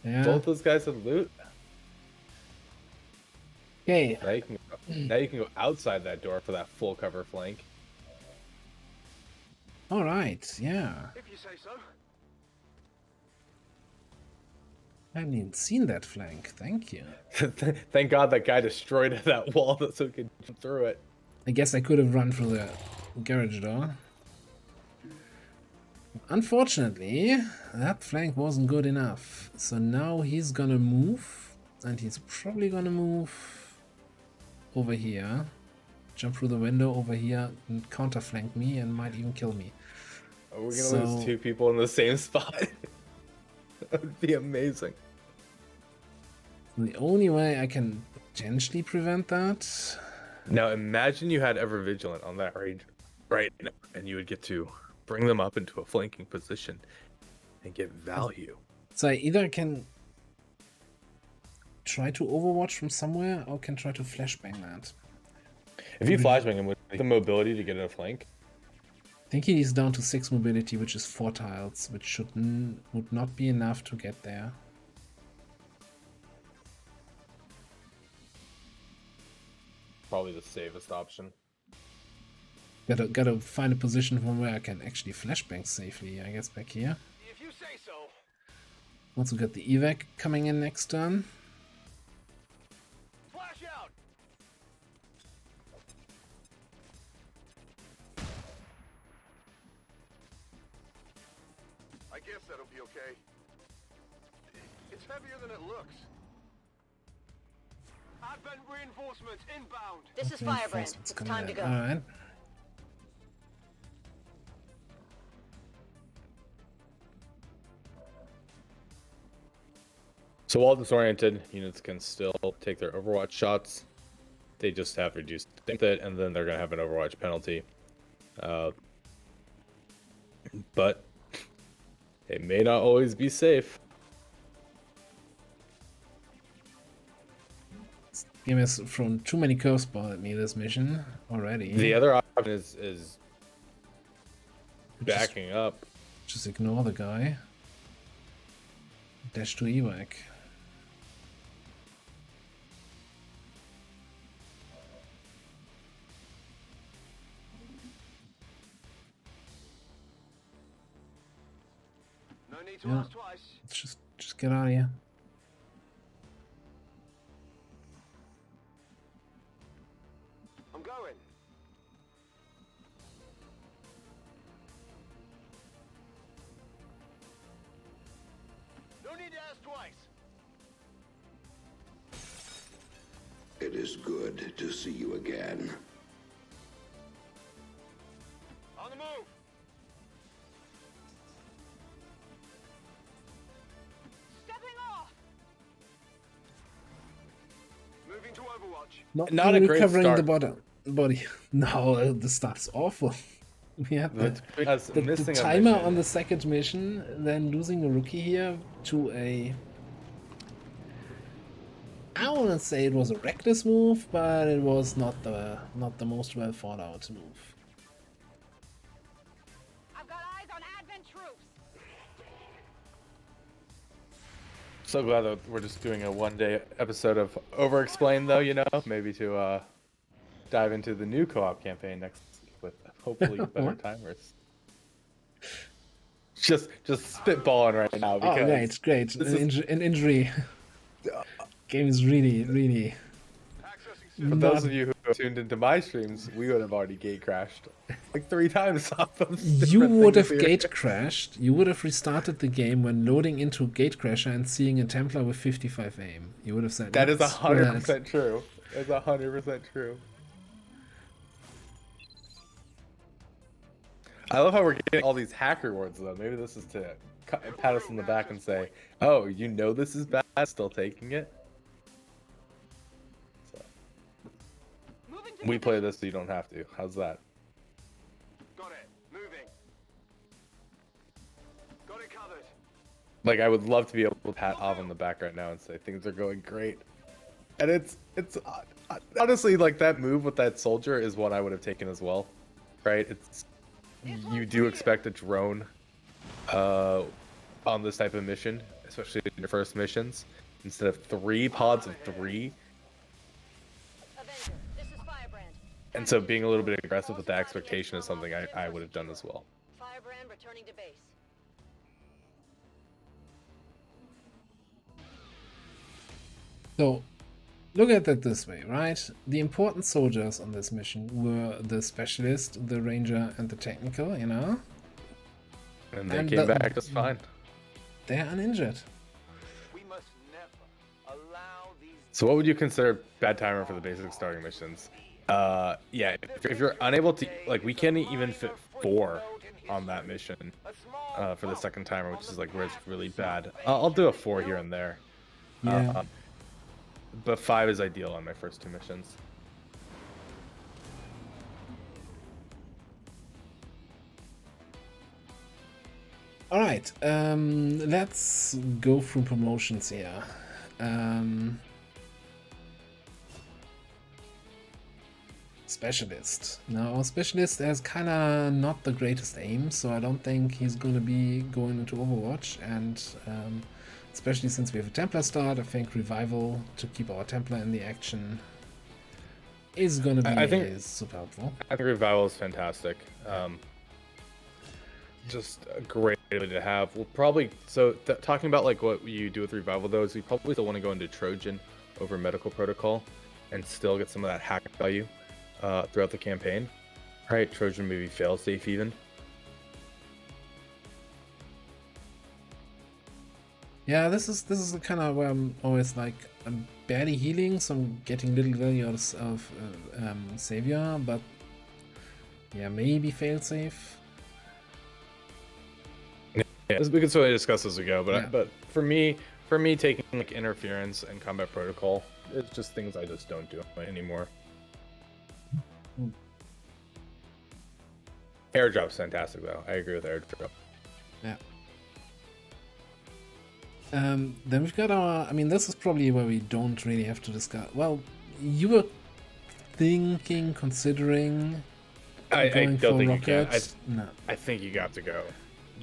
Yeah. Both those guys had loot? Okay. Now you can go outside that door for that full cover flank. Alright, yeah. If you say so. I haven't even seen that flank. Thank you. Thank God that guy destroyed that wall so we could jump through it. I guess I could have run through the garage door. Unfortunately, that flank wasn't good enough. So now he's gonna move, and he's probably gonna move over here, jump through the window over here, and counter flank me, and might even kill me. Are we gonna lose 2 people in the same spot? That would be amazing. The only way I can potentially prevent that. Now imagine you had Ever Vigilant on that range right now, and you would get to bring them up into a flanking position and get value. So I either can try to overwatch from somewhere, or can try to flashbang that. If you flashbang him with the mobility to get in a flank, I think he's down to 6 mobility, which is 4 tiles, which would not be enough to get there. probably the safest option. Gotta find a position from where I can actually flashbang safely, I guess, back here. If you say so. Also got the evac coming in next turn. Flash out. I guess that'll be okay. It's heavier than it looks. Advent reinforcements inbound. This is Firebrand. It's time to go. Alright. So while disoriented, units can still take their Overwatch shots. They just have reduced with it, and then they're going to have an Overwatch penalty. But it may not always be safe. This game has thrown too many curveballs at me this mission already. The other option is backing up. Just ignore the guy. Dash to evac. No need to Yeah. ask twice. Let's just Just get out of here. I'm going. No need to ask twice. It is good to see you again. On the move. Stepping off. Moving to Overwatch. Not a great recovering start. the body. No, the start's awful. We had the Missing a timer mission. on the second mission, then losing a rookie here to a... I wouldn't say it was a reckless move, but it was not the most well thought out move. I've got eyes on Advent troops. So glad that we're just doing a one-day episode of Overexplained, though, you know, maybe to dive into the new co-op campaign next week with hopefully better What? timers. Just spitballing right now because Oh, great. this is- An injury. Game is really... Accessing for those of you who tuned into my streams, we would have already gate crashed like 3 times off of You different would have things here. gate crashed. You would have restarted the game when loading into Gatecrasher and seeing a Templar with 55 aim. You would have said That is "Let's 100% true. That's 100% true. I love how we're getting all these hack rewards, though. Maybe this is to pat us on the back and say, "Oh, you know this is bad, still taking it." So, Moving to we play this so you don't have to. How's that? Got it. Moving. Got it covered. Like, I would love to be able to pat off on the back right now and say things are going great. And it's honestly, like, that move with that soldier is one I would have taken as well, right? You do expect a drone on this type of mission, especially in your first missions, instead of 3 pods of 3. Avenger, this is Firebrand. And so being a little bit aggressive with that expectation is something I would have done as well. Firebrand returning to base. So, look at it this way, right? The important soldiers on this mission were the specialist, the ranger, and the technical, you know? And they And came the- back just fine. They're uninjured. We must never allow these. So what would you consider bad timer for the basic starting missions? Yeah, if you're unable to, like, we can't even fit 4 on that mission for the second timer, which is like where it's really bad. I'll do a 4 here and there. Yeah. But 5 is ideal on my first 2 missions. Alright, let's go through promotions here. Specialist. Now, Specialist has kind of not the greatest aim, so I don't think he's going to be going into Overwatch. And especially since we have a Templar start, I think Revival to keep our Templar in the action is going to be I think- super helpful. I think Revival is fantastic. Just a great ability to have. We'll probably, talking about like what you do with Revival though, is we probably still want to go into Trojan over Medical Protocol and still get some of that hack value throughout the campaign. Right, Trojan maybe failsafe even. Yeah, this is the kind of where I'm always like, I'm barely healing, so I'm getting little value out of Savior, but yeah, maybe failsafe. Yeah, we can certainly discuss as we go, but Yeah. but for me taking like interference and combat protocol, it's just things I just don't do anymore. Airdrop's fantastic though. I agree with airdrop. Yeah. Then we've got our, I mean, this is probably where we don't really have to discuss. Well, you were considering I going don't for think you can. rockets. No. I think you got to go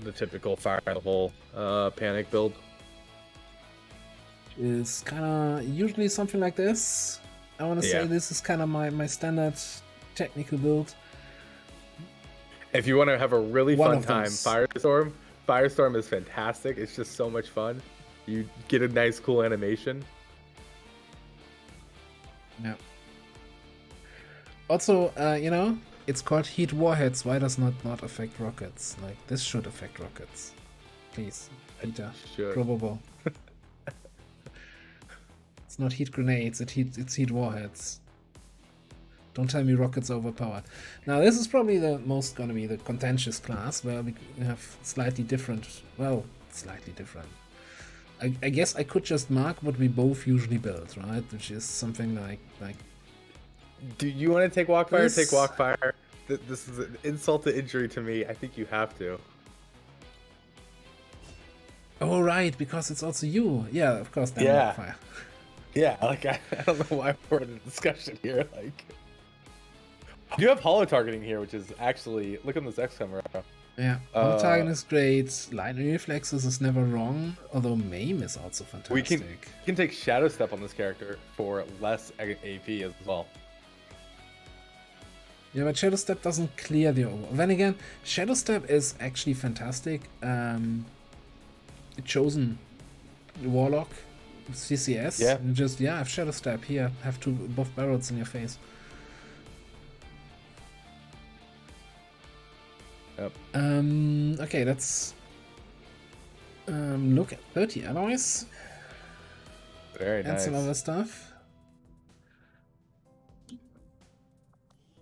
the typical fire the hole panic build. Is kind of usually something like this. I want to say Yeah. this is kind of my standard technical build. If you want to have a really One fun of time, those. Firestorm is fantastic. It's just so much fun. you get a nice, cool animation. Yeah. Also, you know, it's called heat warheads. Why does not affect rockets? Like, this should affect rockets. Please, Peter. Should. Probable. It's not heat grenades, it's heat warheads. Don't tell me rockets are overpowered. Now, this is probably the most gonna be the contentious class, where we have slightly different, well, slightly different. I guess I could just mark what we both usually build, right? Which is something like Do you want to take Walkfire? This- Take Walkfire. This is an insult to injury to me. I think you have to. oh right, because it's also you. Yeah, of course. Then Yeah. fire. Yeah, like I don't know why we're in a discussion here. Like, you have hollow targeting here, which is actually look on this xcom row. Yeah, all target is great. Lightning reflexes is never wrong. Although Maim is also fantastic. We can take Shadow Step on this character for less AP as well. Yeah, but Shadow Step doesn't clear the over. Then again, Shadow Step is actually fantastic. Chosen Warlock, CCS. Yeah. You just have Shadow Step here. Have both barrels in your face. Yep. Okay, let's look at 30 alloys Very and nice. some other stuff.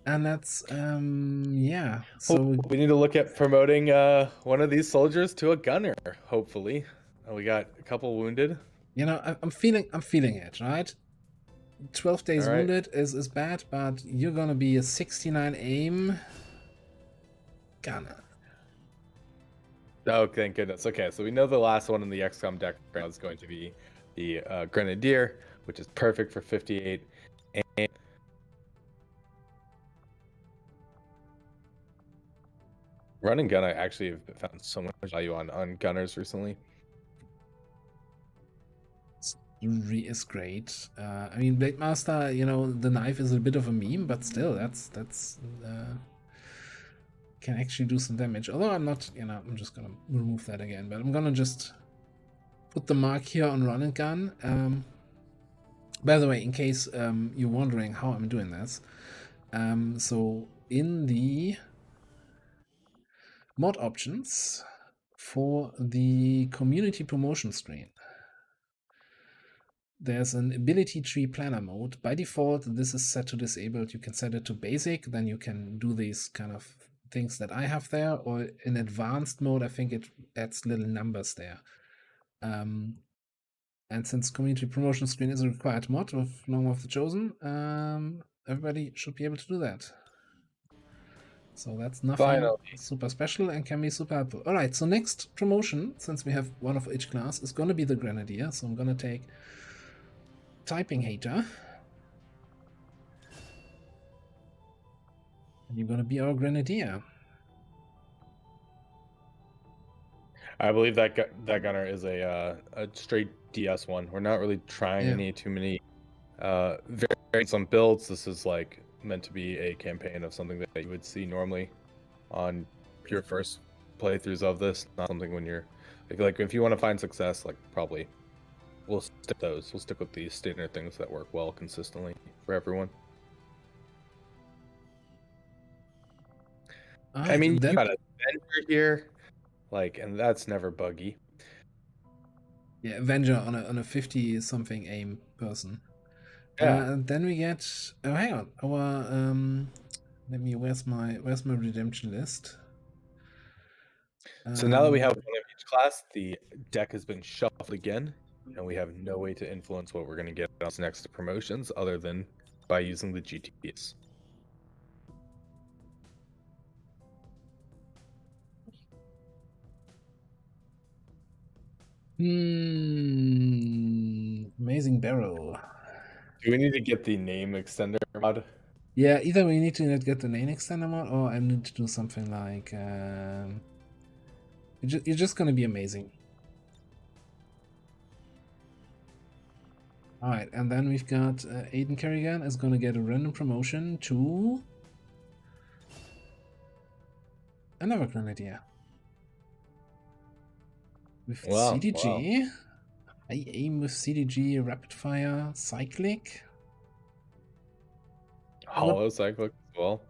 And that's yeah. So We need to look at promoting one of these soldiers to a gunner. Hopefully, we got a couple wounded. you know, I'm feeling it, right? 12 days All right. wounded is bad, but you're gonna be a 69 aim gunner. Oh, thank goodness. Okay, so we know the last one in the XCOM deck is going to be the Grenadier, which is perfect for 58. And run and gun, I actually have found so much value on gunners recently. Is great. I mean, Blade Master, you know, the knife is a bit of a meme, but still, that's can actually do some damage. Although I'm not, you know, I'm just gonna remove that again. But I'm gonna just put the mark here on run and gun. By the way, in case you're wondering how I'm doing this, so in the mod options for the community promotion screen, there's an ability tree planner mode. By default, this is set to disabled. You can set it to basic, then you can do these kind of things that I have there, or in advanced mode, I think it adds little numbers there. And since community promotion screen is a required mod with Long of the Chosen, everybody should be able to do that. So that's nothing Finally. super special and can be super helpful. Alright, so next promotion, since we have one of each class, is going to be the Grenadier. So I'm going to take Typing Hater. And you're going to be our Grenadier. I believe that gunner is a straight DS one. We're not really trying too many variants on builds. This is like meant to be a campaign of something that you would see normally on your first playthroughs of this. Not something when you're like if you want to find success, like probably we'll stick those. We'll stick with these standard things that work well consistently for everyone. I mean, you got a Avenger here, like, and that's never buggy. Yeah, Avenger on a 50-something aim person. Yeah. And then we get hang on, our where's my redemption list? So now that we have one of each class, the deck has been shuffled again, and we have no way to influence what we're going to get on next promotions other than by using the GTS. Amazing barrel. Do we need to get the name extender mod? Yeah, either we need to get the name extender mod, or I need to do something like you're just gonna be amazing. Alright, and then we've got Aiden Kerrigan is gonna get a random promotion to another Grenadier. With CDG. I aim with CDG, rapid fire, cyclic. Hollow cyclic as well.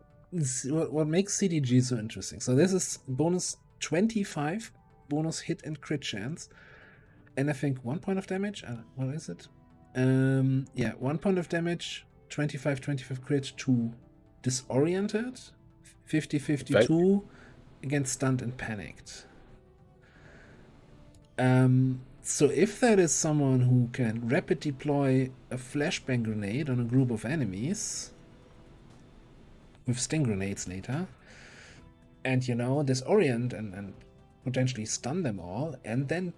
What makes CDG so interesting? So this is bonus 25, bonus hit and crit chance, and I think 1 point of damage. What is it? Yeah, 1 point of damage, 25 crit to disoriented, 50-52 against stunned and panicked. So if that is someone who can rapid deploy a flashbang grenade on a group of enemies with sting grenades later, and disorient and potentially stun them all, and then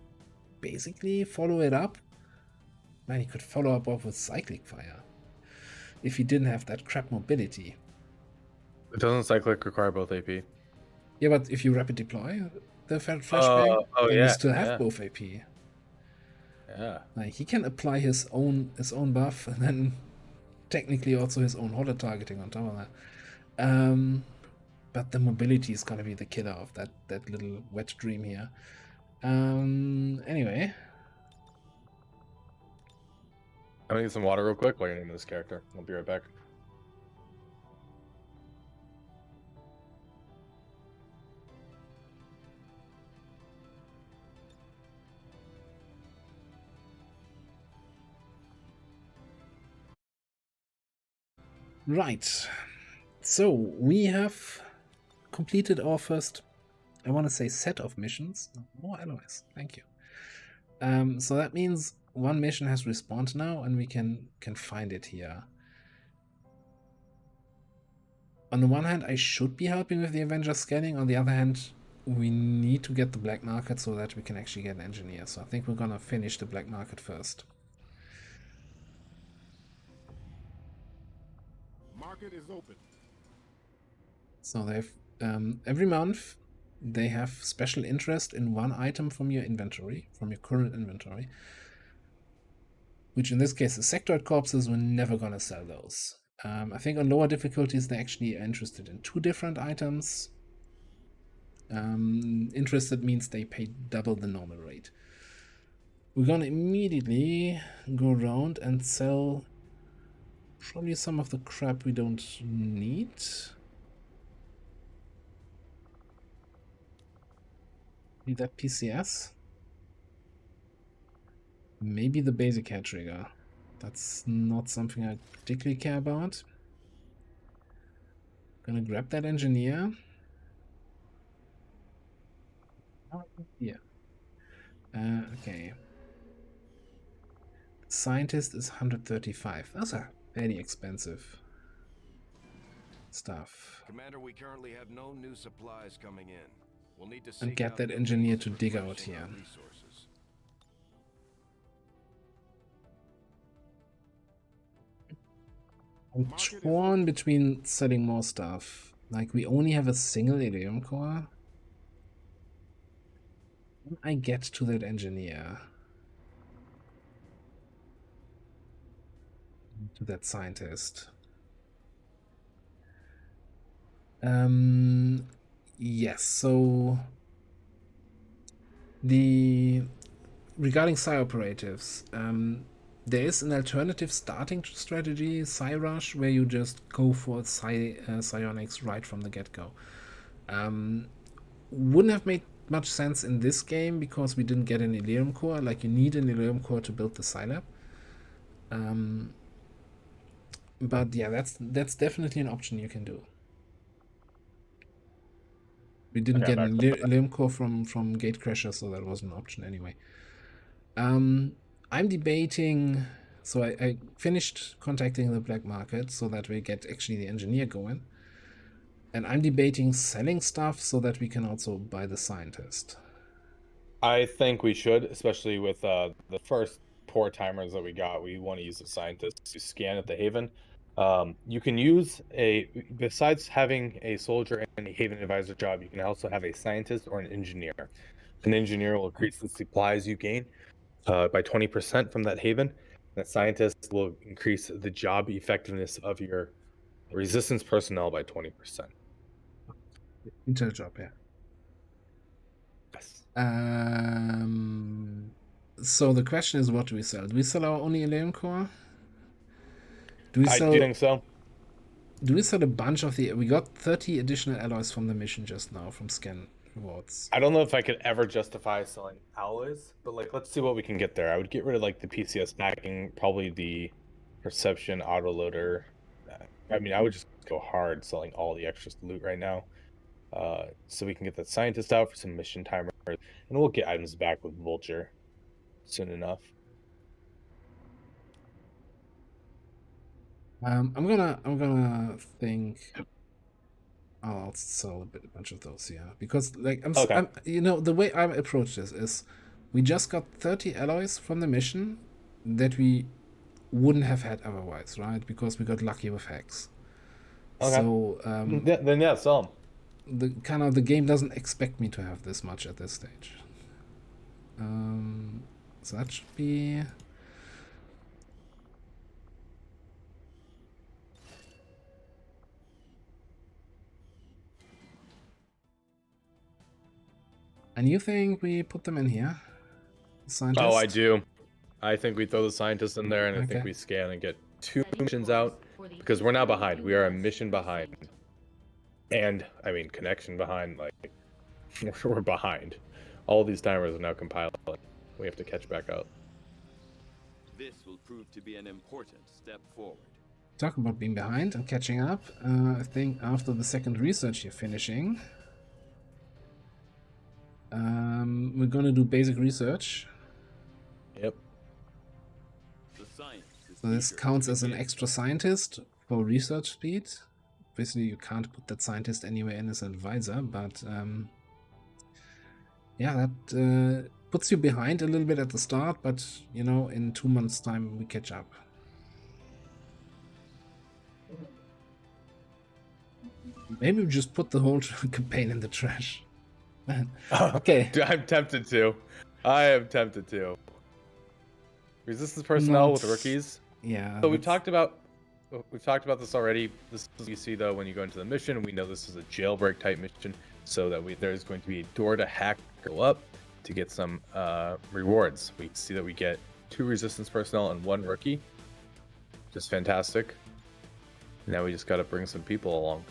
basically follow it up, man, he could follow up with cyclic fire if he didn't have that crap mobility. It doesn't cyclic require both AP. Yeah, but if you rapid deploy the flashbang, then you still have both AP. Yeah. Like, he can apply his own buff and then technically also his own holo targeting on top of that. But the mobility is gonna be the killer of that little wet dream here. Anyway. I'm gonna get some water real quick while you're naming this character. I'll be right back. Right. So we have completed our first, I want to say, set of missions. More alloys. Thank you. So that means one mission has respawned now, and we can find it here. On the one hand, I should be helping with the Avenger scanning. On the other hand, we need to get the black market so that we can actually get an engineer. So I think we're gonna finish the black market first. Market is open. So they've every month they have special interest in one item from your inventory, from your current inventory, which in this case is sectoid corpses. We're never gonna sell those. I think on lower difficulties they actually are interested in 2 different items. Interested means they pay double the normal rate. We're gonna immediately go around and sell probably some of the crap we don't need. Need that PCS? Maybe the basic hair trigger. That's not something I particularly care about. Gonna grab that engineer. Yeah. Okay. Scientist is 135. Those are very expensive stuff. Commander, we currently have no new supplies coming in. We'll need to And get that engineer to dig out here. I'm torn between selling more stuff. Like, we only have a single Iridium core. When I get to that engineer, to that scientist. Yes, so regarding psi operatives, there is an alternative starting strategy, psi rush, where you just go for psionics right from the get-go. Wouldn't have made much sense in this game because we didn't get an Elerium core. Like, you need an Elerium core to build the Scilab. But yeah, that's definitely an option you can do. We didn't get an Elerium core from Gatecrasher, so that was an option anyway. I'm debating, so I finished contacting the black market so that we get actually the engineer going. And I'm debating selling stuff so that we can also buy the scientist. I think we should, especially with the first poor timers that we got. We want to use the scientist to scan at the Haven. You can use besides having a soldier and a Haven advisor job, you can also have a scientist or an engineer. An engineer will increase the supplies you gain by 20% from that Haven. That scientist will increase the job effectiveness of your resistance personnel by 20%. Intel job, yeah. Yes. So the question is, what do we sell? Do we sell our only Elysium core? Do we I sell? do think so. Do we sell a bunch of the? We got 30 additional alloys from the mission just now from scan rewards. I don't know if I could ever justify selling alloys, but like, let's see what we can get there. I would get rid of like the PCS hacking, probably the perception autoloader. I mean, I would just go hard selling all the extra loot right now, so we can get the scientist out for some mission timers, and we'll get items back with Vulture soon enough. I'm gonna think. I'll sell a bunch of those here because, like, I'm, you know, the way I approach this is, we just got 30 alloys from the mission that we wouldn't have had otherwise, right? Because we got lucky with hacks. Okay. So then yeah, sell them. The game doesn't expect me to have this much at this stage. So that should be. And you think we put them in here? Scientist? Oh, I do. I think we throw the scientist in there, and I think we scan and get 2 missions out, because we're now behind. We are a mission behind. And, I mean, connection behind, like, we're behind. All these timers are now compiling. We have to catch back up. This will prove to be an important step forward. Talk about being behind and catching up. I think after the second research you're finishing, we're gonna do basic research. Yep. So this counts as an extra scientist for research speed. Obviously, you can't put that scientist anywhere in as an advisor, but yeah, that puts you behind a little bit at the start, but you know, in 2 months' time we catch up. Maybe we just put the whole campaign in the trash. Okay. I'm tempted to. I am tempted to. Resistance personnel with rookies. Yeah. So we've talked about this already. This is you see though when you go into the mission. We know this is a jailbreak type mission, so that there's going to be a door to hack go up to get some rewards. We see that we get 2 resistance personnel and 1 rookie. Just fantastic. Now we just got to bring some people along.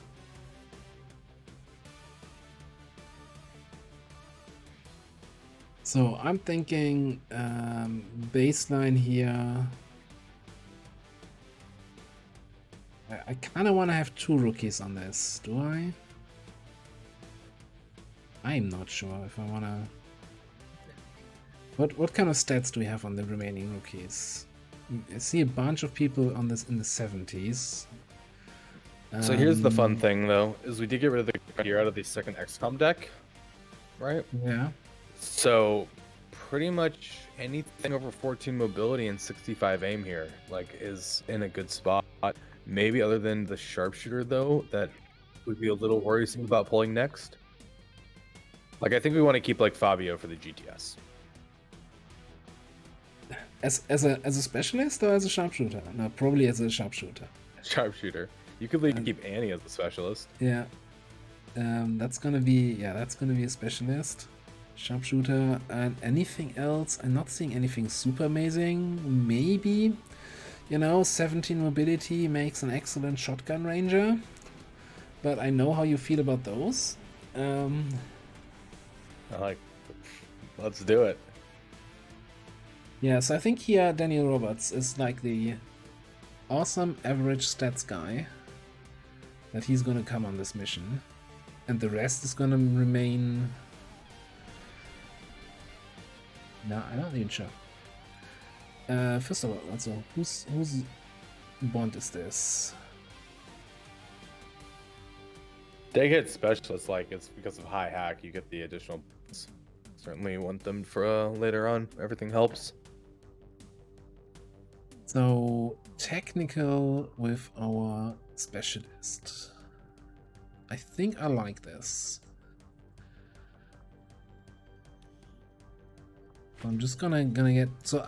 So I'm thinking baseline here. I kind of want to have 2 rookies on this. Do I? I'm not sure if I want to. What kind of stats do we have on the remaining rookies? I see a bunch of people on this in the 70s. So here's the fun thing though, is we did get rid of the gear out of the second XCOM deck, right? Yeah. So pretty much anything over 14 mobility and 65 aim here, like, is in a good spot. Maybe other than the sharpshooter though, that would be a little worrisome about pulling next. Like, I think we want to keep like Fabio for the GTS. As a specialist or as a sharpshooter? No, probably as a sharpshooter. Sharpshooter. You could keep Annie as a specialist. Yeah. That's gonna be a specialist. Sharpshooter. And anything else? I'm not seeing anything super amazing. Maybe, you know, 17 mobility makes an excellent shotgun ranger. But I know how you feel about those. Let's do it. Yeah, so I think here Daniel Roberts is like the awesome average stats guy, that he's gonna come on this mission, and the rest is gonna remain. No, I'm not even sure. First of all, also, whose bond is this? They get specialists, like, it's because of high hack, you get the additional bonus. Certainly want them for later on. Everything helps. So, technical with our specialist. I think I like this. I'm just gonna get. So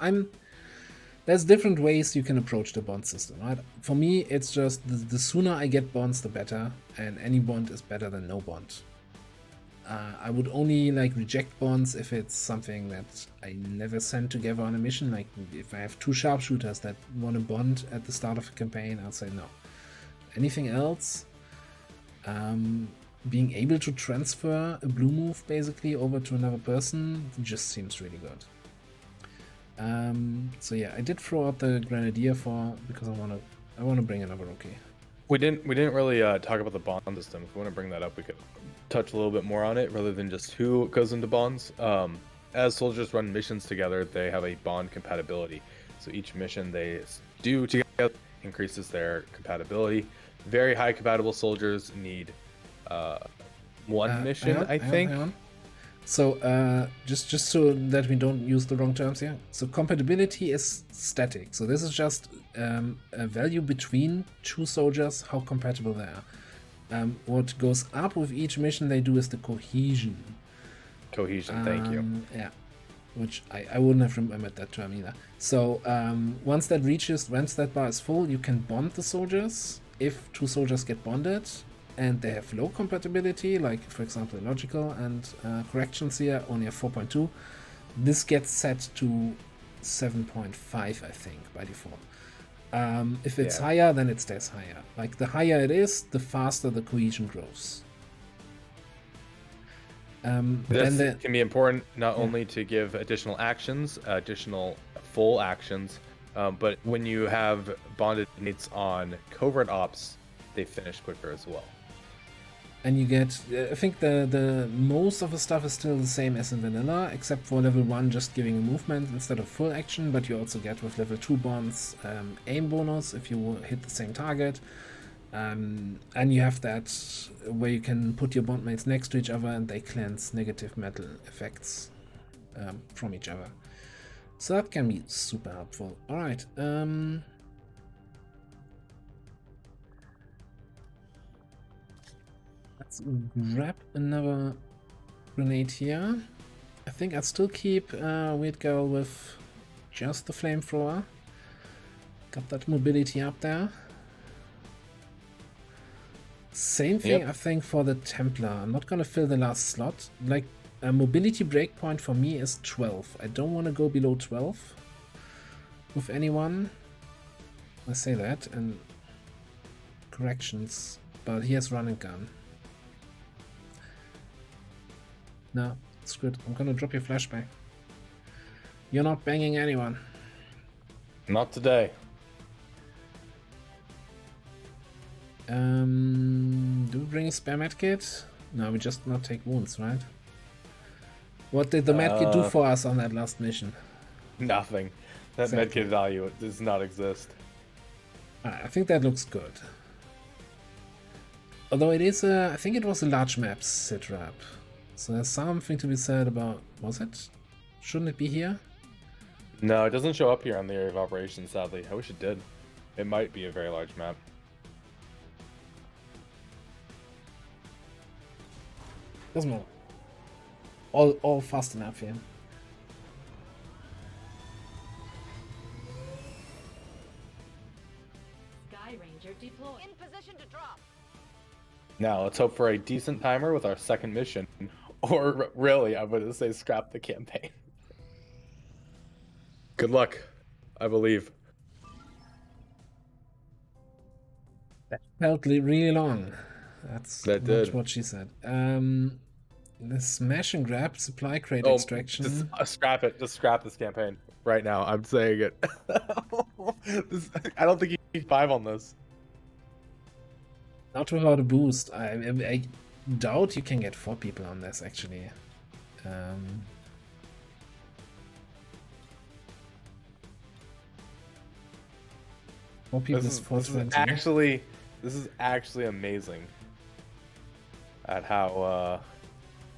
there's different ways you can approach the bond system, right? For me, it's just the sooner I get bonds, the better, and any bond is better than no bond. I would only like reject bonds if it's something that I never send together on a mission. Like if I have 2 sharpshooters that want to bond at the start of a campaign, I'll say no. Anything else, being able to transfer a blue move basically over to another person just seems really good. So yeah, I did throw out the Grenadier because I want to bring another rookie. We didn't really talk about the bond system. If we want to bring that up, we could touch a little bit more on it rather than just who goes into bonds. As soldiers run missions together, they have a bond compatibility. So each mission they do together increases their compatibility. Very high compatible soldiers need one mission, I think. Hang on. So just so that we don't use the wrong terms here. So compatibility is static. So this is just a value between 2 soldiers, how compatible they are. What goes up with each mission they do is the cohesion. Cohesion, thank you. Yeah, which I wouldn't have remembered that term either. So once that bar is full, you can bond the soldiers. If 2 soldiers get bonded and they have low compatibility, like for example logical and corrections here only have 4.2, this gets set to 7.5 I think by default. If it's higher, then it stays higher. Like the higher it is, the faster the cohesion grows. This can be important not only to give additional actions, additional full actions, but when you have bonded mates on covert ops, they finish quicker as well. And you get, I think the most of the stuff is still the same as in vanilla, except for level 1 just giving a movement instead of full action, but you also get with level 2 bonds aim bonus if you hit the same target. And you have that where you can put your bondmates next to each other and they cleanse negative metal effects from each other. So that can be super helpful. Alright, let's grab another grenade here. I think I'll still keep Weird Girl with just the flamethrower. Got that mobility up there. Same thing, I think, for the Templar. I'm not gonna fill the last slot. Like, a mobility breakpoint for me is 12. I don't want to go below 12 with anyone. I say that, and corrections, but he has run and gun. No, it's good. I'm gonna drop your flashbang. You're not banging anyone. Not today. Do we bring a spare medkit? No, we just not take wounds, right? What did the medkit do for us on that last mission? Nothing. That medkit value does not exist. I think that looks good. Although it is I think it was a large map sitrap. So there's something to be said about, was it? Shouldn't it be here? No, it doesn't show up here on the area of operations, sadly. I wish it did. It might be a very large map. Doesn't matter. All fast enough here. Sky Ranger deployed. In position to drop. Now, let's hope for a decent timer with our second mission. Or, really, I'm going to say scrap the campaign. Good luck, I believe. That felt really long. That did. what she said. The smash and grab supply crate extraction. Just scrap it. Just scrap this campaign right now. I'm saying it. I don't think you need 5 on this. Not without a boost. I doubt you can get 4 people on this, actually. 4 people is 420. This is actually amazing. At how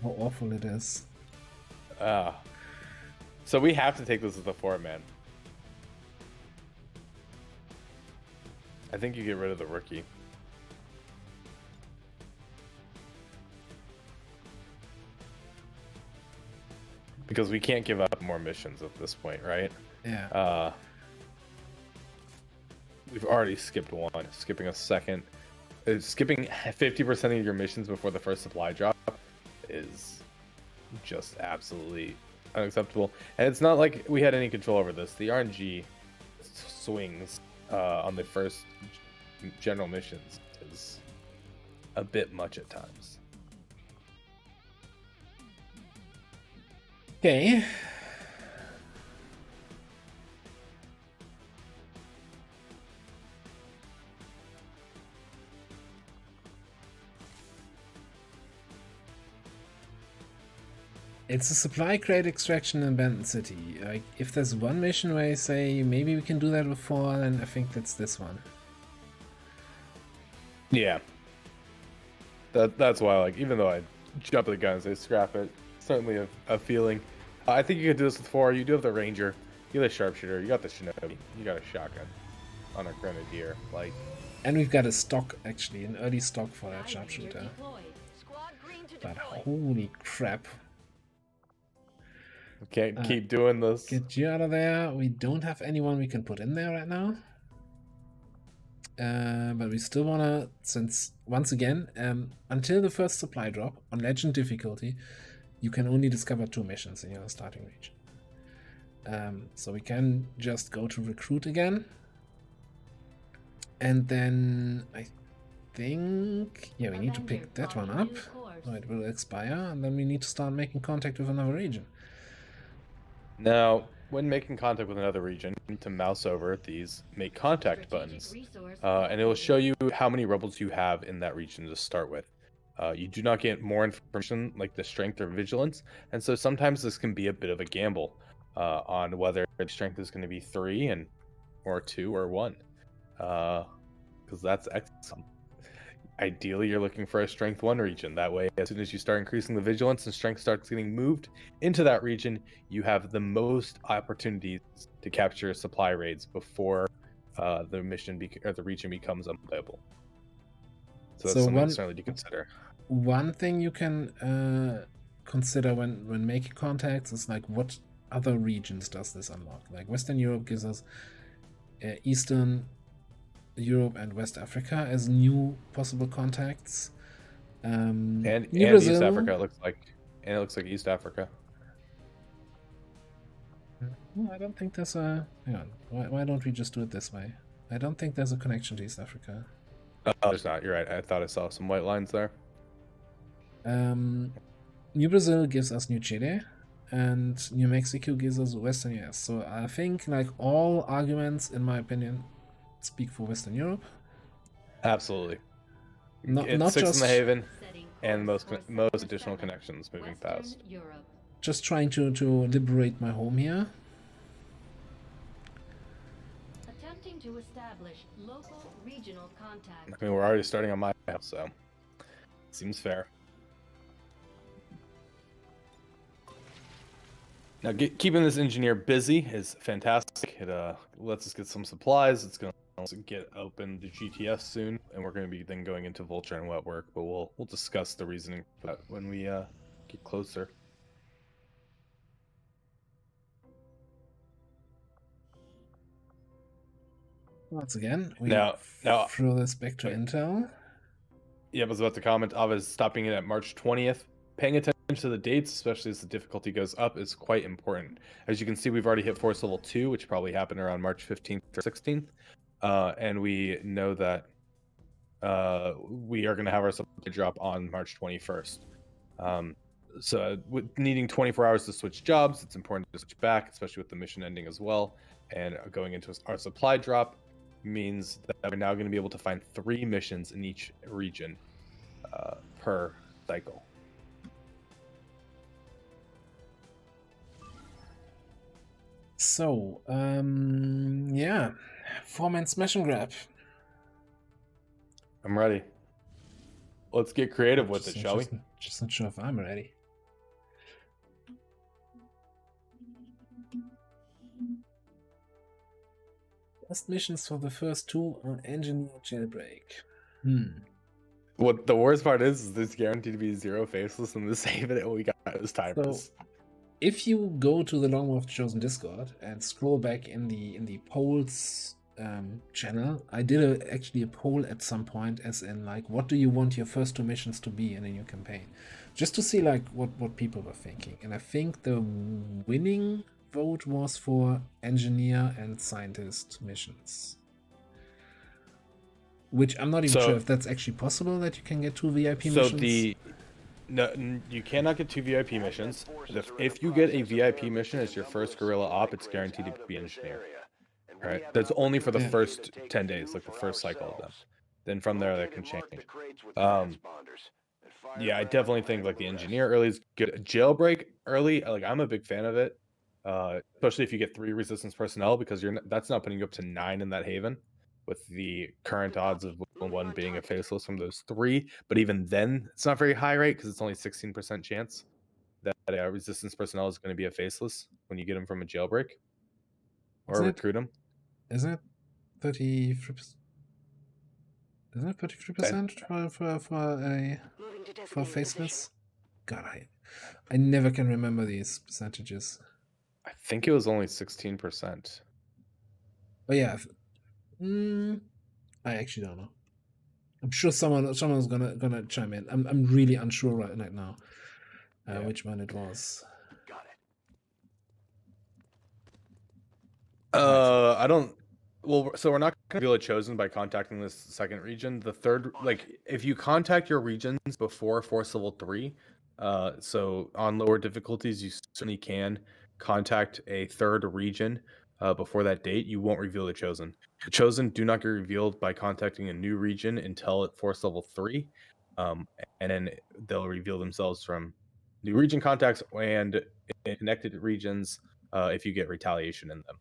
awful it is. So we have to take this as a 4-man. I think you get rid of the rookie. Because we can't give up more missions at this point, right? Yeah. We've already skipped one. Skipping a second. Skipping 50% of your missions before the first supply drop is just absolutely unacceptable. And it's not like we had any control over this. The RNG swings on the first general missions is a bit much at times. Okay. It's a supply crate extraction in Abandoned City. Like, if there's one mission where I say maybe we can do that before, then I think that's this one. Yeah. That's why, like, even though I jump at the gun and say scrap it, certainly a feeling. I think you could do this with 4. You do have the Ranger, you have the Sharpshooter, you got the Shinobi, you got a Shotgun on a Grenadier. Like, and we've got a stock, actually, an early stock for that Sharpshooter. Squad green to But deploy. holy crap. can't keep doing this. Get you out of there. We don't have anyone we can put in there right now. But we still wanna, since, once again, until the first supply drop, on Legend difficulty, you can only discover 2 missions in your starting region. So we can just go to recruit again. And then I think, yeah, we need to pick that one up. So it will expire, and then we need to start making contact with another region. Now, when making contact with another region, you need to mouse over these make contact buttons, and it will show you how many rebels you have in that region to start with. You do not get more information like the strength or vigilance, and so sometimes this can be a bit of a gamble on whether the strength is going to be 3 or 2 or 1, because that's xcom. Ideally, you're looking for a strength 1 region. That way, as soon as you start increasing the vigilance and strength starts getting moved into that region, you have the most opportunities to capture supply raids before the mission or the region becomes unplayable. So that's something certainly to consider. One thing you can consider when making contacts is like, what other regions does this unlock? Like Western Europe gives us Eastern Europe and West Africa as new possible contacts. And Brazil, East Africa, it looks like East Africa. No, I don't think there's a... Hang on. Why don't we just do it this way? I don't think there's a connection to East Africa. Oh, there's not. You're right. I thought I saw some white lines there. New Brazil gives us New Chile, and New Mexico gives us Western US. So I think, like, all arguments, in my opinion, speak for Western Europe. Absolutely. Not 6 just in the Haven, and most additional connections moving past. Just trying to liberate my home here. Attempting to establish local regional contact. I mean, we're already starting on my house, so seems fair. Now, keeping this engineer busy is fantastic. It lets us get some supplies. It's going to get open to GTS soon, and we're going to be then going into Vulture and Wet Work. But we'll discuss the reasoning for that when we get closer. Once again, we now throw this back to Intel. Yeah, I was about to comment. Ava's stopping it at March 20th. Paying attention to the dates, especially as the difficulty goes up, is quite important. As you can see, we've already hit Force Level 2, which probably happened around March 15th or 16th. And we know that we are going to have our supply drop on March 21st. So with needing 24 hours to switch jobs, it's important to switch back, especially with the mission ending as well. And going into our supply drop means that we're now going to be able to find 3 missions in each region per cycle. So, yeah, 4-man smash and grab. I'm ready. Let's get creative with it, shall we? Just not sure if I'm ready. Best missions for the first 2 are Engineer Jailbreak. What the worst part is there's guaranteed to be 0 faceless in the save it we got this time. So, if you go to the Long Wolf Chosen Discord and scroll back in the polls channel, I did actually a poll at some point, as in like, what do you want your first 2 missions to be in a new campaign? just to see like what people were thinking. And I think the winning vote was for engineer and scientist missions. Which I'm not even sure if that's actually possible, that you can get 2 VIP missions. No, you cannot get 2 VIP missions. If you get a VIP mission as your first guerrilla op, it's guaranteed to be engineer. Right? That's only for the first 10 days, like the first cycle of them. Then from there, they can change. Yeah, I definitely think like the engineer early is good. Jailbreak early, like I'm a big fan of it, especially if you get 3 resistance personnel, because that's not putting you up to 9 in that haven, with the current odds of one being a faceless from those 3. But even then, it's not very high rate because it's only 16% chance that a resistance personnel is going to be a faceless when you get them from a jailbreak or recruit them. Is it 33%? Isn't it 33% for faceless? God, I never can remember these percentages. I think it was only 16%. Oh yeah. I actually don't know. I'm sure someone's gonna chime in. I'm really unsure right now which one it was. I don't. Well, so we're not going to be chosen by contacting this second region. The third, like, if you contact your regions before Force Level 3, so on lower difficulties, you certainly can contact a third region before that date. You won't reveal the chosen. The chosen do not get revealed by contacting a new region until at Force Level 3, and then they'll reveal themselves from new region contacts and connected regions if you get retaliation in them.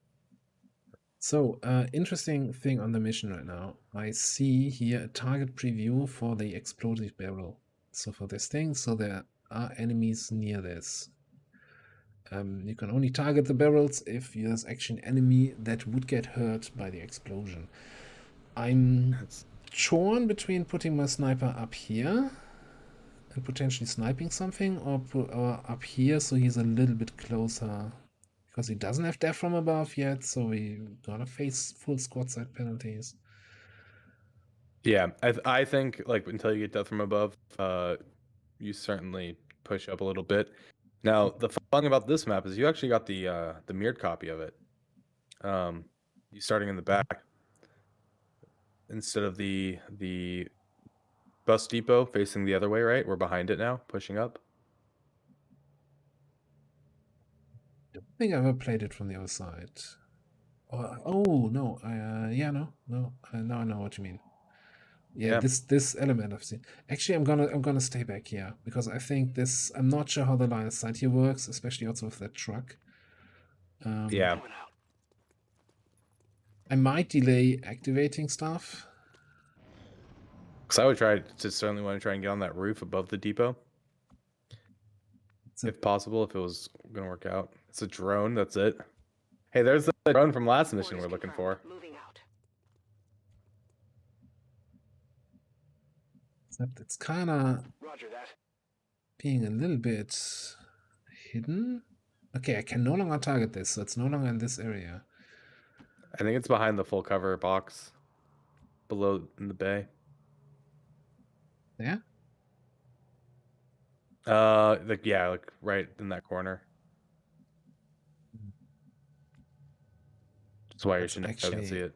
So, interesting thing on the mission right now. I see here a target preview for the explosive barrel. So for this thing, so there are enemies near this. You can only target the barrels if there's actually an enemy that would get hurt by the explosion. I'm torn between putting my sniper up here and potentially sniping something, or up here so he's a little bit closer. Because he doesn't have death from above yet, so we gotta face full squad side penalties. Yeah, I think like until you get death from above, you certainly push up a little bit. Now the fun thing about this map is you actually got the mirrored copy of it. You starting in the back instead of the bus depot facing the other way, right? We're behind it now, pushing up. I don't think I ever played it from the other side. Oh no, now I know what you mean. Yeah, this element I've seen. Actually, I'm gonna stay back here because I think this. I'm not sure how the line of sight here works, especially also with that truck. Yeah. I might delay activating stuff. Because I would certainly want to try and get on that roof above the depot. If possible, if it was going to work out. It's a drone, that's it. Hey, there's the drone from last mission we're looking for. Except it's kind of being a little bit hidden. Okay, I can no longer target this, so it's no longer in this area. I think it's behind the full cover box below in the bay. Yeah? Like right in that corner. That's why you should actually see it.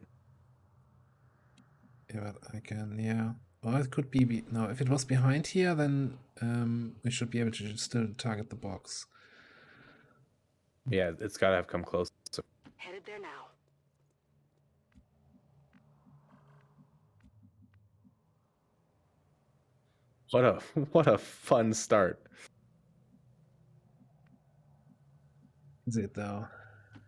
Yeah, but I can, yeah. Or it could be, no, if it was behind here, then we should be able to still target the box. Yeah, it's got to have come close. Headed there now. What a fun start. Is it though?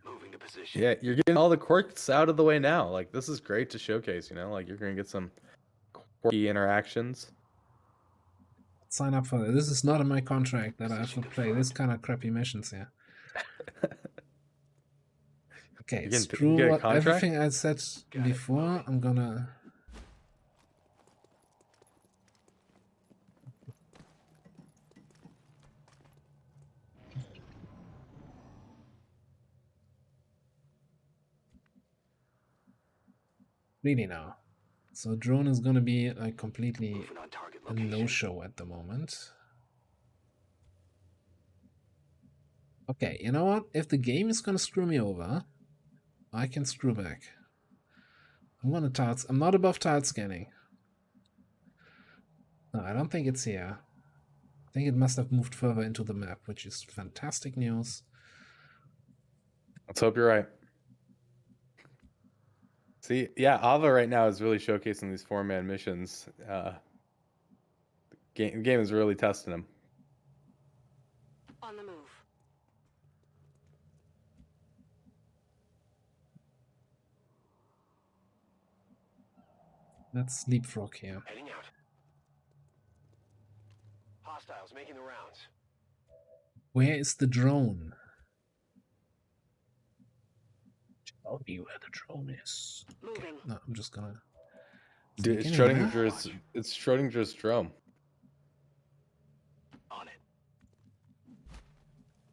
Moving to position. Yeah, you're getting all the quirks out of the way now. Like this is great to showcase, you know, like you're gonna get some quirky interactions. Sign up for it. This is not in my contract that I have to play this kind of crappy missions here. Okay, screw everything I said before. I'm gonna. Really now. So drone is gonna be like completely a no-show at the moment. Okay, you know what? If the game is gonna screw me over, I can screw back. I'm not above tile scanning. No, I don't think it's here. I think it must have moved further into the map, which is fantastic news. Let's hope you're right. See, yeah, Ava right now is really showcasing these 4-man missions. Game is really testing him. On the move. Let's leapfrog here. Heading out. Hostiles making the rounds. Where is the drone? Tell me where the drone is. Okay. Moving. No, I'm just gonna. Dude, it's Getting Schrodinger's. It's Schrodinger's drone. On it.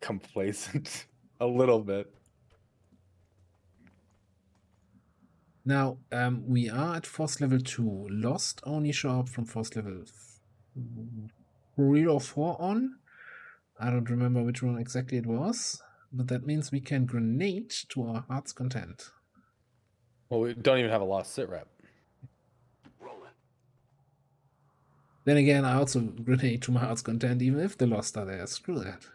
Complacent, a little bit. Now, we are at force level 2. Lost only show up from force level 3 or 4 on. I don't remember which one exactly it was, but that means we can grenade to our heart's content. Well, we don't even have a lost sit rep. Rolling. Then again, I also grenade to my heart's content even if the lost are there. Screw that.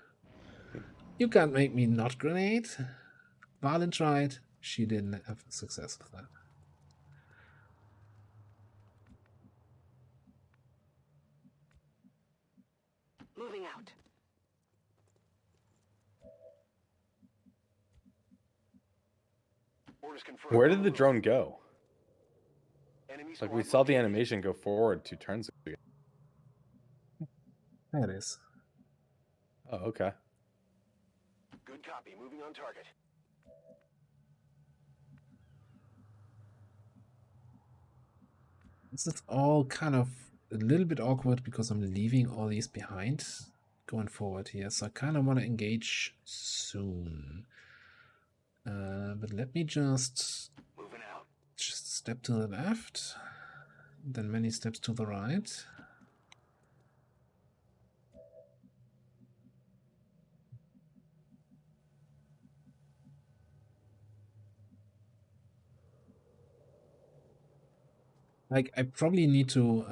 You can't make me not grenade. Valen tried. She didn't have success with that. Moving out. Orders confirmed. Where did the drone go? Enemy Like, we squad saw the located. animation go forward 2 turns ago. There it is. Oh, okay. Good copy. Moving on target. This is all kind of a little bit awkward because I'm leaving all these behind going forward here. So I kind of want to engage soon. But let me just Moving out. step to the left, then many steps to the right. Like, I probably need to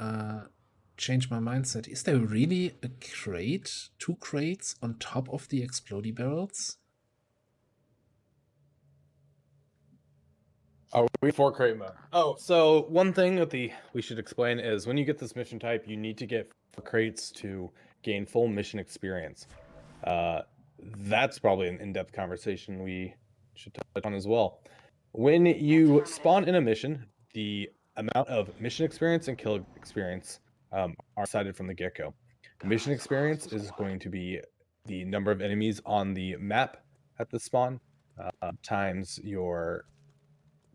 change my mindset. Is there really a crate, 2 crates on top of the explodey barrels? Oh, we 4 crate mode. Oh, so one thing that we should explain is when you get this mission type, you need to get 4 crates to gain full mission experience. That's probably an in-depth conversation we should touch on as well. When you spawn in a mission, the amount of mission experience and kill experience are decided from the get-go. Mission experience is going to be the number of enemies on the map at the spawn times your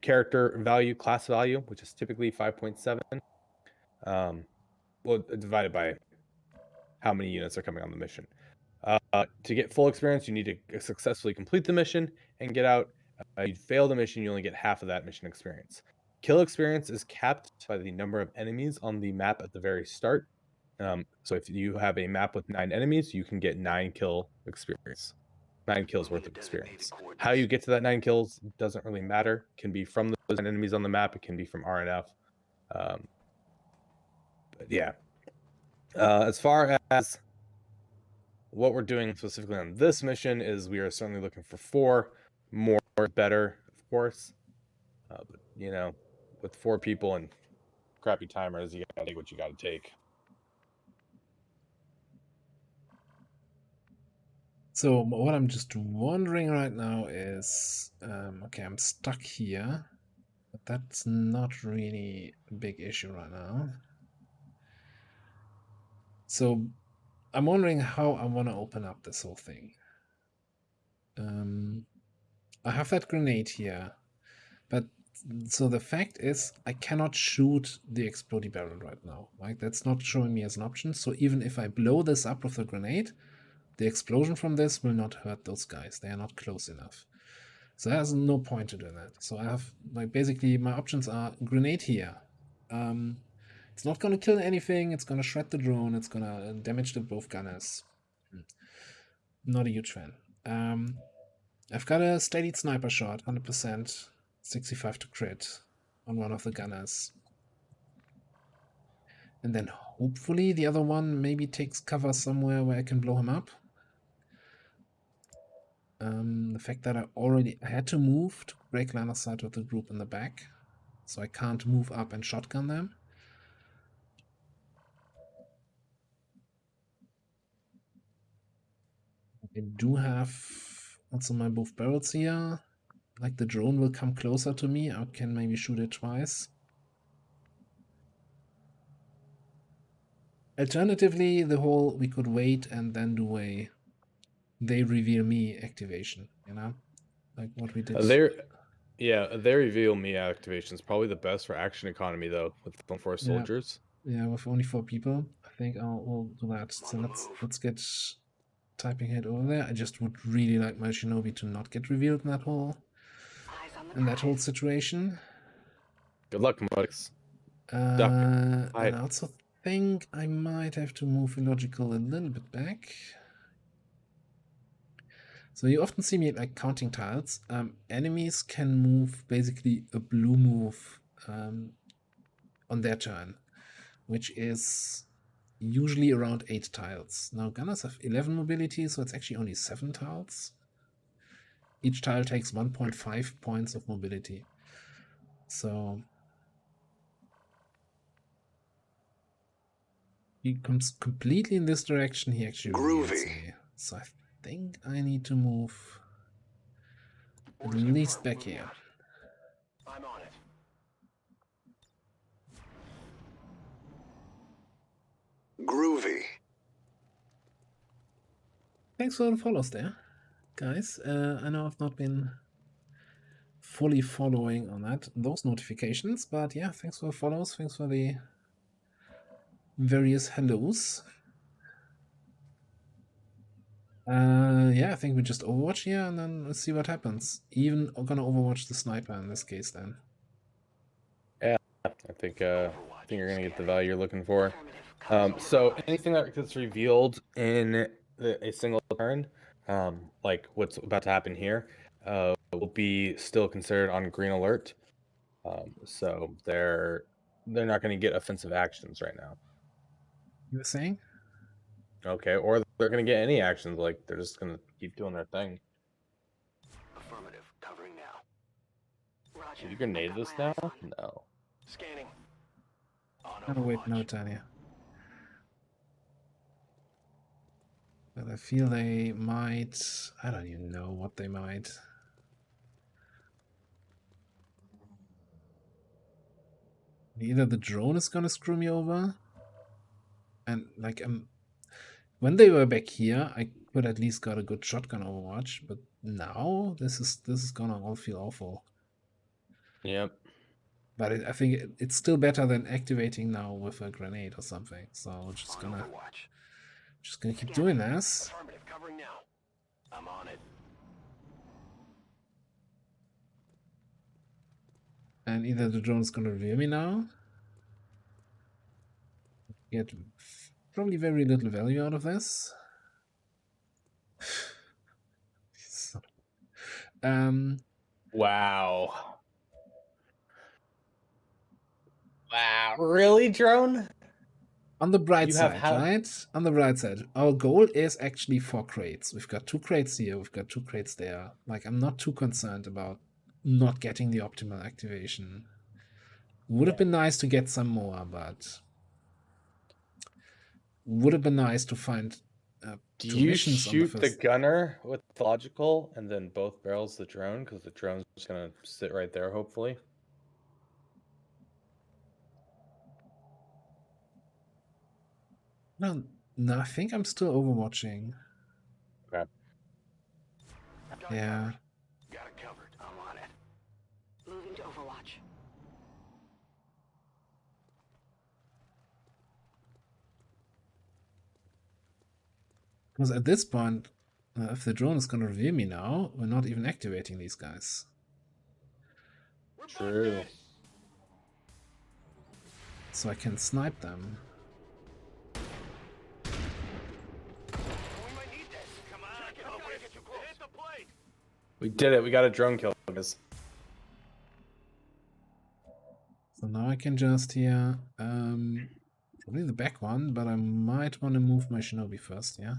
character value, class value, which is typically 5.7. Well, divided by how many units are coming on the mission. To get full experience, you need to successfully complete the mission and get out. You fail the mission, you only get half of that mission experience. Kill experience is capped by the number of enemies on the map at the very start. So if you have a map with 9 enemies, you can get 9 kill experience. 9 kills worth of experience. How you get to that 9 kills doesn't really matter. It can be from those enemies on the map. It can be from RNF. But yeah. As far as what we're doing specifically on this mission is we are certainly looking for 4. More better, of course. But, you know, with 4 people and crappy timers, you gotta take what you gotta take. So what I'm just wondering right now is, okay, I'm stuck here, but that's not really a big issue right now. So I'm wondering how I want to open up this whole thing. I have that grenade here, but so the fact is I cannot shoot the explodey barrel right now. Like, that's not showing me as an option. So even if I blow this up with a grenade, the explosion from this will not hurt those guys. They are not close enough. So there's no point to do that. So I have, like, basically my options are grenade here. It's not going to kill anything. It's going to shred the drone. It's going to damage the both gunners. Not a huge fan. I've got a steadied sniper shot, 100%, 65 to crit on one of the gunners. And then hopefully the other one maybe takes cover somewhere where I can blow him up. The fact that I had to move to break line of sight with the group in the back, so I can't move up and shotgun them. I do have also my both barrels here. Like the drone will come closer to me, I can maybe shoot it twice. Alternatively, the whole we could wait and then do a they reveal me activation, you know? Like what we did. They reveal me activation is probably the best for action economy though, with 4 soldiers. Yeah, with only 4 people. I think we'll do that. So let's get typing head over there. I just would really like my Shinobi to not get revealed in that whole situation. Good luck, Mudix. And I also think I might have to move Illogical a little bit back. So you often see me like counting tiles. Enemies can move basically a blue move on their turn, which is usually around 8 tiles. Now gunners have 11 mobility, so it's actually only 7 tiles. Each tile takes 1.5 points of mobility. So he comes completely in this direction. He actually reveals me. So I think I need to move at least back here. I'm on it. Groovy. Thanks for the follows there, guys. I know I've not been fully following on those notifications, but yeah, thanks for the follows. Thanks for the various hellos. Yeah, I think we just Overwatch here and then let's see what happens. Even gonna Overwatch the sniper in this case then. Yeah, I think you're gonna get the value you're looking for. So anything that gets revealed in a single turn, like what's about to happen here, will be still considered on green alert. So they're not going to get offensive actions right now. You were saying? Okay, or they're going to get any actions. Like they're just going to keep doing their thing. Affirmative. Covering now. Roger. Did you grenade this now? No. Scanning. On Oh wait, no, Overwatch. Tanya. But I feel they might. I don't even know what they might. Either the drone is gonna screw me over, and like when they were back here, I could at least got a good shotgun Overwatch, but now this is gonna all feel awful. Yep. But I think it's still better than activating now with a grenade or something. So we're just gonna keep doing this. Affirmative. Covering now. I'm on it. And either the drone's gonna reveal me now. Get probably very little value out of this. Wow. Wow. Really, drone? On the bright side, right? On the bright side, our goal is actually 4 crates. We've got 2 crates here, we've got 2 crates there. Like, I'm not too concerned about not getting the optimal activation. Would have been nice to get some more, but would have been nice to find Do you shoot the gunner with logical and then both barrels the drone? Because the drone's just going to sit right there, hopefully. No, I think I'm still overwatching. Okay. Yeah. Got it covered. I'm on it. Moving to Overwatch. Because at this point, if the drone is going to reveal me now, we're not even activating these guys. True. So I can snipe them. We might need this. Come on. Get too close. We did it. We got a drone kill, guys. So now I can just here, probably the back one, but I might want to move my shinobi first, yeah?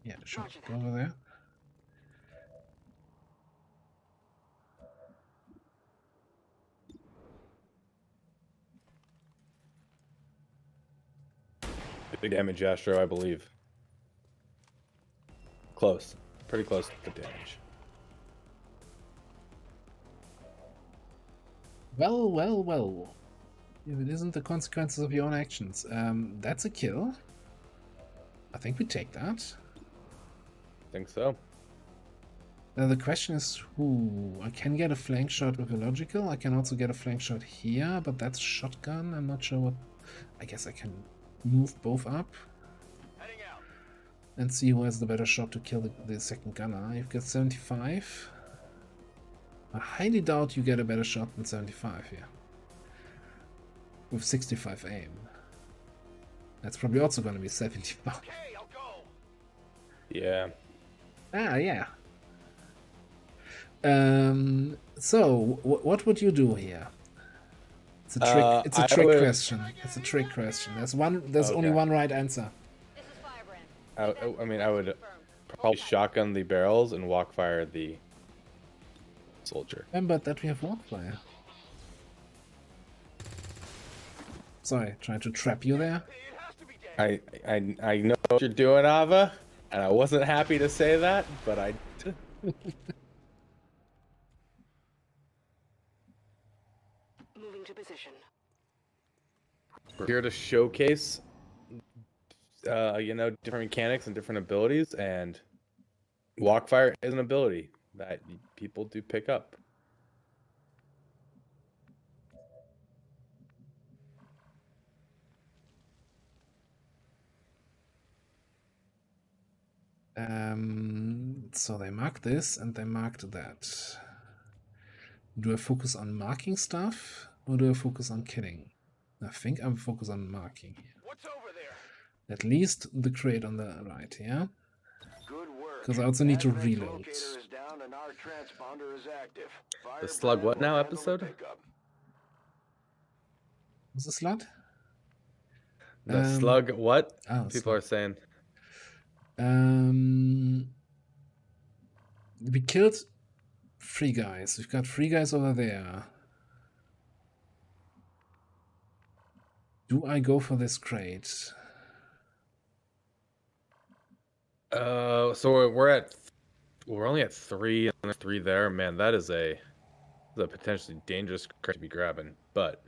Yeah, sure, go over there. Big damage, Astro, I believe. Close. Pretty close to the damage. Well, well, well. If it isn't the consequences of your own actions. That's a kill. I think we take that. Think so. Now the question is who? I can get a flank shot with a logical. I can also get a flank shot here, but that's shotgun. I'm not sure what... I guess I can move both up and see who has the better shot to kill the second gunner. You've got 75. I highly doubt you get a better shot than 75 here. With 65 aim. That's probably also going to be 75. Okay, I'll go. Yeah. Ah, yeah. So, what would you do here? It's a trick. It's a trick question. It's a trick question. There's only one right answer. This is Firebrand. I mean, I would probably shotgun the barrels and walk fire the soldier. Remember that we have walkfire. Sorry, trying to trap you there. I know what you're doing, Ava, and I wasn't happy to say that, but I. Moving to position. We're here to showcase, different mechanics and different abilities, and walkfire is an ability that people do pick up. So they marked this and they marked that. Do I focus on marking stuff or do I focus on killing? I think I'm focused on marking here. What's over there? At least the crate on the right, yeah? Good work. Because I also need to Advent reload. locator is down and our transponder is active. The slug what Firebrand now will handle episode? the pickup. Was the slot? The slug what? Oh, People slug. are saying. We killed 3 guys. We've got 3 guys over there. Do I go for this crate? So we're only at 3 and there's 3 there. Man, that is a potentially dangerous crate to be grabbing. But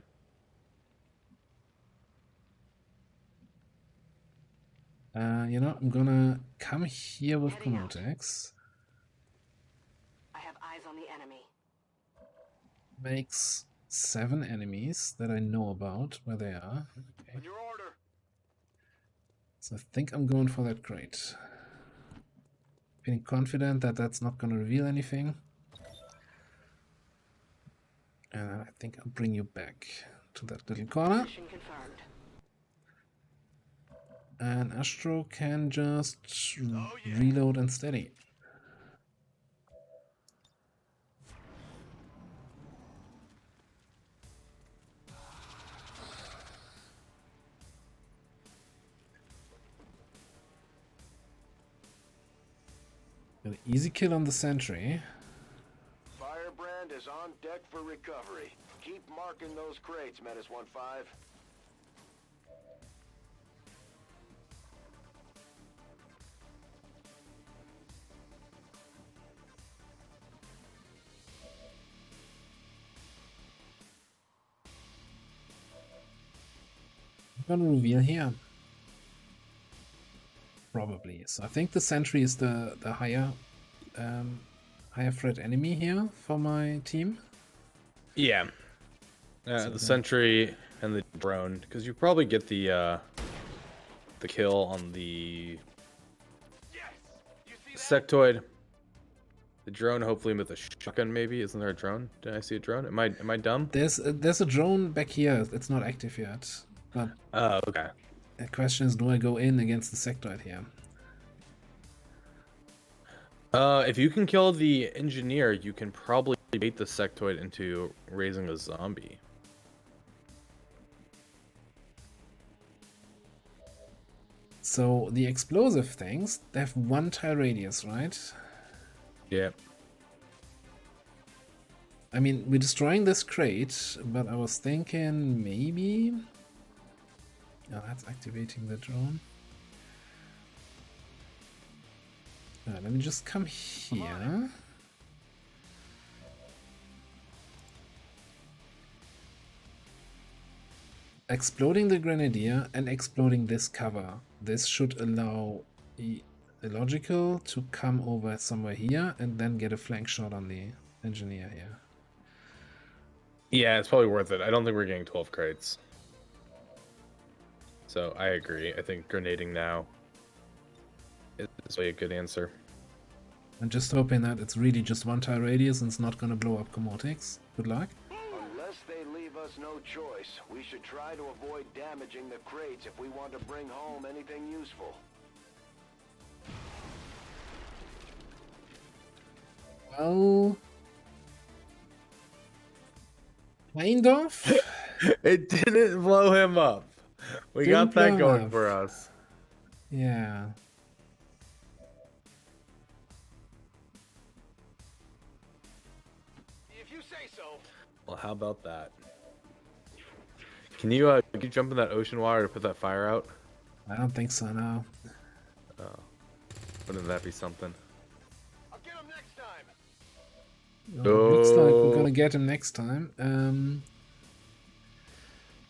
I'm gonna come here with Komotex. I have eyes on the enemy. Makes 7 enemies that I know about where they are. Okay. On your order. So I think I'm going for that crate. Feeling confident that that's not going to reveal anything. And I think I'll bring you back to that little corner. Mission confirmed. And Astro can just reload and steady. An easy kill on the sentry. Firebrand is on deck for recovery. Keep marking those crates, Menace 1-5. I'm gonna reveal here. Probably. So I think the sentry is the higher threat enemy here for my team. yeah, the sentry and the drone, because you probably get the kill on the sectoid. The drone, hopefully with a shotgun, maybe. Isn't there a drone? Did I see a drone? Am I dumb? There's a drone back here. It's not active yet. But Oh, okay. the question is, do I go in against the sectoid here? If you can kill the engineer, you can probably bait the sectoid into raising a zombie. So the explosive things, they have 1 tile radius, right? Yeah. I mean, we're destroying this crate, but I was thinking maybe... Oh, that's activating the drone. Let me just come here. Exploding the grenadier and exploding this cover. This should allow the illogical to come over somewhere here and then get a flank shot on the engineer here. Yeah, it's probably worth it. I don't think we're getting 12 crates. So I agree. I think grenading now is really a good answer. I'm just hoping that it's really just 1 tile radius and it's not going to blow up Commotix. Good luck. Unless they leave us no choice, we should try to avoid damaging the crates if we want to bring home anything useful. Well... kind of? It didn't blow him up. We Didn't got that blow going up. for us. Yeah. If you say so. Well, how about that? Can you jump in that ocean water to put that fire out? I don't think so, no. Oh, wouldn't that be something? I'll get him next time. Looks like we're Oh. gonna get him next time.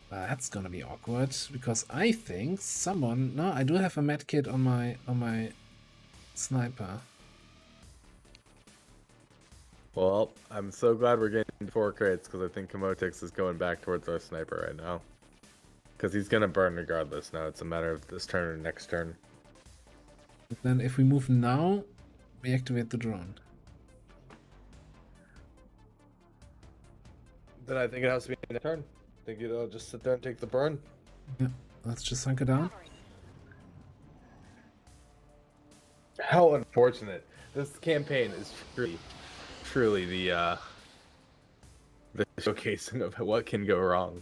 That's gonna be awkward because I think someone. No, I do have a med kit on my sniper. Well, I'm so glad we're getting 4 crates because I think Commotix is going back towards our sniper right now. Because he's gonna burn regardless. Now it's a matter of this turn or next turn. But then if we move now, we activate the drone. Then I think it has to be a turn. I think it'll just sit there and take the burn. Yeah, let's just hunker down. How unfortunate. This campaign is truly the showcasing of what can go wrong.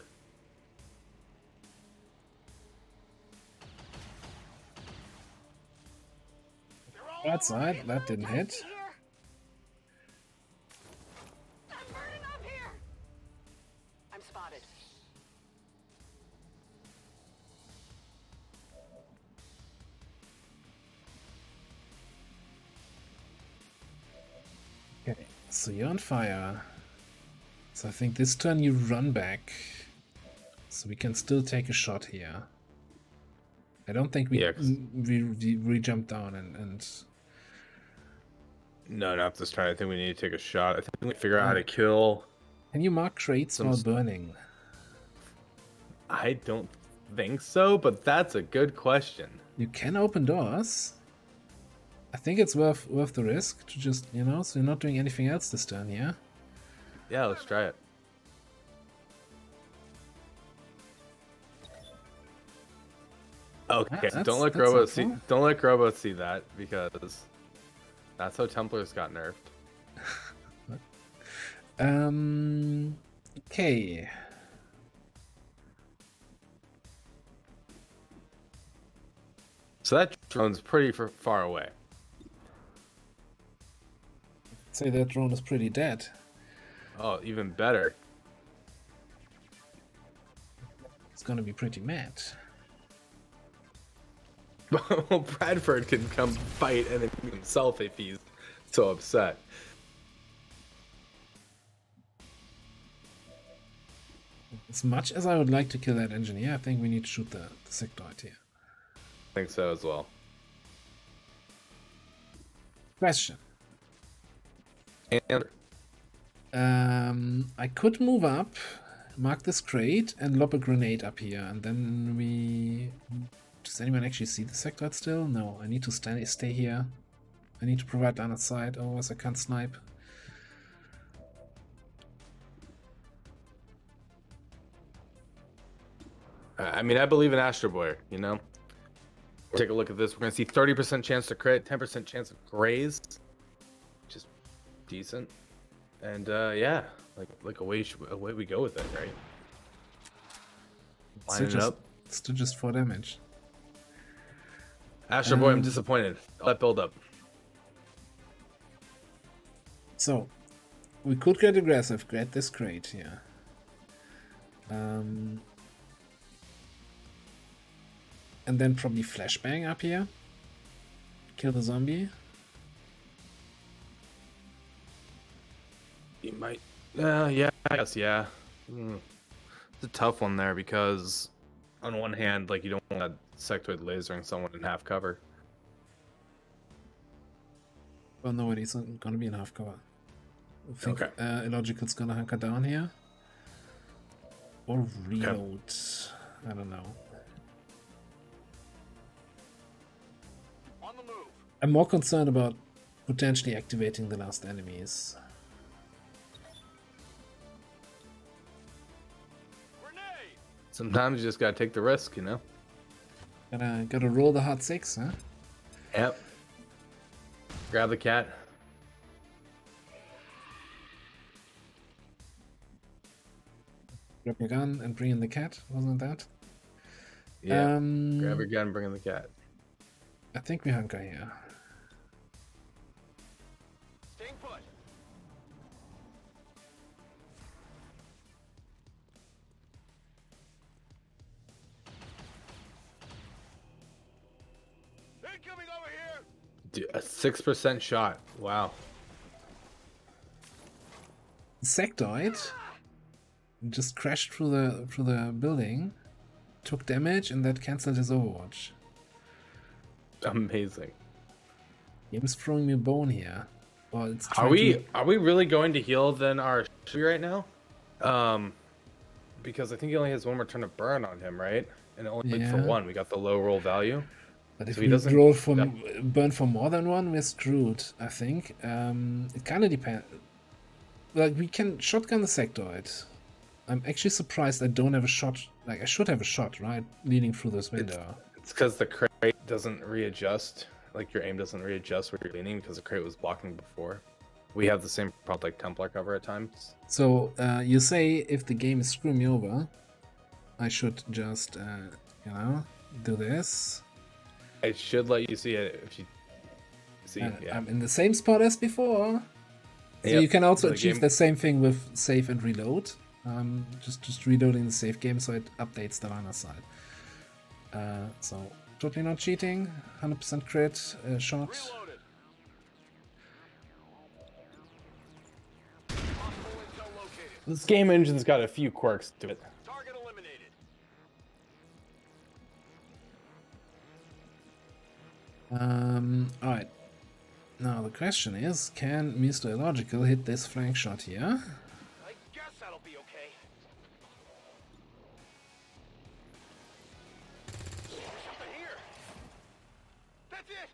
That side, that didn't hit. I'm burning up here. I'm spotted. Okay, so you're on fire. So I think this turn you run back. So we can still take a shot here. I don't think we Yeah, 'cause- we jump down and No, not this turn. I think we need to take a shot. I think we figure out how to kill. can you mark crates Some while s- burning? I don't think so, but that's a good question. You can open doors. I think it's worth the risk to just, you know, so you're not doing anything else this turn, yeah? Yeah, let's try it. Okay, That's- don't let that's Grobo see. helpful. Don't let Grobo see that because that's how Templars got nerfed. Okay. So that drone's pretty far away. Say that drone is pretty dead. Oh, even better. It's gonna be pretty mad. Well, Bradford can come fight and himself if he's so upset. As much as I would like to kill that engineer, I think we need to shoot the sectoid here. I think so as well. Question. And I could move up, mark this crate, and lob a grenade up here, and then we... Does anyone actually see the sectoid still? No, I need to stay here. I need to provide line of sight, otherwise I can't snipe. I mean, I believe in Astro Boy, you know? Take a look at this. We're going to see 30% chance to crit, 10% chance of graze. decent. And yeah, like away we go with it, right? Line it up. Still just 4 damage. Asher boy, I'm disappointed. Let build up. So, we could get aggressive, get this crate here. And then probably flashbang up here. Kill the zombie. You might. Yeah, I guess, yeah. It's a tough one there because, on one hand, like you don't want a sectoid lasering someone in half cover. Well, no, he's gonna be in half cover. I think Okay. Illogical's gonna hunker down here. Or reload. I don't know. On the move. I'm more concerned about potentially activating the last enemies. Grenade. Sometimes you just gotta take the risk, you know? Gotta roll the hot 6, huh? Yep. Grab the cat. Grab your gun and bring in the cat, wasn't that? Yeah. Grab your gun, bring in the cat. I think we hunker here. Staying put. Incoming over here. Dude, a 6% shot. Wow. Sectoid just crashed through the building, took damage, and that cancelled his Overwatch. Amazing. Game's throwing me a bone here. Well, it's Are we really going to heal then our right now? Because I think he only has one more turn of burn on him, right? And only for one. We got the low roll value. But if So we roll from burn for more than one, we're screwed, I think. It kind of depends. Like, we can shotgun the sectoid. I'm actually surprised I don't have a shot. Like, I should have a shot, right? Leading through this window. It's because the crate doesn't readjust. Like, your aim doesn't readjust where you're leaning because the crate was blocking before. We have the same problem like Templar cover at times. So, you say if the game is screwing me over, I should just, do this. It should let you see it if you see. Yeah. I'm in the same spot as before. So Yep. you can also The achieve game- the same thing with save and reload. Just reloading the save game so it updates the runner side. So totally not cheating. 100% crit shot. Reloaded. Hostile intel located. This game engine's got a few quirks to it. Target eliminated. Alright. Now the question is, can Mr. Illogical hit this flank shot here? I guess that'll be okay. There's something here. That's it.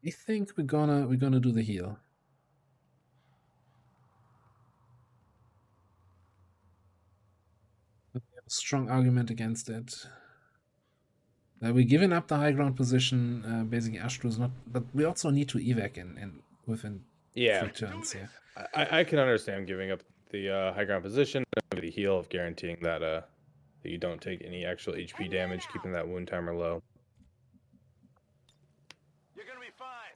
I think we're gonna do the heal. We have a strong argument against it. We're giving up the high ground position. Basically, Astro is not, but we also need to evac in within 3 turns. Yeah. I can understand giving up the high ground position, the heal of guaranteeing that that you don't take any actual HP damage, keeping that wound timer low. You're gonna be fine.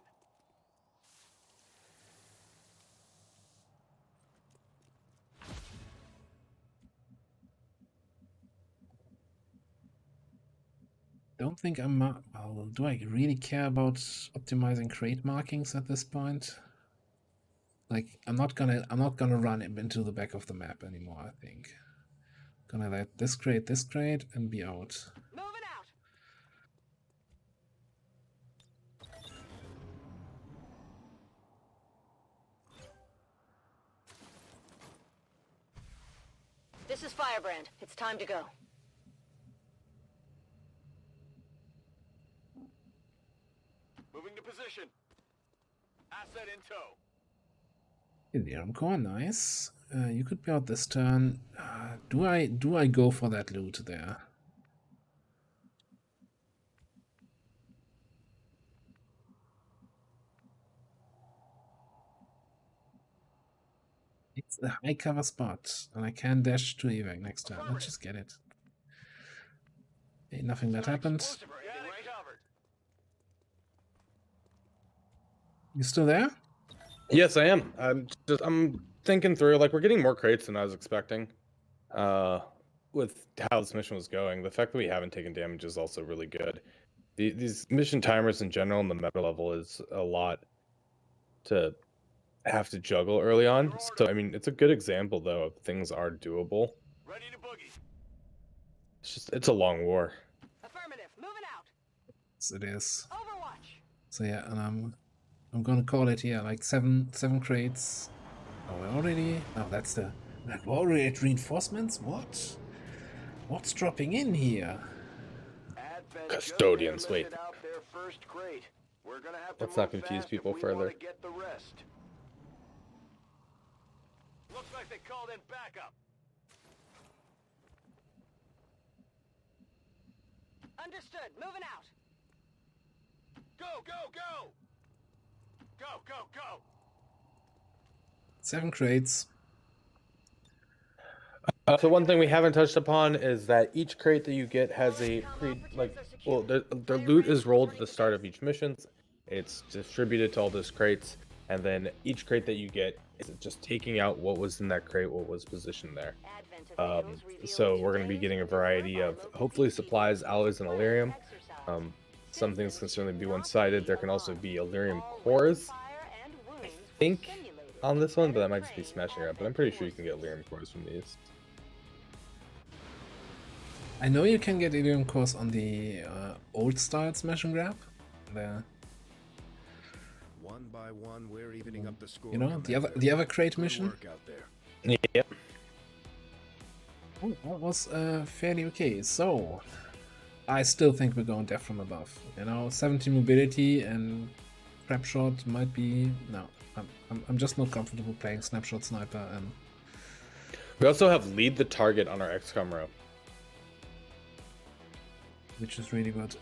Don't think I'm. Well, do I really care about optimizing crate markings at this point? Like, I'm not gonna run him into the back of the map anymore. I think. Gonna let this crate, and be out. Moving out. This is Firebrand. It's time to go. Moving to position. Asset in tow. Illyrium core, nice. You could be out this turn. Do I go for that loot there? It's a high cover spot, and I can dash to evac next time. Let's just get it. Okay, nothing bad happened. You still there? Yes, I am. I'm thinking through, like, we're getting more crates than I was expecting. With how this mission was going, the fact that we haven't taken damage is also really good. These mission timers in general and the meta level is a lot to have to juggle early on. So I mean, it's a good example though of things are doable. Ready to boogie. It's a long war. Affirmative. Moving out. Yes, it is. Overwatch. So yeah, and I'm gonna call it here, like seven crates. Oh, we're already. Oh, that's the. Like, we're already at reinforcements. What? What's dropping in here? Advent Custodians, just wait. listed out their first crate. We're gonna have to Let's not move confuse fast people if we wanna further. get the rest. Looks like they called in backup. Understood. Moving out. Go, go, go! Go, go, go! 7 crates. So one thing we haven't touched upon is that each crate that you get has a their loot is rolled at the start of each mission. It's distributed to all those crates, and then each crate that you get is just taking out what was in that crate, what was positioned there. So we're going to be getting a variety of hopefully supplies, alloys, and Illyrium. Some things can certainly be one-sided. There can also be Illyrium cores, I think, on this one, but that might just be smashing it up. But I'm pretty sure you can get Illyrium cores from these. I know you can get Ilium cores on the old style smash and grab. One by one, we're evening up the score. You know, the other crate mission. Yep. Oh, that was fairly okay. So I still think we're going death from above. You know, 17 mobility and crap shot might be no. I'm just not comfortable playing snapshot sniper, and we also have lead the target on our XCOM row, which is really good.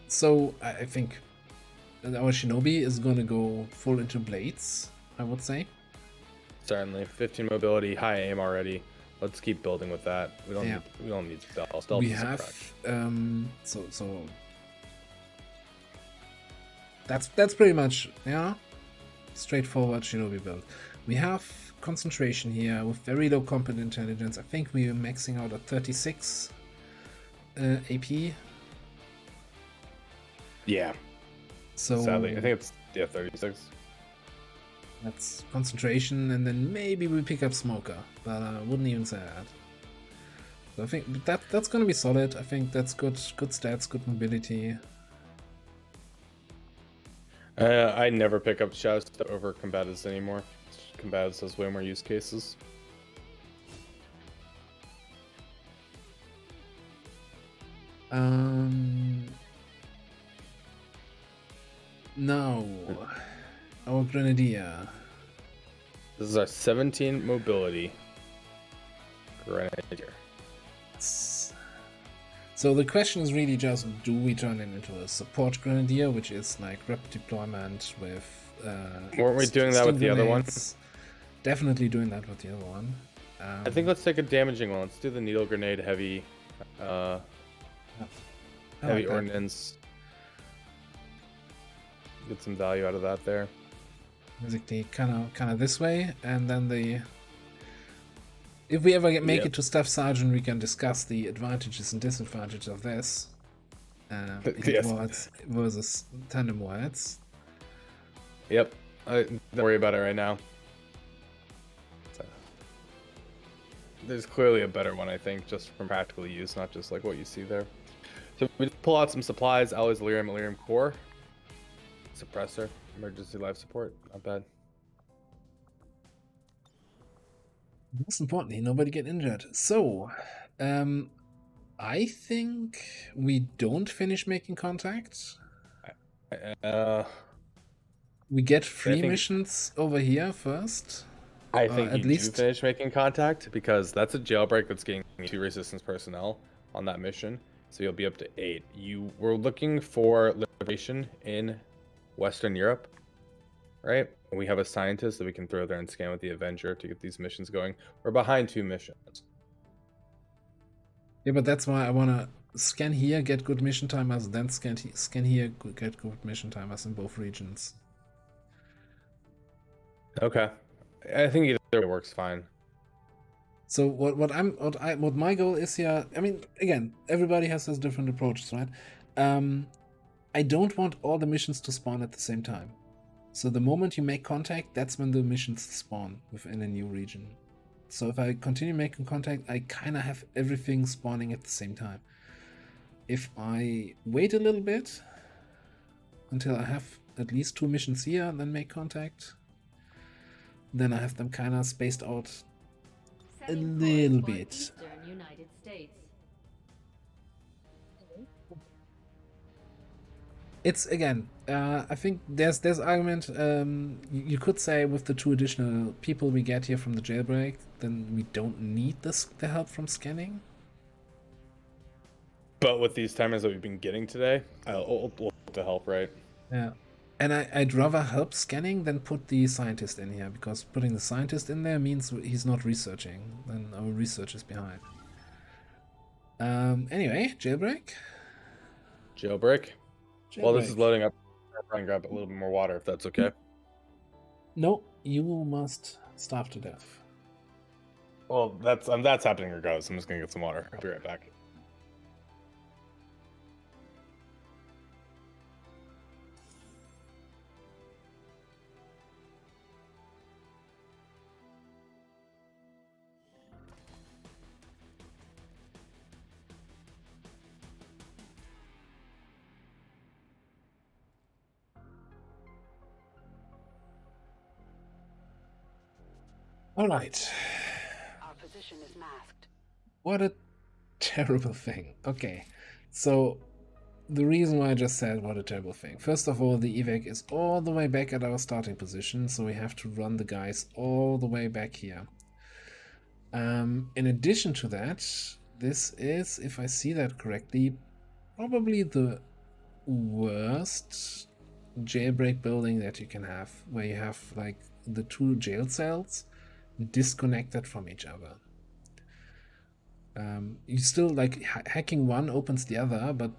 So I think our Shinobi is gonna go full into blades, I would say. Certainly, 15 mobility, high aim already. Let's keep building with that. We don't need stealth. Stealth We is a have crutch. so that's pretty much, yeah, straightforward Shinobi build. We have concentration here with very low combat intelligence. I think we are maxing out at 36 AP. Yeah. So Sadly, I think it's 36. that's concentration, and then maybe we pick up smoker, but I wouldn't even say that. So I think that's gonna be solid. I think that's good stats, good mobility. I never pick up shouts over combatives anymore. Combatives has way more use cases. No. Our Grenadier. This is our 17 mobility Grenadier. So the question is really just, do we turn it into a support Grenadier, which is like rep deployment with... Weren't we doing that with the other one? Definitely doing that with the other one. I think let's take a damaging one. Let's do the needle grenade heavy heavy ordnance. Get some value out of that there. Basically kind of this way, and then if we ever make it to Staff Sergeant, we can discuss the advantages and disadvantages of this. Yes. Versus tandem warheads. Yep. Don't worry about it right now. There's clearly a better one, I think, just from practical use, not just like what you see there. So we just pull out some supplies, alloys, Illyrium core, suppressor, emergency life support, not bad. Most importantly, nobody get injured. So, I think we don't finish making contact. We get 3 missions over here first. I think at least do finish making contact, because that's a jailbreak that's getting 2 resistance personnel on that mission, so you'll be up to 8. We're looking for liberation in Western Europe, right? We have a scientist that we can throw there and scan with the Avenger to get these missions going. We're behind 2 missions. Yeah, but that's why I wanna scan here, get good mission timers, then scan here, get good mission timers in both regions. Okay. I think either way works fine. So what my goal is here, I mean, again, everybody has his different approaches, right? I don't want all the missions to spawn at the same time. So the moment you make contact, that's when the missions spawn within a new region. So if I continue making contact, I kind of have everything spawning at the same time. If I wait a little bit until I have at least 2 missions here and then make contact, then I have them kind of spaced out a little bit. Eastern United States. It's again, I think there's argument. You could say with the 2 additional people we get here from the jailbreak, then we don't need the help from scanning. But with these timers that we've been getting today, we'll to help, right? Yeah, and I'd rather help scanning than put the scientist in here, because putting the scientist in there means he's not researching. Then our research is behind. Anyway, jailbreak. Jailbreak. While this is loading up, I'll try and grab a little bit more water if that's okay. No, you must starve to death. Well, that's happening regardless. I'm just gonna get some water. I'll be right back. All right. Our position is masked. What a terrible thing. Okay, so the reason why I just said what a terrible thing. First of all, the evac is all the way back at our starting position, so we have to run the guys all the way back here. In addition to that, this is, if I see that correctly, probably the worst jailbreak building that you can have, where you have like the 2 jail cells disconnected from each other. You still like hacking one opens the other, but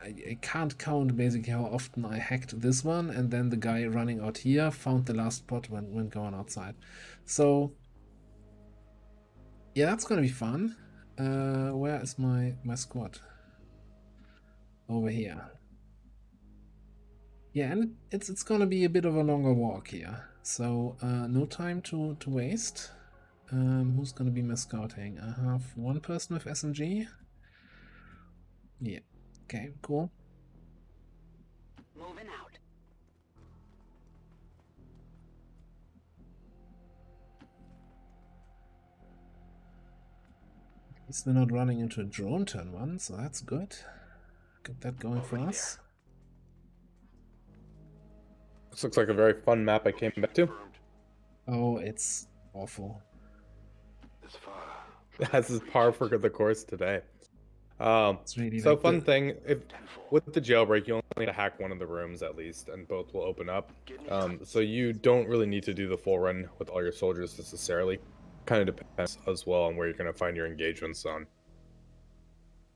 I can't count basically how often I hacked this one, and then the guy running out here found the last spot when going outside. So yeah, that's gonna be fun. Where is my squad? Over here. Yeah, and it's gonna be a bit of a longer walk here. So no time to waste. Who's gonna be my scouting? I have 1 person with SMG. Yeah. Okay, cool. Moving out. At least we're not running into a drone turn 1, so that's good. Get that going for us. This looks like a very fun map I came back to. Oh, it's awful. This is par for the course today. It's really So like fun thing, if with the jailbreak, you only need to hack one of the rooms at least, and both will open up. So you don't really need to do the full run with all your soldiers necessarily. Kind of depends as well on where you're going to find your engagement zone.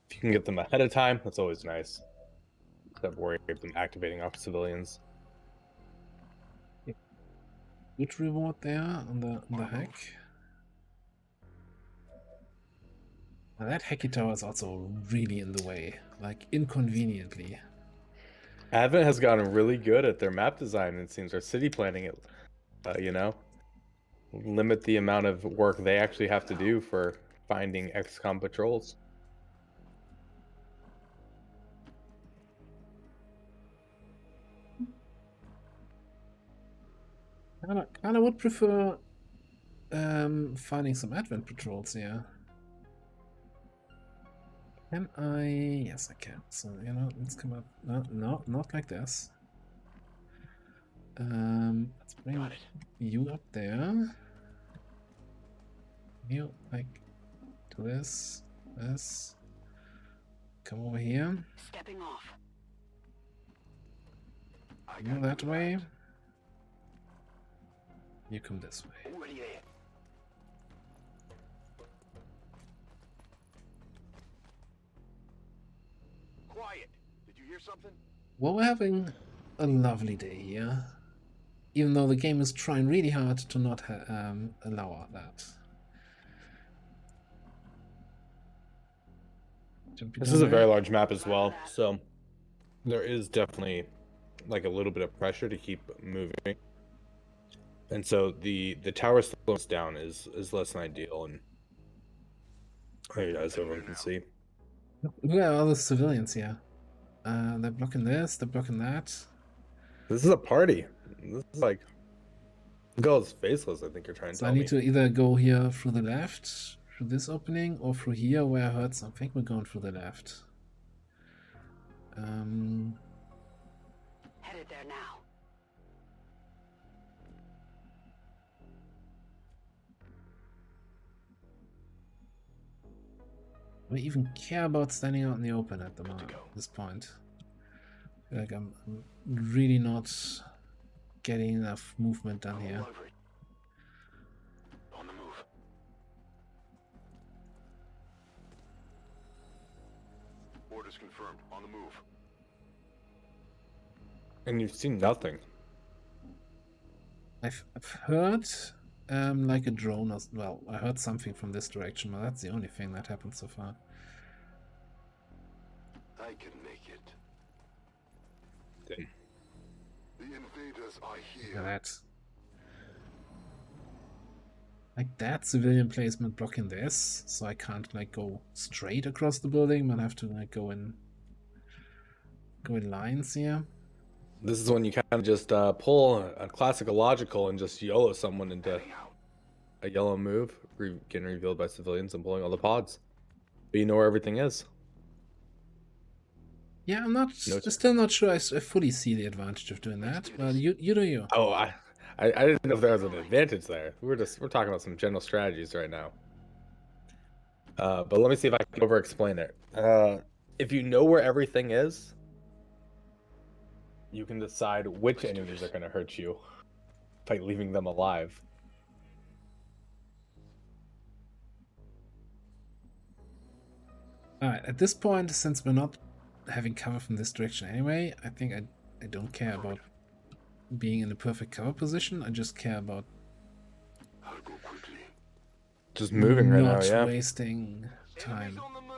If you can get them ahead of time, that's always nice. Instead of worrying about them activating off civilians. Good reward there on the hack. Now that hacky tower is also really in the way, like inconveniently. Advent has gotten really good at their map design, it seems, or city planning it. You know, limit the amount of work they actually have to do for finding XCOM patrols. Kinda would prefer finding some Advent patrols here. Can I? Yes, I can. So, you know, let's come up. No, not like this. Let's bring you up there. You, like, to this. Come over here. Stepping off. You that way. You come this way. Quiet. Did you hear something? Well, we're having a lovely day here. Even though the game is trying really hard to not allow that. This is a very large map as well, so there is definitely like a little bit of pressure to keep moving. And so the tower slows down is less than ideal, and there you guys, everyone can see. Look at all the civilians here. They're blocking this, they're blocking that. This is a party. This is like, girl's faceless, I think you're trying to So tell I me. need to either go here through the left, through this opening, or through here where I heard something. We're going through the left. Headed there now. Do I even care about standing out in the open at this point? I feel like I'm really not getting enough movement done here. On the move. Orders confirmed. On the move. And you've seen nothing. I've heard like a drone, or well, I heard something from this direction, but that's the only thing that happened so far. I can make it. Damn. The invaders are Look here. at that. Like that civilian placement blocking this, so I can't like go straight across the building, but I have to like go in lines here. This is when you kind of just pull a classical logical and just YOLO someone into a yellow move, getting revealed by civilians and pulling all the pods. But you know where everything is. Yeah, I'm not still not sure I fully see the advantage of doing that, but you do you. Oh, I didn't know if there was an advantage there. We're talking about some general strategies right now. But let me see if I can over-explain it. If you know where everything is, you can decide which enemies are going to hurt you by leaving them alive. Alright, at this point, since we're not having cover from this direction anyway, I think I don't care about being in a perfect cover position. I just care about I'll go quickly. Just moving right now, not yeah. wasting time. Enemies on the move.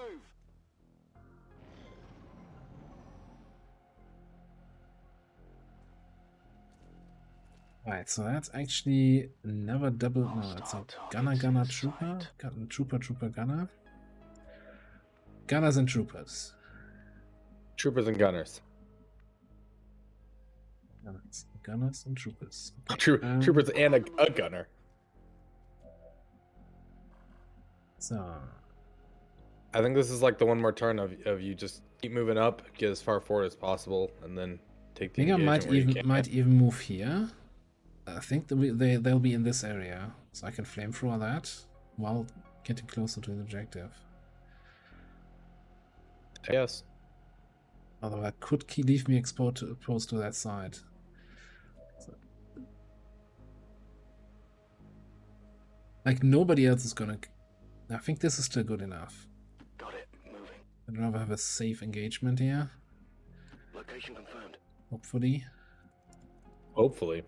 Right, so that's actually never double. No, it's a gunner trooper. Trooper gunner. Gunners and troopers. Troopers and gunners. Gunners and troopers. Troopers and a gunner. So I think this is like the one more turn of you just keep moving up, get as far forward as possible, and then take the I think I engagement might even move here. I think they'll be in this area, so I can flamethrower that while getting closer to the objective. Yes. Although that could leave me exposed to that side. So, like nobody else is gonna. I think this is still good enough. Got it. Moving. I'd rather have a safe engagement here. Location confirmed. Hopefully. Hopefully.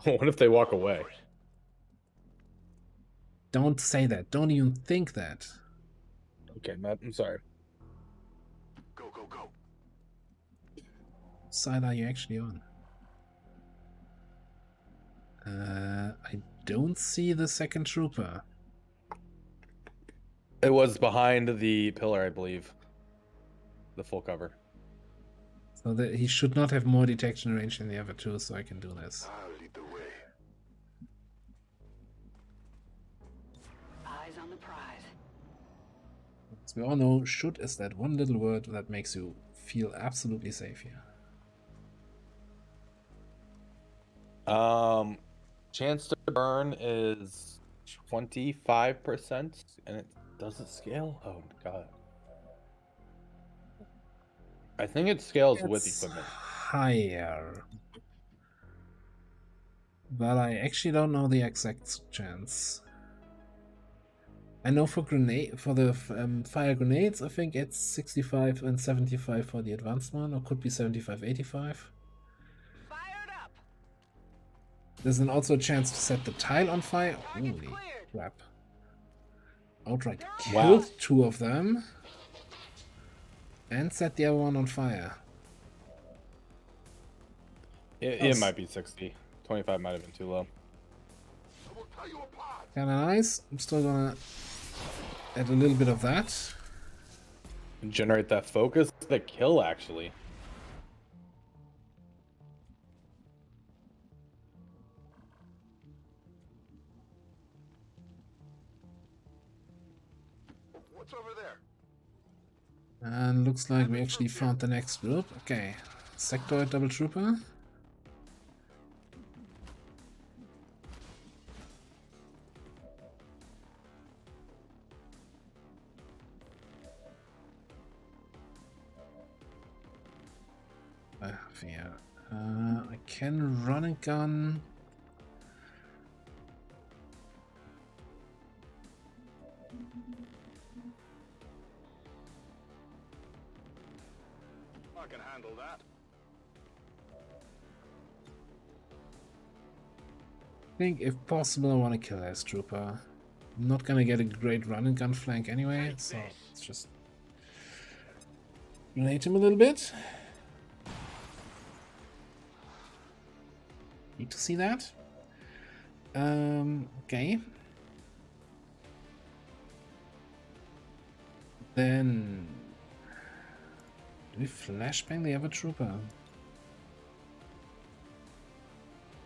What if they walk away? Don't say that. Don't even think that. Okay, Matt, I'm sorry. Go, go, go. What side are you actually on? I don't see the second trooper. It was behind the pillar, I believe. The full cover. So that he should not have more detection range than the other two, so I can do this. I'll lead the way. Eyes on the prize. As we all know, should is that one little word that makes you feel absolutely safe here. Chance to burn is 25%, and it doesn't scale? Oh god. I think it scales with It's equipment. higher. but I actually don't know the exact chance. I know for the fire grenades, I think it's 65 and 75 for the advanced one, or could be 75, 85. Fired up. There's then also a chance to set the tile on fire. Target's Holy cleared. crap. Outright Wow. killed 2 of them. And set the other one on fire. It might be 60. 25 might have been too low. Kinda nice. I'm still gonna add a little bit of that. Generate that focus. The kill, actually. What's over there? And looks like we actually found the next group. Okay. Sectoid double trooper. Yeah. I can run and gun. I can handle that. I think if possible I want to kill this trooper. I'm not gonna get a great run and gun flank anyway, so let's just grenade him a little bit. Need to see that. Okay. Then do we flashbang the other trooper?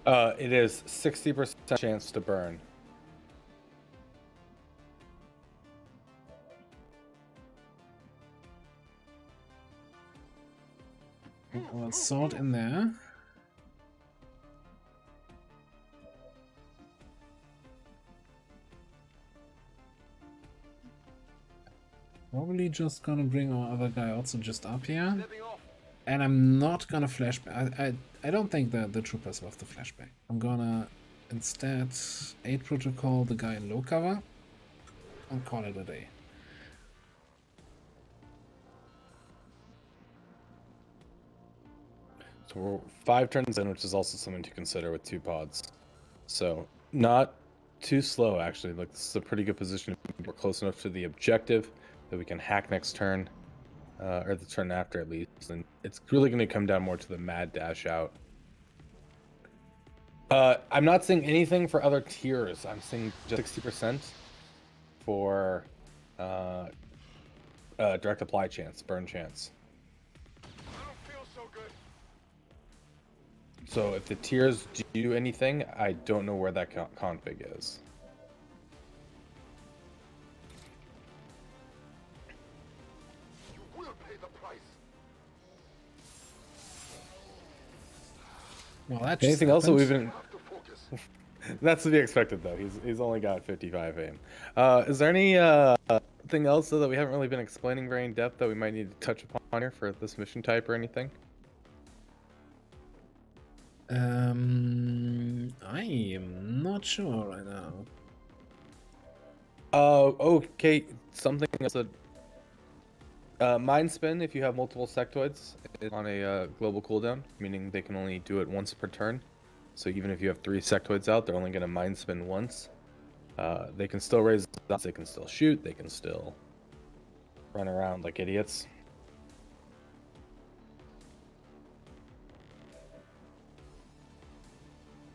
It is 60% chance to burn. Well, sword in there. Probably just gonna bring our other guy also just up here. And I'm not gonna flashback. I don't think that the troopers worth the flashback. I'm gonna instead 8 protocol the guy in low cover and call it a day. So we're 5 turns in, which is also something to consider with 2 pods. So not too slow, actually. Like, this is a pretty good position. We're close enough to the objective that we can hack next turn, or the turn after at least. And it's really going to come down more to the mad dash out. I'm not seeing anything for other tiers. I'm seeing just 60% for direct apply chance, burn chance. So if the tiers do anything, I don't know where that config is. You will pay the price. Well, that's Anything else that we've been... Have to focus. That's to be expected, though. He's only got 55 aim. Is there any thing else though, that we haven't really been explaining very in depth that we might need to touch upon here for this mission type or anything? I am not sure right now. Okay. Something else that mind spin if you have multiple sectoids is on a global cooldown, meaning they can only do it once per turn. So even if you have 3 sectoids out, they're only going to mind spin once. They can still raise dots, they can still shoot, they can still run around like idiots.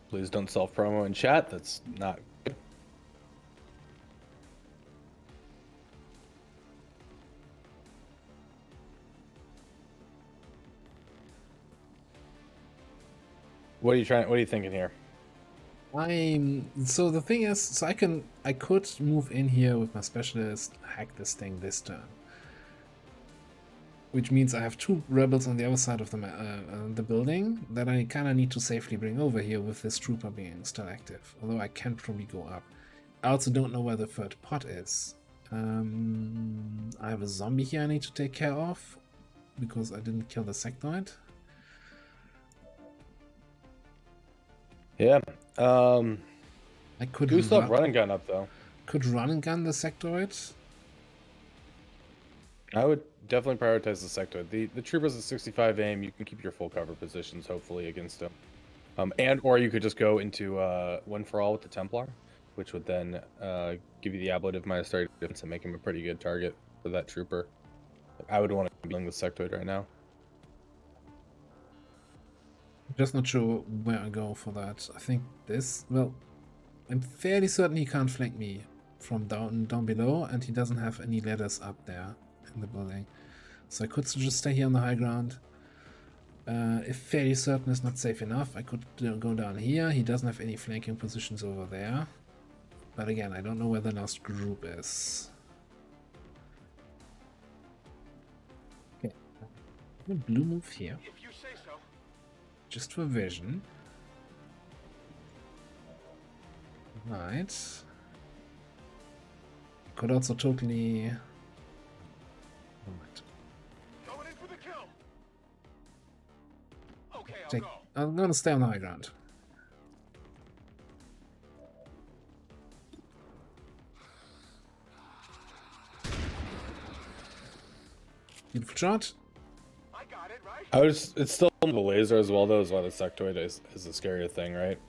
Please don't self-promo in chat, that's not good. What are you thinking here? So the thing is, so I could move in here with my specialist, hack this thing this turn. Which means I have 2 rebels on the other side of the building that I kind of need to safely bring over here with this trooper being still active. Although I can probably go up. I also don't know where the 3rd pod is. I have a zombie here I need to take care of because I didn't kill the sectoid. Yeah. I could Do still have run, run and gun up though. could run and gun the sectoid. I would definitely prioritize the sectoid. The troopers at 65 aim, you can keep your full cover positions hopefully against them. Or you could just go into one for all with the Templar, which would then give you the ablative minus 30 defense and make him a pretty good target for that trooper. I would want to be doing the sectoid right now. Just not sure where I go for that. I think this. Well, I'm fairly certain he can't flank me from down below, and he doesn't have any ladders up there in the building. So I could just stay here on the high ground. If fairly certain is not safe enough, I could go down here. He doesn't have any flanking positions over there. But again, I don't know where the last group is. Okay. Blue move here. If you say so. Just for vision. Right. Could also totally... Right. Going in for the kill. Okay, I'll Take, go. I'm gonna stay on the high ground. Beautiful shot. I got it, right? It's still the laser as well though, is why the sectoid is the scarier thing, right?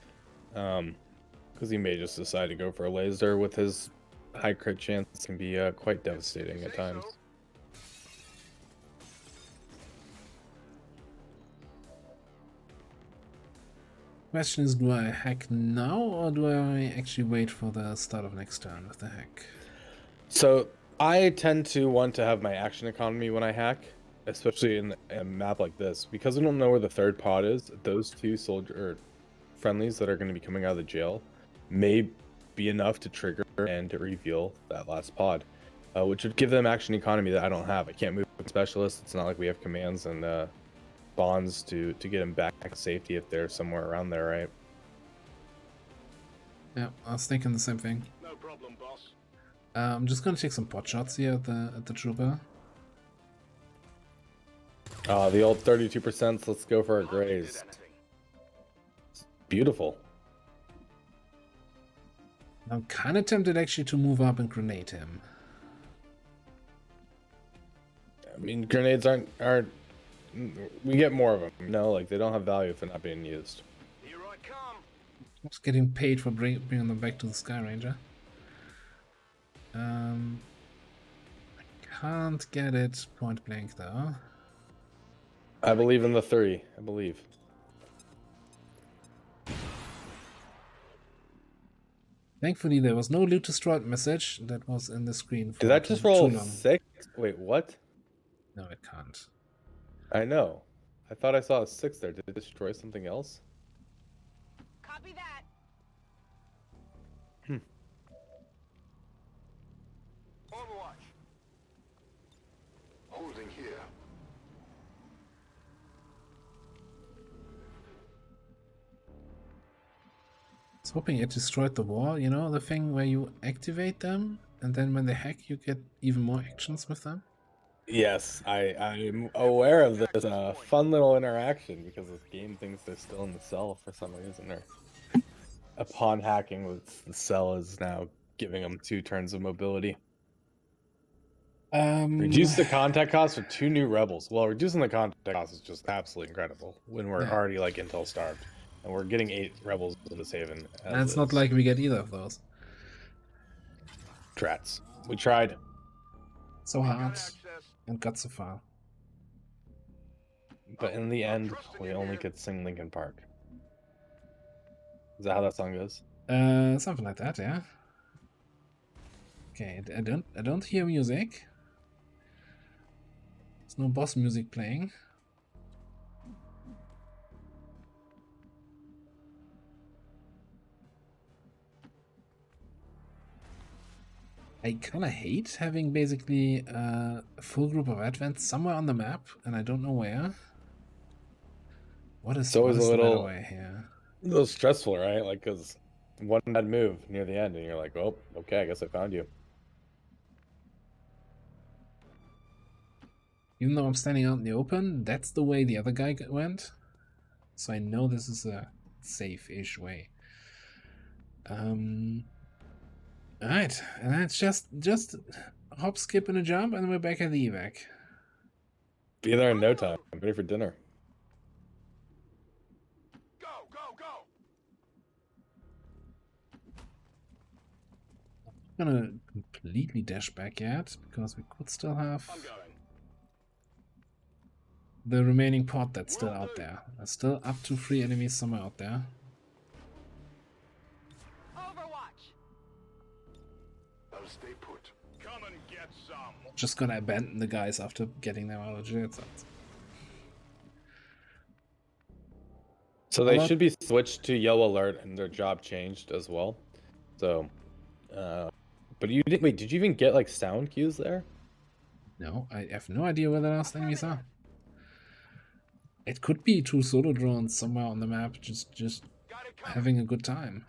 Because he may just decide to go for a laser with his high crit chance. It can be quite devastating at times. Question is, do I hack now or do I actually wait for the start of next turn with the hack? So I tend to want to have my action economy when I hack, especially in a map like this, because we don't know where the third pod is. Those two friendlies that are going to be coming out of the jail may be enough to trigger and to reveal that last pod, which would give them action economy that I don't have. I can't move with specialists. It's not like we have commands and bonds to get them back to safety if they're somewhere around there, right? Yeah, I was thinking the same thing. No problem, boss. I'm just gonna take some pot shots here at the trooper. The old 32%. Let's go for a graze. Beautiful. I'm kind of tempted actually to move up and grenade him. I mean, grenades aren't. We get more of them. No, like they don't have value if they're not being used. Here I come. Just getting paid for bringing them back to the Sky Ranger. I can't get it point blank though. I believe in the 3. I believe. Thankfully, there was no loot destroyed message that was in the screen. For Did that just too roll long. 6? Wait, what? No, it can't. I know. I thought I saw a 6 there. Did it destroy something else? Copy that. Overwatch. Holding here. I was hoping it destroyed the wall, you know, the thing where you activate them, and then when they hack, you get even more actions with them. Yes, I'm aware of this fun little interaction because this game thinks they're still in the cell for some reason. Or upon hacking, the cell is now giving them 2 turns of mobility. Reduce the contact cost for 2 new rebels. Well, reducing the contact cost is just absolutely incredible when we're already like intel starved, and we're getting 8 rebels in this haven. And it's not like we get either of those. Trats. We tried. So hard and got so far. But in the end, we only could sing Linkin Park. Is that how that song goes? Something like that, yeah. Okay, I don't hear music. There's no boss music playing. I kind of hate having basically a full group of advents somewhere on the map, and I don't know where. What is It's always what is a the little, way here? a little stressful, right? Like, because one bad move near the end, and you're like, oh, okay, I guess I found you. Even though I'm standing out in the open, that's the way the other guy went. So I know this is a safe-ish way. Alright, and that's just hop, skip, and a jump, and we're back at the evac. Be there in no time. I'm ready for dinner. Go, go, go! I'm not gonna completely dash back yet, because we could still have I'm going. the remaining pod that's still out there. There's still up to 3 enemies somewhere out there. Overwatch. I'll stay put. Come and get some. Just gonna abandon the guys after getting them out of jail. So they should be switched to yellow alert and their job changed as well. So, but you didn't wait. Did you even get like sound cues there? No, I have no idea where the last enemies are. It could be 2 solo drones somewhere on the map, just having a good time.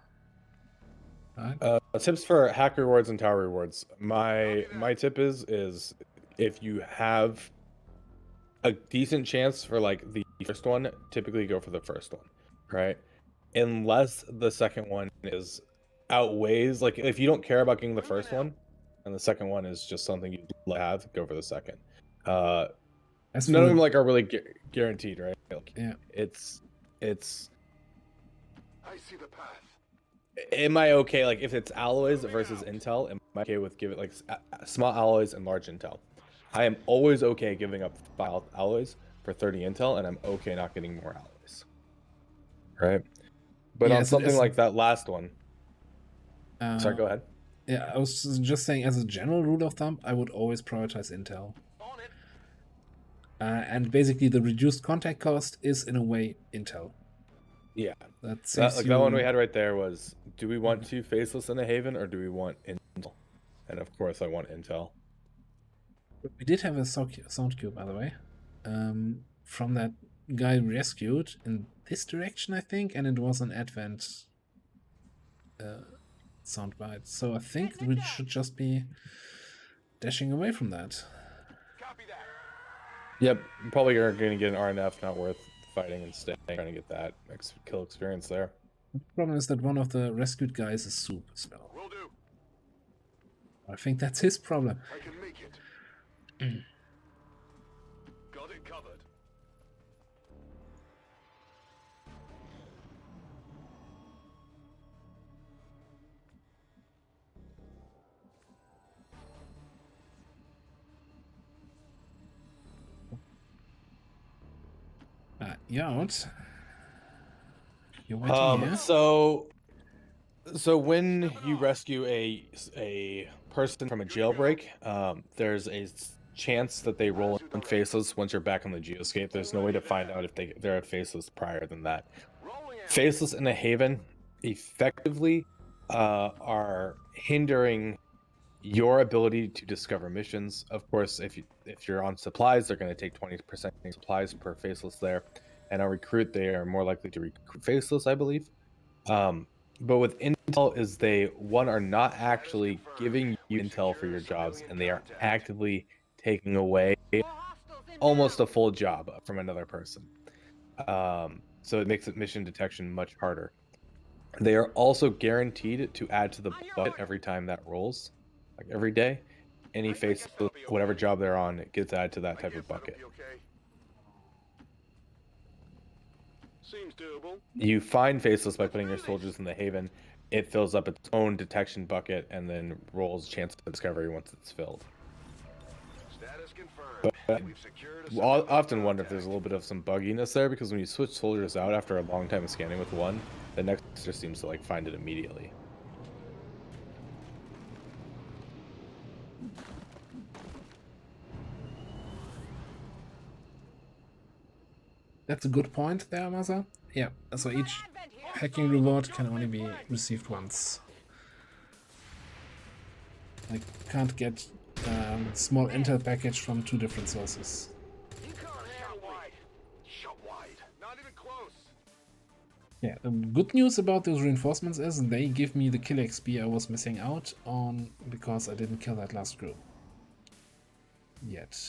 Right? Tips for hack rewards and tower rewards. My tip is if you have a decent chance for like the first one, typically go for the first one, right? Unless the second one is outweighs, like if you don't care about getting the first one and the second one is just something you have, go for the second. None of them like are really guaranteed, right? Like, yeah, it's I see the path. am I okay like if it's alloys versus intel, am I okay with giving like small alloys and large intel? I am always okay giving up 5 alloys for 30 intel, and I'm okay not getting more alloys, right? But yeah, on something like that last one, sorry, go ahead. Yeah, I was just saying, as a general rule of thumb, I would always prioritize intel. On it. And basically the reduced contact cost is in a way intel. Yeah, That that one we had right there was, do we want 2 faceless in a haven or do we want intel? And of course I want intel. We did have a sound cue, by the way, from that guy rescued in this direction, I think, and it was an advent soundbite. So I think we should just be dashing away from that. Copy that. Yep, probably are going to get an RNF, not worth fighting and staying, trying to get that kill experience there. The problem is that one of the rescued guys is soup as well. Will do. I think that's his problem. I can make it. Got it covered. Yacht. You're waiting here? So when you rescue a person from a jailbreak, there's a chance that they roll in faceless once you're back on the Geoscape. There's no way to find out if they're faceless prior than that. Faceless in a haven effectively are hindering your ability to discover missions. Of course, if you're on supplies, they're going to take 20% supplies per faceless there. And on recruit, they are more likely to recruit faceless, I believe. But with intel, is they are not actually giving you intel for your jobs, and they are actively taking away almost a full job from another person. So it makes mission detection much harder. They are also guaranteed to add to the bucket every time that rolls, like every day. Any face, whatever job they're on, it gets added to that type of bucket. Seems doable. You find faceless by putting your soldiers in the haven. It fills up its own detection bucket and then rolls chance of discovery once it's filled. Status confirmed. But We've secured I often wonder if there's a little bit of some bugginess there, because when you switch soldiers out after a long time of scanning with one, the next just seems to like find it immediately. That's a good point there, Maza. Yeah, so each hacking reward can only be received once. I can't get small intel package from 2 different sources. Shot wide. Not even close. Yeah, the good news about those reinforcements is they give me the kill XP I was missing out on because I didn't kill that last crew. Yet.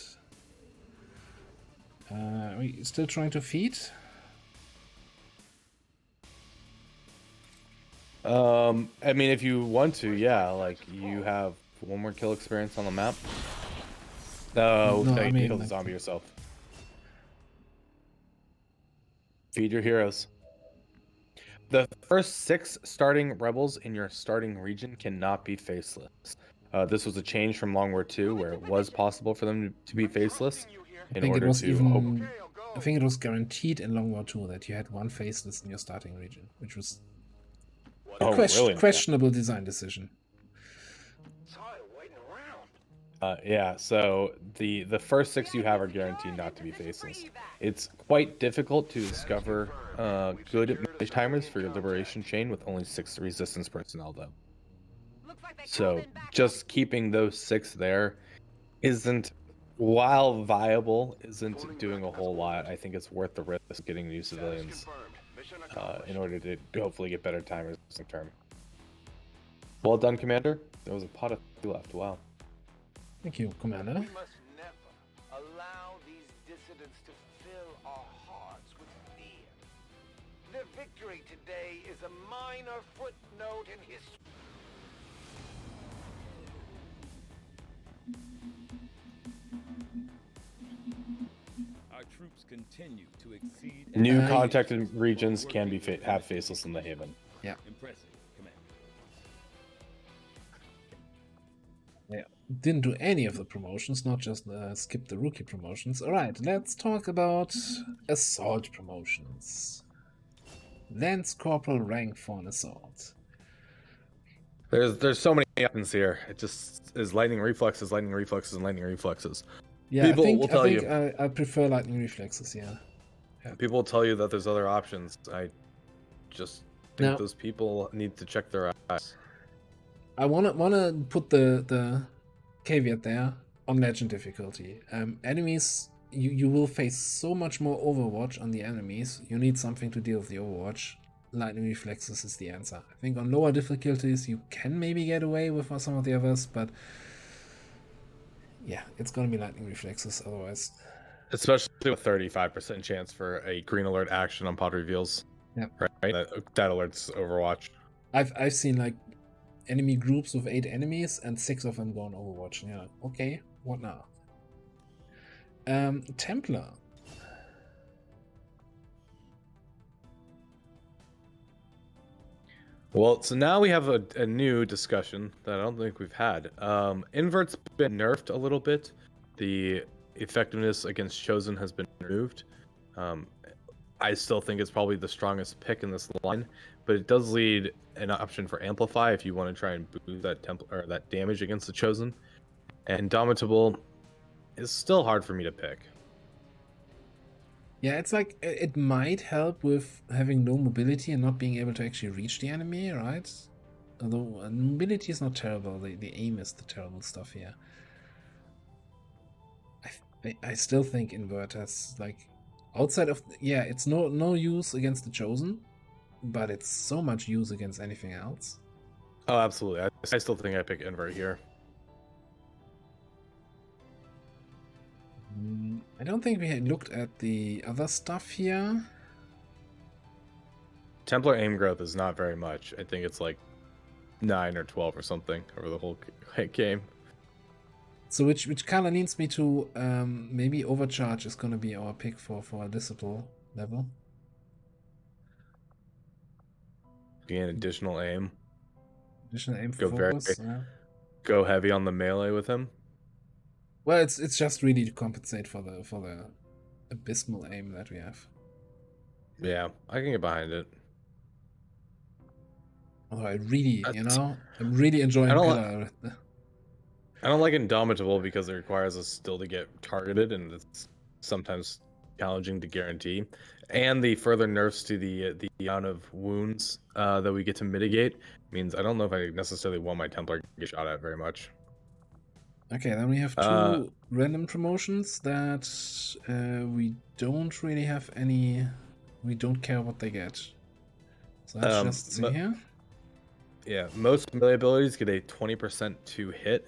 Are we still trying to feed? I mean, if you want to, yeah, like you have one more kill experience on the map. No, No, no, I you mean, kill the like- zombie yourself. Feed your heroes. The first 6 starting rebels in your starting region cannot be faceless. This was a change from Long War 2, where it was possible for them to be faceless. I In think it order was to even. I think it was guaranteed in Long War 2 that you had one faceless in your starting region, which was a Oh, really? questionable design decision. Yeah, so the first 6 you have are guaranteed not to be faceless. It's quite difficult to discover good mage timers for your liberation chain with only 6 resistance personnel, though. So just keeping those 6 there isn't, while viable, isn't doing a whole lot. I think it's worth the risk of getting new civilians in order to hopefully get better timers long term. Well done, Commander. There was a pot of 3 left. Wow. Thank you, Commander. We must never allow these dissidents to fill our hearts with fear. Their victory today is a minor footnote in history. Our troops continue to exceed. New contacted regions can be have faceless in the Haven. Yeah. Impressive, Commander. Yeah. Didn't do any of the promotions, not just skip the rookie promotions. Alright, let's talk about assault promotions. Lance Corporal rank for an assault. There's so many options here. It just is lightning reflexes, lightning reflexes, and lightning reflexes. Yeah, People I think, will tell I, think you. I prefer lightning reflexes, yeah. People will tell you that there's other options. I just think Now- those people need to check their eyes. I wanna put the caveat there on legend difficulty. Enemies, you will face so much more Overwatch on the enemies. You need something to deal with the Overwatch. Lightning reflexes is the answer. I think on lower difficulties you can maybe get away with some of the others, but yeah, it's gonna be lightning reflexes otherwise. Especially with 35% chance for a green alert action on pod reveals. Yep. Right? That alerts Overwatch. I've seen like enemy groups with 8 enemies and 6 of them go on Overwatch. And you're like, okay, what now? Templar. Well, so now we have a new discussion that I don't think we've had. Invert's been nerfed a little bit. The effectiveness against Chosen has been removed. I still think it's probably the strongest pick in this line, but it does lead an option for Amplify if you want to try and boost that that damage against the Chosen. And Indomitable is still hard for me to pick. Yeah, it's like it might help with having low mobility and not being able to actually reach the enemy, right? Although mobility is not terrible, the aim is the terrible stuff here. I still think Invert has like outside of it's no use against the Chosen, but it's so much use against anything else. Oh, absolutely. I still think I pick Invert here. I don't think we had looked at the other stuff here. Templar aim growth is not very much. I think it's like 9 or 12 or something over the whole game. So which kind of leads me to maybe Overcharge is going to be our pick for a disciple level. Gain additional aim. Additional aim for focus. Go heavy on the melee with him. Well, it's just really to compensate for the abysmal aim that we have. Yeah, I can get behind it. Although I really, I'm really enjoying Pillar. I don't like Indomitable because it requires us still to get targeted, and it's sometimes challenging to guarantee. And the further nerfs to the amount of wounds that we get to mitigate means I don't know if I necessarily want my Templar to get shot at very much. Okay, then we have 2 random promotions that we don't really have any. We don't care what they get. So let's just see here. Yeah, most melee abilities get a 20% to hit.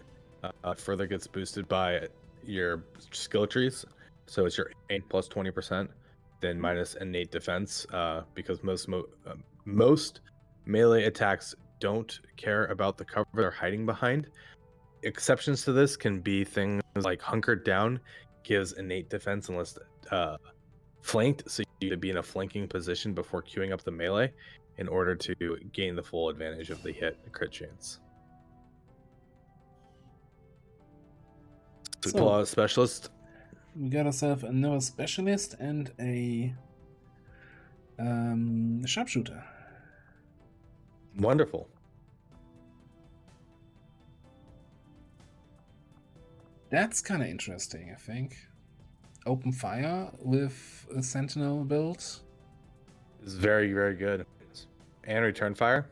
Further gets boosted by your skill trees. So it's your aim plus 20%, then minus innate defense. Because most melee attacks don't care about the cover they're hiding behind. Exceptions to this can be things like hunkered down gives innate defense unless flanked, so you need to be in a flanking position before queuing up the melee in order to gain the full advantage of the crit chance. So we pull out a specialist. We got ourselves another specialist and a sharpshooter. Wonderful. That's kind of interesting, I think. Open fire with a sentinel build. It's very, very good. And return fire?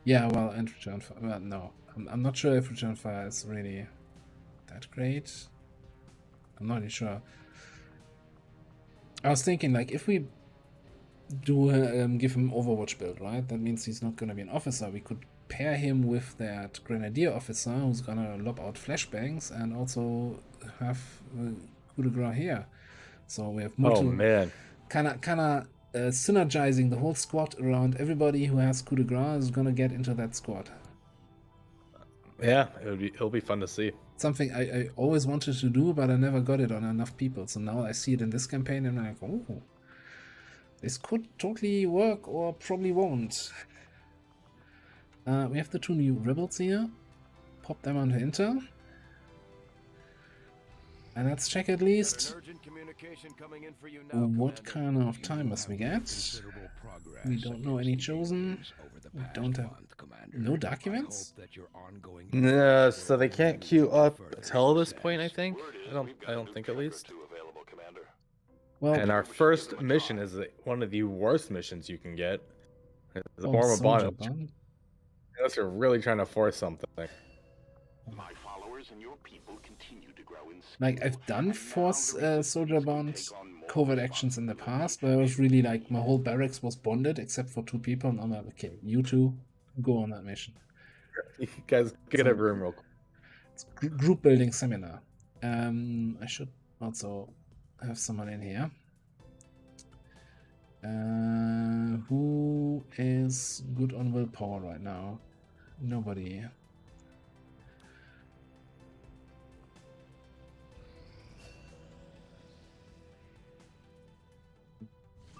Yeah, well, and return fire. Well, no. I'm not sure if return fire is really that great. I'm not really sure. I was thinking, like, if we do give him Overwatch build, right? That means he's not going to be an officer. We could pair him with that grenadier officer who's going to lob out flashbangs and also have coup de grace here. So we have multiple... Oh, man. Kind of synergizing the whole squad around everybody who has coup de grace is going to get into that squad. Yeah, it'll be fun to see. Something I always wanted to do, but I never got it on enough people. So now I see it in this campaign and I'm like, oh, this could totally work or probably won't. We have the 2 new rebels here. Pop them onto Intel. And let's check at least what kind of timers we get. We don't know any chosen. We don't have no dark events. No, so they can't queue up until this point. I think. I don't think at least. Well, and our first mission is one of the worst missions you can get. It's the form of bond. Unless you're really trying to force something. My followers and your people continue to grow in speed. Like, I've done force soldier bond covert actions in the past, where I was really like, my whole barracks was bonded except for 2 people, and I'm like, okay, you 2 go on that mission. You guys get a room real quick. It's group building seminar. I should also have someone in here. Who is good on willpower right now? Nobody.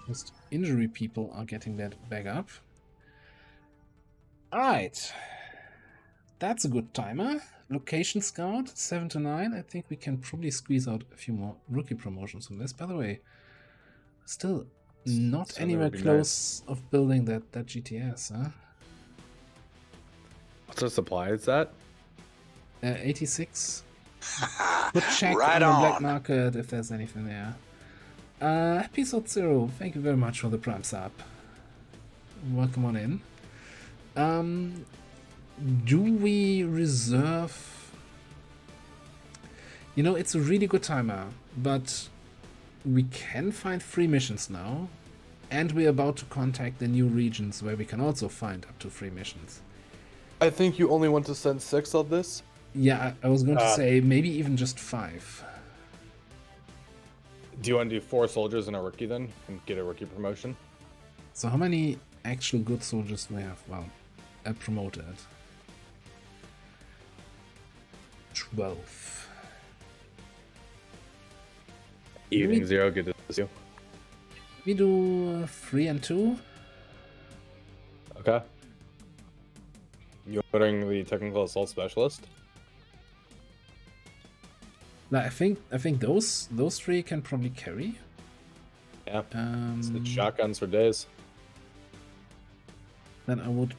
Just injury people are getting that back up. Alright. That's a good timer. Location scout, 7 to 9. I think we can probably squeeze out a few more rookie promotions from this. By the way, still not anywhere close of building that GTS, huh? What's the supply is that? 86. Could check Right on the on. black market if there's anything there. Episode 0, thank you very much for the Prime sub. Welcome on in. Do we reserve... You know, it's a really good timer, but we can find 3 missions now, and we're about to contact the new regions where we can also find up to 3 missions. I think you only want to send 6 on this. Yeah, I was going to say maybe even just 5. Do you want to do 4 soldiers and a rookie then, and get a rookie promotion? So how many actual good soldiers do we have? Well, promoted. 12. Evening 0, good to see you. We do 3 and 2. Okay. You ordering the technical assault specialist? Like, I think those 3 can probably carry. Yeah. It's shotguns for days. Then I would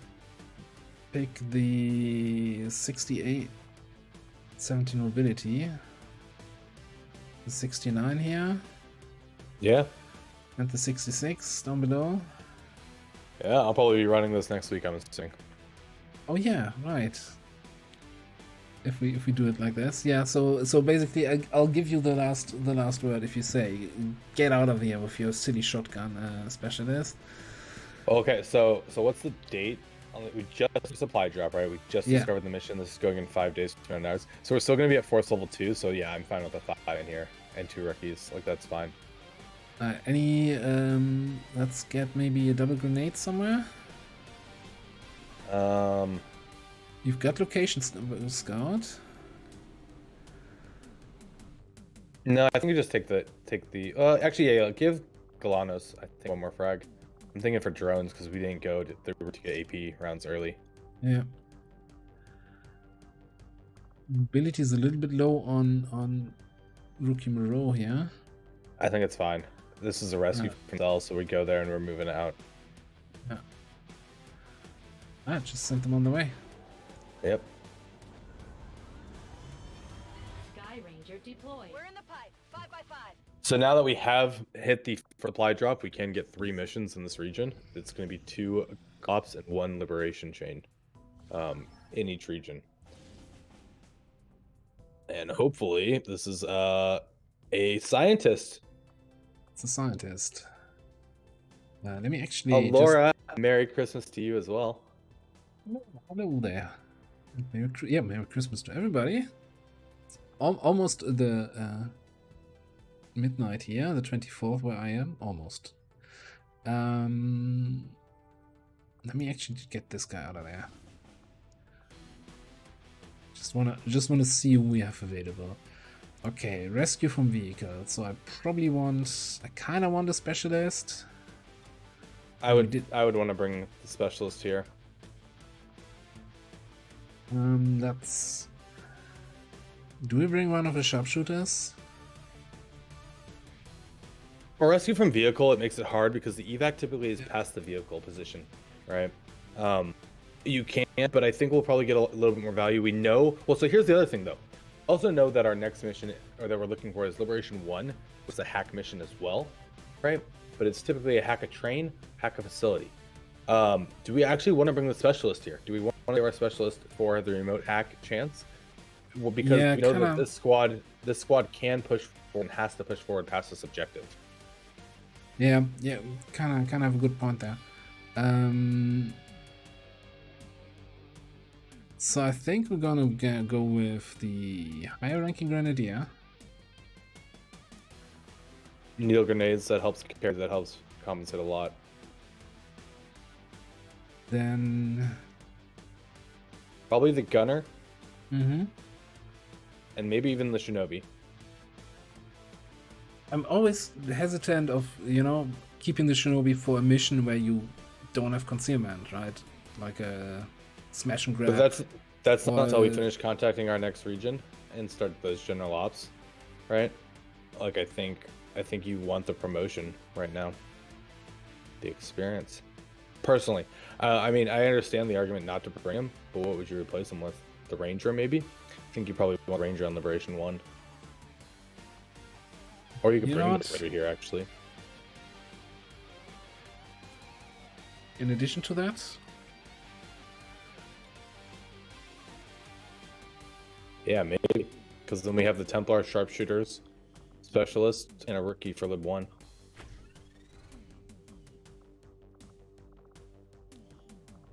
pick the 68, 17 mobility, the 69 here, Yeah. and the 66 down below. Yeah, I'll probably be running this next week, I'm assuming. Oh yeah, right. If we do it like this, yeah. So basically, I'll give you the last word if you say, "Get out of here with your silly shotgun, specialist." Okay, so what's the date? We just supply drop, right? We just Yeah. discovered the mission. This is going in 5 days, 200 hours. So we're still going to be at force level 2. So yeah, I'm fine with the 5 in here and 2 rookies. Like that's fine. Let's get maybe a double grenade somewhere. You've got locations, Scout. No, I think you just take the actually, yeah, give Galanos, I think, one more frag. I'm thinking for drones because we didn't go to get AP rounds early. Yeah. Mobility is a little bit low on Rookie Moreau here. I think it's fine. This is a rescue from cells, so we go there and we're moving out. Yeah. I just sent them on the way. Yep. Sky Ranger deployed. We're in the pipe. 5x5. So now that we have hit the supply drop, we can get 3 missions in this region. It's going to be 2 ops and 1 liberation chain in each region. And hopefully this is a scientist. It's a scientist. Let me actually. Laura, Merry Christmas to you as well. Hello there. Merry Christmas to everybody. Almost the midnight here, the 24th where I am. Almost. Let me actually get this guy out of there. Just wanna see who we have available. Okay, rescue from vehicle. So I kind of want a specialist. I would want to bring the specialist here. Do we bring one of the sharpshooters? For rescue from vehicle, it makes it hard because the evac typically is past the vehicle position, right? You can, but I think we'll probably get a little bit more value. We know. Well, so here's the other thing, though. Also know that our next mission, or that we're looking for, is Liberation 1, was a hack mission as well, right? But it's typically a hack a train, hack a facility. Do we actually want to bring the specialist here? Do we want to give our specialist for the remote hack chance? Well, because we know that this squad can push forward and has to push forward past this objective. Yeah, kind of have a good point there. So I think we're gonna go with the higher ranking grenadier. Needle grenades, that helps compensate a lot. Then probably the gunner. Mm-hmm. And maybe even the shinobi. I'm always hesitant of, keeping the shinobi for a mission where you don't have concealment, right? Like a smash and grab. But that's not until we finish contacting our next region and start those general ops, right? Like I think you want the promotion right now, the experience. Personally, I mean, I understand the argument not to bring him, but what would you replace him with? The Ranger, maybe? I think you probably want Ranger on Liberation 1. Or you could bring him over here, actually. In addition to that? Yeah, maybe. Because then we have the Templar Sharpshooters Specialist and a rookie for Lib 1.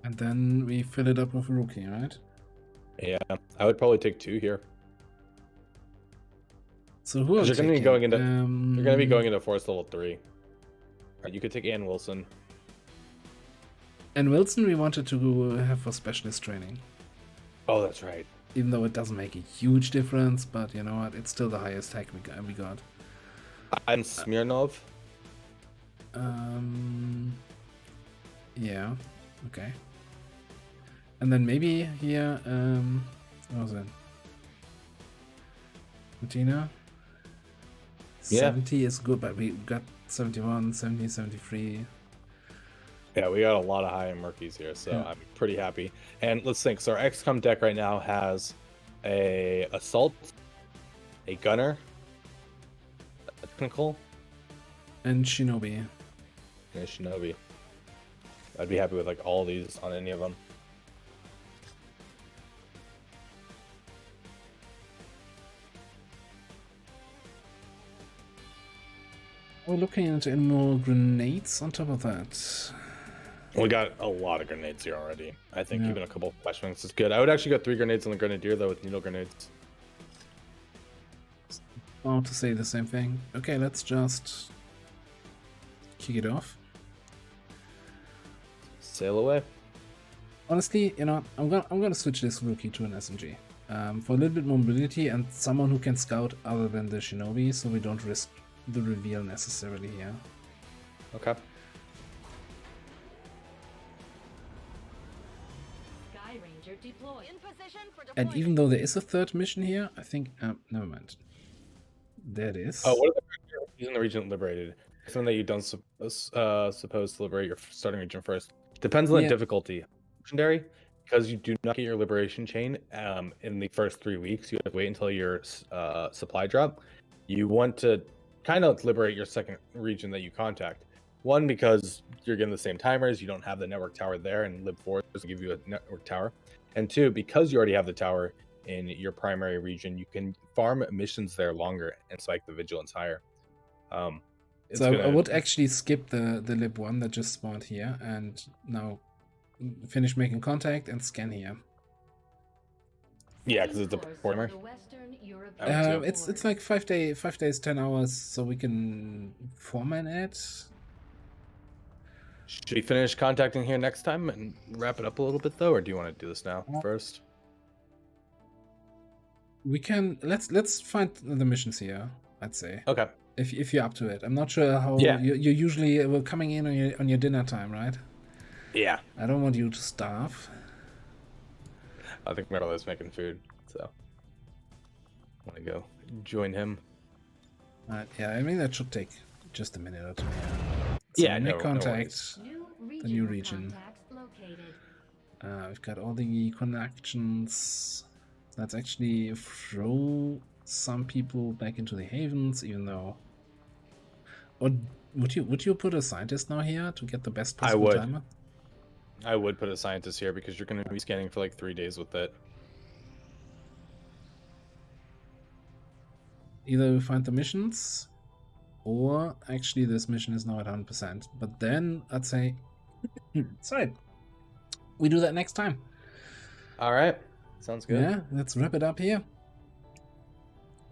And then we fill it up with a rookie, right? Yeah, I would probably take 2 here. So who are you going to be going into? You're going to be going into Force Level 3. Right, you could take Ann Wilson. And Wilson, we wanted to have for specialist training. Oh, that's right. Even though it doesn't make a huge difference, but you know what? It's still the highest tech we got. I'm Smirnov. Yeah. Okay. And then maybe here, what was it? Martina? Yeah. 70 is good, but we got 71, 70, 73. Yeah, we got a lot of high end murkies here, so yeah. I'm pretty happy. And let's think. So our XCOM deck right now has a assault, a gunner, a technical, and shinobi. And a shinobi. I'd be happy with like all these on any of them. We're looking into any more grenades on top of that. We got a lot of grenades here already. I think even a couple of flashbangs is good. I would actually go 3 grenades on the Grenadier though with needle grenades. I want to say the same thing. Okay, let's just kick it off. Sail away. Honestly, you know, I'm gonna switch this rookie to an SMG for a little bit more mobility and someone who can scout other than the Shinobi, so we don't risk the reveal necessarily here. Okay. Sky Ranger deployed. In position for And deployment. even though there is a third mission here, I think never mind. There it is. Oh, what are the in the region liberated? Something that you don't supposed to liberate your starting region first. Depends on the Yeah. difficulty. Legendary, because you do not get your liberation chain in the first 3 weeks. You have to wait until your supply drop. You want to kind of liberate your second region that you contact. One, because you're getting the same timers, you don't have the network tower there, and Lib 4 doesn't give you a network tower. And two, because you already have the tower in your primary region, you can farm missions there longer and spike the vigilance higher. It's So I gonna- would actually skip the Lib 1 that just spawned here and now finish making contact and scan here. Yeah, because it's a Force polymer. of the Western European I would too. It's like 5 days, 10 hours, so we can format it. Should we finish contacting here next time and wrap it up a little bit though, or do you want to do this now first? We can let's find the missions here, I'd say. Okay. If you're up to it. I'm not sure how Yeah. you usually were coming in on your dinner time, right? Yeah. I don't want you to starve. I think Merle's making food, so I want to go join him. Yeah, I mean that should take just a minute or two. Yeah, make no contact. New The new region. contacts located. We've got all the connections. Let's actually throw some people back into the havens, even though. Or would you put a scientist now here to get the best possible would. timer? I would put a scientist here because you're going to be scanning for like 3 days with it. Either we find the missions, or actually this mission is now at 100%. But then I'd say, sorry, we do that next time. All right. Sounds good. Yeah, let's wrap it up here.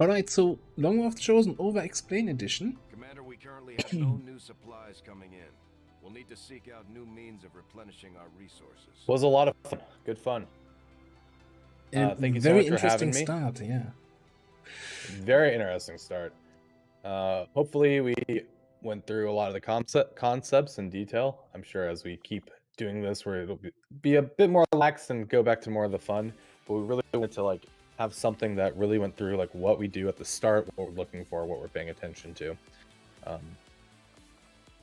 Alright, so Longwolf Chosen Overexplained edition. Commander, we currently have no new supplies coming in. We'll need to seek out new means of replenishing our resources. Was a lot of fun. Good fun. Thank you so Very much for having interesting me. start, yeah. Very interesting start. Hopefully we went through a lot of the concepts in detail. I'm sure as we keep doing this, where it'll be a bit more relaxed and go back to more of the fun. But we really wanted to like have something that really went through like what we do at the start, what we're looking for, what we're paying attention to.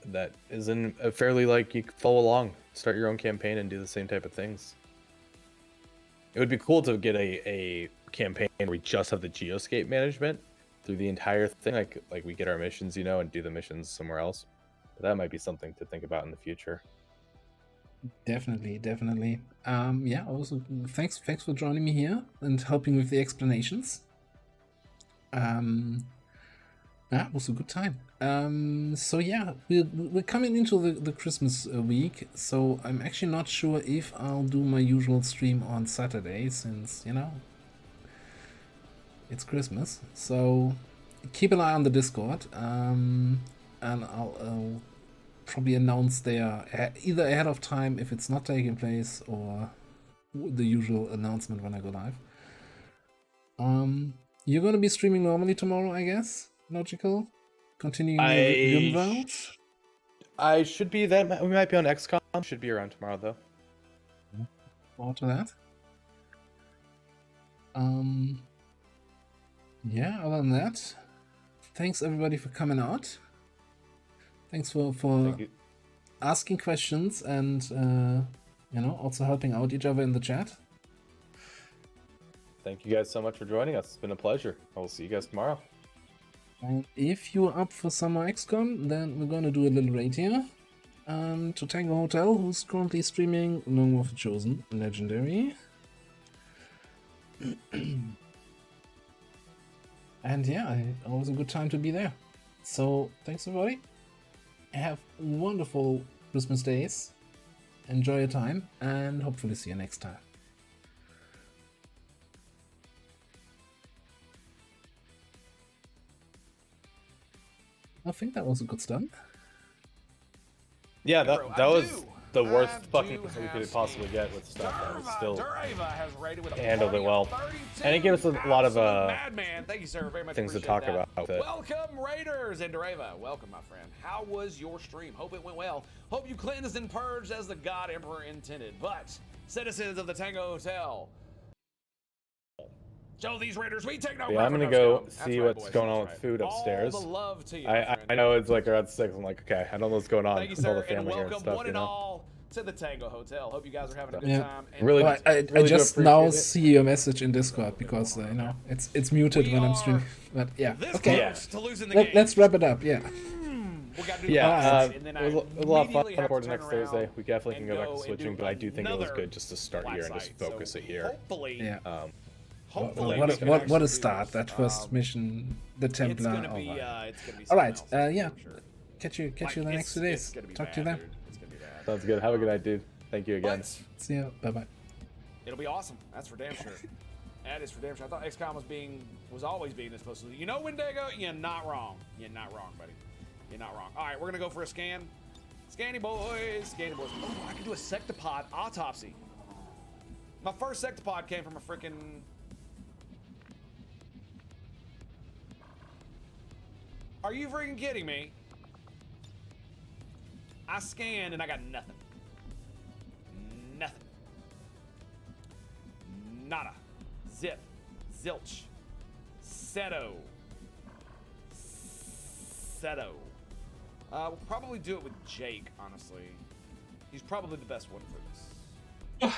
That is in a fairly like you can follow along, start your own campaign and do the same type of things. It would be cool to get a campaign where we just have the Geoscape management through the entire thing, like we get our missions, you know, and do the missions somewhere else. But that might be something to think about in the future. Definitely. Yeah, also thanks for joining me here and helping with the explanations. Yeah, it was a good time. So yeah, we're coming into the Christmas week, so I'm actually not sure if I'll do my usual stream on Saturday, since, you know, it's Christmas. So keep an eye on the Discord, and I'll probably announce there either ahead of time if it's not taking place, or the usual announcement when I go live. You're gonna be streaming normally tomorrow, I guess. Logical. Continuing the route. I should be that. We might be on XCom. Should be around tomorrow though. Forward to that. Yeah. Other than that, thanks everybody for coming out. Thanks for Thank you. asking questions and you know, also helping out each other in the chat. Thank you guys so much for joining us. It's been a pleasure. I will see you guys tomorrow. And if you're up for summer XCOM, then we're gonna do a little raid here. To Tango Hotel, who's currently streaming Longwolf Chosen Legendary. And yeah, always a good time to be there. So thanks everybody. Have wonderful Christmas days. Enjoy your time, and hopefully see you next time. I think that was a good start. Yeah, Bro, that was do. the worst I fucking do we have could possibly scans. get with stuff that was still DerAva has rated with a handled it party well. of 32. And it gave us a lot of Madman. Thank you, sir. Very much things to appreciate talk that. about with it. Welcome, Raiders and DerAva. Welcome, my friend. How was your stream? Hope it went well. Hope you cleansed and purged as the God Emperor intended. But citizens of the Tango Hotel, show these Raiders we take no. Yeah, I'm gonna go see what's going on with food upstairs. All the love to you, I know it's like around 6. I'm like, okay, I don't know what's going on Thank you, with all sir, the family and here and welcome stuff. one You and know. all to the Tango Hotel. Hope you guys are having a good Yeah. time. And Really, Well, I really do just now appreciate it. see your message in Discord because you know it's muted when I'm streaming. But yeah, okay. Yeah. To losing the game. Let's wrap it up. Yeah. We gotta do the Yeah, last, and then it was I a lot of fun immediately have for to next turn around Thursday. We definitely can and go back to and switching, do but I do think it was another good just to start here and just black site. focus So it here. Hopefully, Yeah. hopefully What we can a actually start! do That this. first mission, the It's Templar. gonna be, Alright. it's gonna be All right. something else, Yeah. for sure. Catch you Like, in the next 2 days. it's gonna be Talk bad, to you then. dude. It's gonna be bad. Sounds good. Have a good night, dude. Thank you again. But See you. Bye bye. it'll be awesome. That's for damn sure. That is for damn sure. I thought XCOM was always being this close to you know, Wendigo, you're not wrong. You're not wrong, buddy. You're not wrong. All right, we're gonna go for a scan. Scanny boys, scanny boys. Oh, I can do a sectopod autopsy. My first sectopod came from a freaking. Are you freaking kidding me? I scanned and I got nothing. Nothing. Nada. Zip. Zilch. Seto. Seto. We'll probably do it with Jake, honestly. He's probably the best one for this.